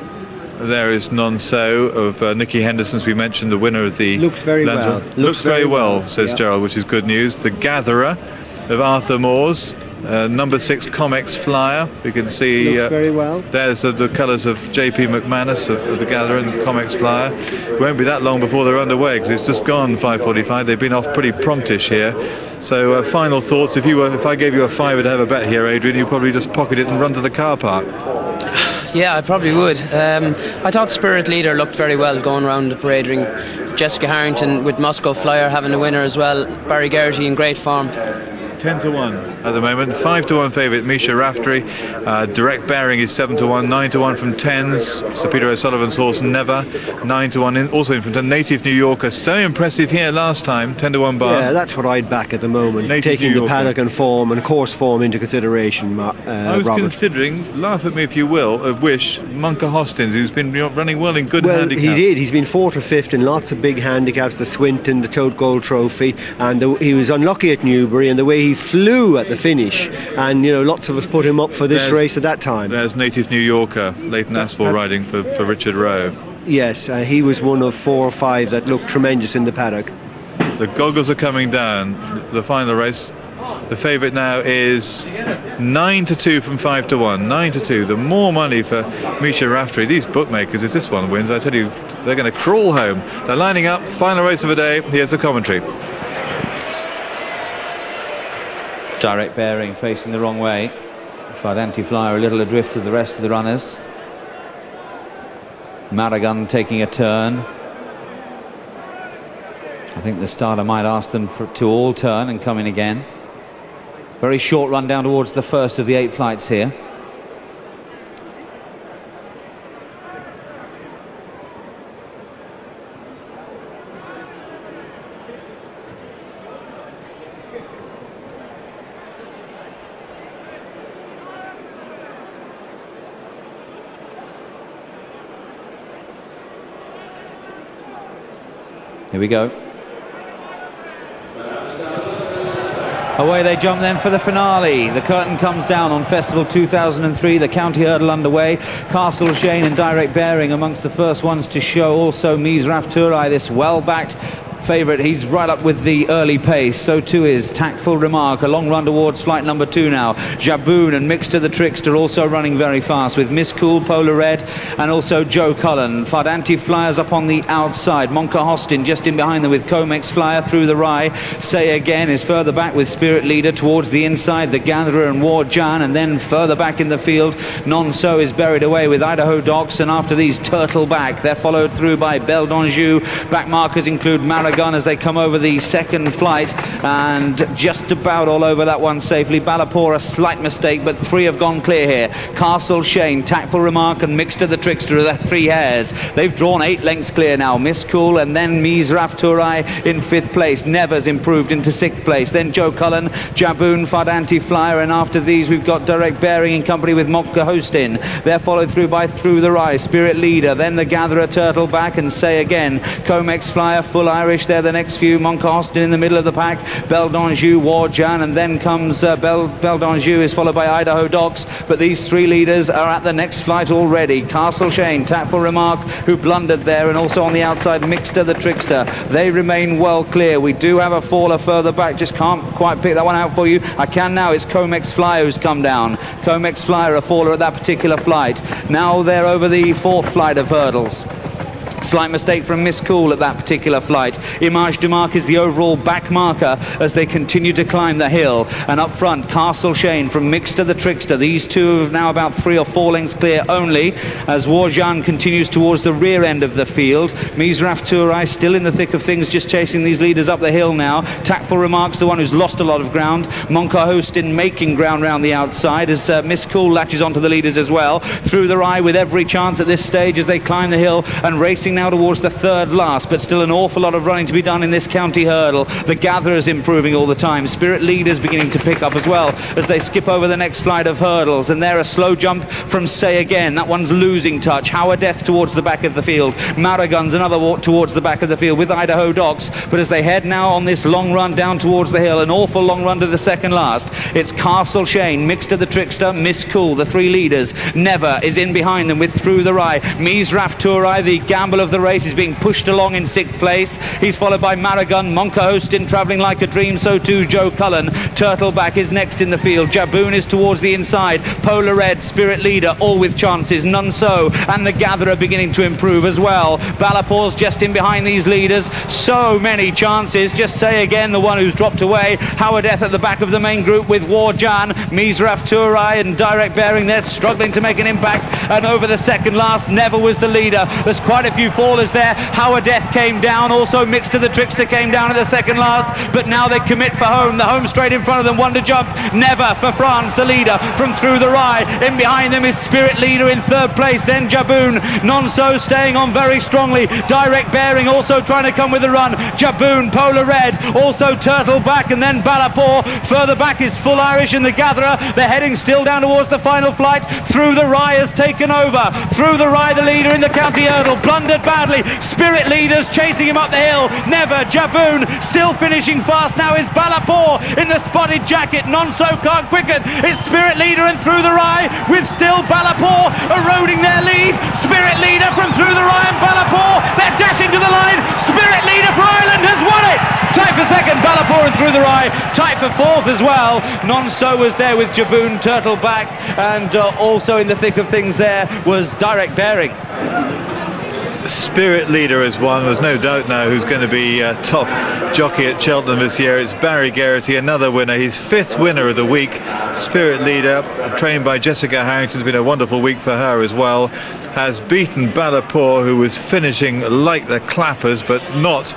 There is Non-So of Nicky Henderson, as we mentioned, the winner of the... Looks very well. Looks very well, says Gerald, which is good news. The Gatherer of Arthur Moores. Number 6 Comex Flyer, you can see very well. There's the colours of JP McManus of the Gatherer and Comex Flyer. It won't be that long before they're underway, because it's just gone 5:45. They've been off pretty promptish here. So final thoughts, if I gave you a fiver to have a bet here, Adrian, you'd probably just pocket it and run to the car park. Yeah, I probably would. I thought Spirit Leader looked very well going around the parade ring. Jessica Harrington with Moscow Flyer having a winner as well. Barry Geraghy in great form. 10-1 at the moment. 5-1 favourite Misha Raftery. Direct Bearing is 7-1. 9-1 from Tens. Sir Peter O'Sullivan's horse Never. 9-1 also in from 10. Native New Yorker, so impressive here last time. 10-1 bar. Yeah, that's what I'd back at the moment. Native taking the paddock and form and course form into consideration. I was Robert. considering, laugh at me if you will, a wish Munker Hostins, who's been running well in good handicaps. He did. He's been 4th or 5th in lots of big handicaps. The Swinton, the Tote Gold Trophy, and he was unlucky at Newbury, and the way he flew at the finish, and lots of us put him up for this race at that time. There's Native New Yorker, Leighton Aspel riding for Richard Rowe. Yes, he was one of 4 or 5 that looked tremendous in the paddock. The goggles are coming down. The final race, the favourite now is 9-2 from 5-1. 9-2. The more money for Misha Raftery. These bookmakers, if this one wins, I tell you, they're going to crawl home. They're lining up. Final race of the day. Here's the commentary. Direct Bearing facing the wrong way. Fardanti Flyer a little adrift of the rest of the runners. Maragon taking a turn. I think the starter might ask them to all turn and come in again. Very short run down towards the first of the 8 flights here. Here we go. Away they jump then for the finale. The curtain comes down on Festival 2003. The county hurdle underway. Castle Shane and Direct Bearing amongst the first ones to show. Also Mizraf Turai, this well-backed favourite. He's right up with the early pace. So too is Tactful Remark. A long run towards flight number 2 now. Jaboon and Mixter the Trickster also running very fast with Miss Cool, Polar Red and also Joe Cullen. Fardanti Flyers up on the outside. Monka Hostin just in behind them with Comex Flyer through the Rye. Say Again is further back with Spirit Leader towards the inside. The Gatherer and War Jan, and then further back in the field Non So is buried away with Idaho Docks, and after these Turtle back. They're followed through by Belle d'Anjou. Back markers include Maragon as they come over the second flight, and just about all over that one safely. Ballapore a slight mistake, but 3 have gone clear here. Castle Shane, Tactful Remark and Mixter the Trickster are the 3 hairs. They've drawn 8 lengths clear now. Miss Cool and then Mizraf Turai in 5th place. Nevers improved into 6th place. Then Joe Cullen, Jaboon, Fardanti Flyer, and after these we've got Direct Bearing in company with Mokka Hostin. They're followed through by Through the Rye, Spirit Leader, then the Gatherer, Turtle back, and Say Again. Comex Flyer, Full Irish, they're the next few. Monka Hostin in the middle of the pack. Belle d'Anjou, War Jan, and then comes Belle d'Anjou is followed by Idaho Docks, but these 3 leaders are at the next flight already. Castle Shane, Tactful Remark, who blundered there, and also on the outside Mixter the Trickster. They remain well clear. We do have a faller further back, just can't quite pick that one out for you. I can now. It's Comex Flyer who's come down. Comex Flyer, a faller at that particular flight. Now they're over the 4th flight of hurdles. Slight mistake from Miss Cool at that particular flight. Image du Marc is the overall back marker as they continue to climb the hill. And up front, Castle Shane from Mixter the Trickster. These 2 are now about 3 or 4 lengths clear only as Warjan continues towards the rear end of the field. Mizraf Turai still in the thick of things, just chasing these leaders up the hill now. Tactful Remark's the one who's lost a lot of ground. Monka Hostin making ground round the outside as Miss Cool latches onto the leaders as well. Through the Rye with every chance at this stage as they climb the hill and racing now towards the 3rd last, but still an awful lot of running to be done in this county hurdle. The Gatherer's improving all the time. Spirit Leader's beginning to pick up as well as they skip over the next flight of hurdles, and they're a slow jump from Say Again. That one's losing touch. Howardeath towards the back of the field. Maragon's another walk towards the back of the field with Idaho Docks, but as they head now on this long run down towards the hill, an awful long run to the 2nd last, it's Castle Shane, Mixter the Trickster, Miss Cool, the 3 leaders. Never is in behind them with Through the Rye. Mizraf Turai, the gamble of the race, is being pushed along in 6th place. He's followed by Maragon, Monka Hostin travelling like a dream, so too Joe Cullen. Turtleback is next in the field. Jaboon is towards the inside. Polar Red, Spirit Leader, all with chances. None So and the Gatherer beginning to improve as well. Ballapore's just in behind these leaders. So many chances. Just Say Again, the one who's dropped away. Howardeath at the back of the main group with War Jan, Mizraf Turai and Direct Bearing. They're struggling to make an impact, and over the 2nd last, Never was the leader. There's quite a few fallers there. Howardeath came down, also Mixter the Trickster came down at the 2nd last, but now they commit for home. The home straight in front of them, one to jump. Never for France, the leader from Through the Rye. In behind them is Spirit Leader in 3rd place, then Jaboon. Non So staying on very strongly. Direct Bearing also trying to come with a run. Jaboon, Polar Red, also Turtle back, and then Ballapore. Further back is Full Irish and the Gatherer. They're heading still down towards the final flight. Through the Rye has taken over. Through the Rye, the leader in the county hurdle, blundered badly. Spirit Leaders chasing him up the hill. Never, Jaboon still finishing fast now is Ballapore in the spotted jacket. Non So can't quicken. It's Spirit Leader and Through the Rye with still Ballapore eroding their lead. Spirit Leader from Through the Rye and Ballapore. They're dashing to the line. Spirit Leader for Ireland has won it. Tight for 2nd, Ballapore and Through the Rye. Tight for 4th as well. Non So was there with Jaboon, Turtle back, and also in the thick of things there was Direct Bearing. Spirit Leader has won. There's no doubt now who's going to be top jockey at Cheltenham this year. It's Barry Geraghty, another winner. He's 5th winner of the week. Spirit Leader, trained by Jessica Harrington, has been a wonderful week for her as well. Has beaten Ballapore, who was finishing like the clappers, but not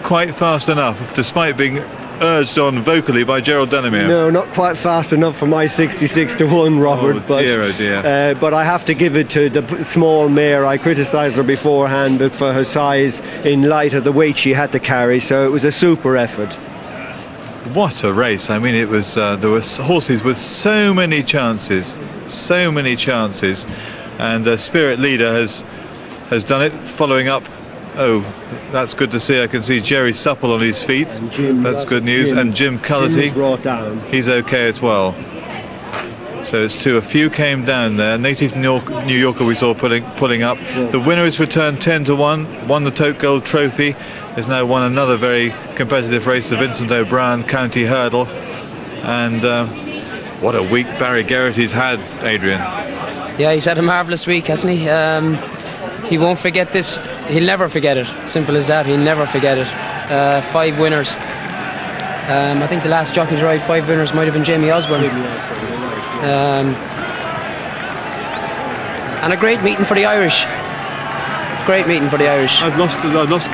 quite fast enough, despite being urged on vocally by Gerald Delamere. No, not quite fast enough for my 66-1, Robert. Oh dear. But I have to give it to the small mare. I criticised her beforehand, but for her size, in light of the weight she had to carry, so it was a super effort. What a race. I mean, it was there were horses with so many chances, and Spirit Leader has done it, following up Oh, that's good to see. I can see Jerry Supple on his feet. That's good news. And Jim Cullity, brought down. he's okay as well. So it's two. A few came down there. Native New Yorker we saw pulling up. The winner is returned 10-1. Won the Tote Gold Trophy. Has now won another very competitive race, the Vincent O'Brien County Hurdle. And what a week Barry Geraghty's had, Adrian. Yeah, he's had a marvellous week, hasn't he? He won't forget this. He'll never forget it. Simple as that. He'll never forget it. 5 winners. I think the last jockey to ride 5 winners might have been Jamie Osborne. And a great meeting for the Irish. Great meeting for the Irish. I've lost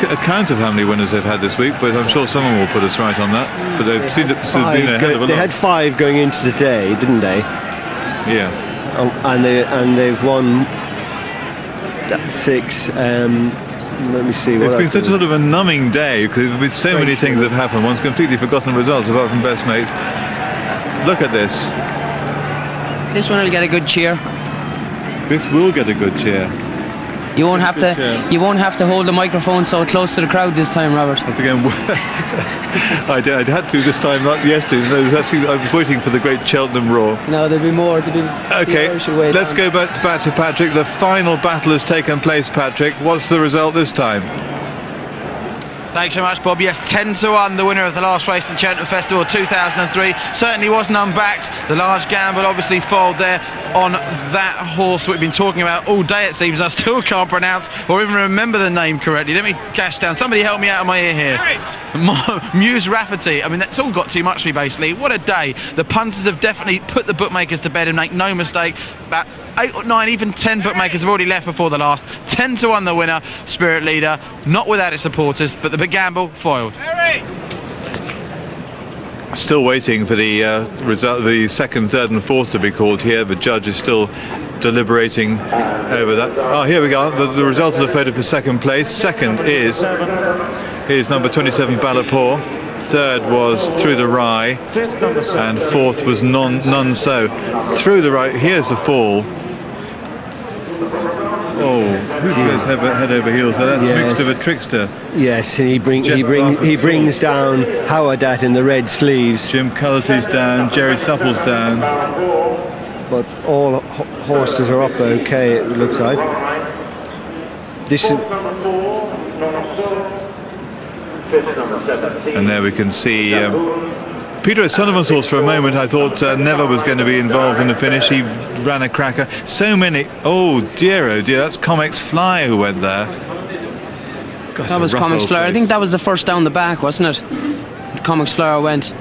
account of how many winners they've had this week, but I'm sure someone will put us right on that. But they've been ahead of a lot. They had 5 going into the day, didn't they? Yeah. And they've won 6. Let me see. It's been such sort of a numbing day because with so many things that have happened, one's completely forgotten results apart from best mates. Look at this. This one will get a good cheer. This will get a good cheer. You won't have to. You won't have to hold the microphone so close to the crowd this time, Robert. Once again, I had to this time, not yesterday. No, I was waiting for the great Cheltenham roar. No, there'll be more. Okay, let's go back to Patrick. The final battle has taken place, Patrick. What's the result this time? Thanks so much, Bob. Yes, 10-1, the winner of the last race in the Cheltenham Festival 2003. Certainly wasn't unbacked. The large gamble obviously foiled there on that horse we've been talking about all day, it seems. I still can't pronounce or even remember the name correctly. Let me cash down. Somebody help me out of my ear here. Muse Rafferty. I mean, that's all got too much for me, basically. What a day. The punters have definitely put the bookmakers to bed and make no mistake. About 8 or 9, even 10 bookmakers have already left before the last. 10-1 the winner, Spirit Leader, not without its supporters, but the big gamble foiled. Still waiting for the result, the second, third and fourth to be called here. The judge is still deliberating over that. Oh, here we go. The result of the photo for second place. Second is number 27 Ballapore. Third was Through the Rye, and fourth was None So. Through the Rye. Here's the fall. Oh, who goes head over heels? So that's Mixed of a Trickster. Yes, and he brings down Howardat in the red sleeves. Jim Cullity's down. Jerry Supple's down. But all horses are up okay, it looks like. This is. And there we can see Peter O'Sullivan's horse. For a moment I thought Never was going to be involved in the finish. He ran a cracker. So many. Oh dear, that's Comics Fly who went there. Gosh, that was Comics Flyer. I think that was the first down the back, wasn't it? The Comics Flyer went.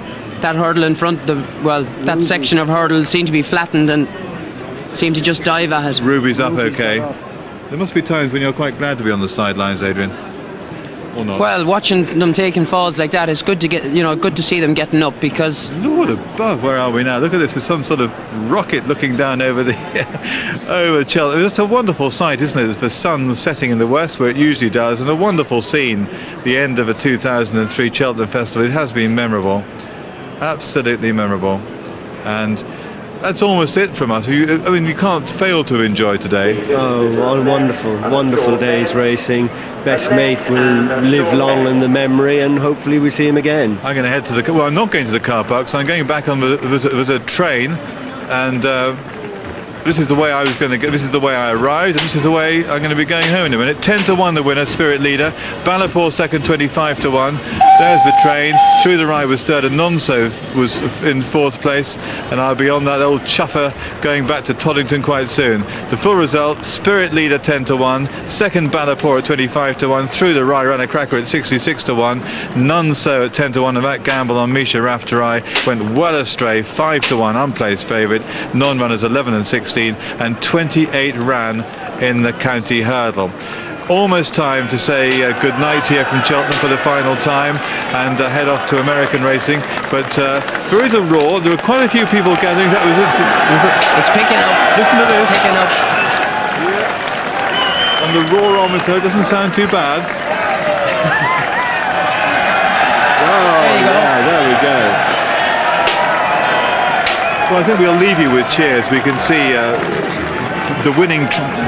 That hurdle in front, that section of hurdle seemed to be flattened and seemed to just dive at it. Ruby's up okay. There must be times when you're quite glad to be on the sidelines, Adrian. Or not? Well, watching them taking falls like that, it's good to good to see them getting up because. Lord above, where are we now? Look at this, with some sort of rocket looking down over over Cheltenham. It's a wonderful sight, isn't it? It's the sun setting in the west where it usually does, and a wonderful scene. The end of a 2003 Cheltenham Festival. It has been memorable, absolutely memorable, and. That's almost it from us. I mean, you can't fail to enjoy today. Oh, wonderful day's racing. Best mate will live long in the memory, and hopefully we see him again. I'm going to head to the. Well, I'm not going to the car park, so I'm going back on there's a train, and this is the way I was going to go. This is the way I arrived, and this is the way I'm going to be going home in a minute. 10-1 the winner, Spirit Leader. Ballapore second, 25-1. There's the train. Through the Rye was third, and Nonso was in fourth place. And I'll be on that old chuffer going back to Toddington quite soon. The full result: Spirit Leader 10-1. Second Ballapore at 25-1. Through the Rye ran a cracker at 66-1. Nonso at 10-1, and that gamble on Misha Rafterai went well astray. 5-1, unplaced favourite. Non-runners 11 and 16, and 28 ran in the county hurdle. Almost time to say good night here from Cheltenham for the final time and head off to American racing. But there is a roar. There were quite a few people gathering. That was it. It's picking up. Listen to this. Picking up. Yeah. And the roarometer doesn't sound too bad. There you go. Yeah, there we go. Well, I think we'll leave you with cheers. We can see the winning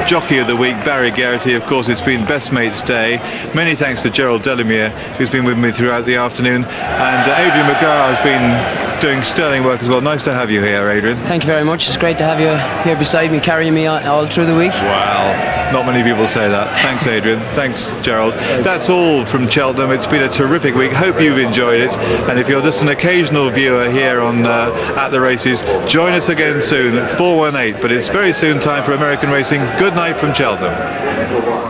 jockey of the week, Barry Geraghty. Of course, it's been Best Mates Day. Many thanks to Gerald Delamere, who's been with me throughout the afternoon, and Adrian McGrath has been doing sterling work as well. Nice to have you here, Adrian. Thank you very much. It's great to have you here beside me, carrying me all through the week. Wow, not many people say that. Thanks, Adrian. Thanks, Gerald. That's all from Cheltenham. It's been a terrific week. Hope you've enjoyed it. And if you're just an occasional viewer here on at the races, join us again soon at 418. But it's very soon time for American racing. Good night from Cheltenham.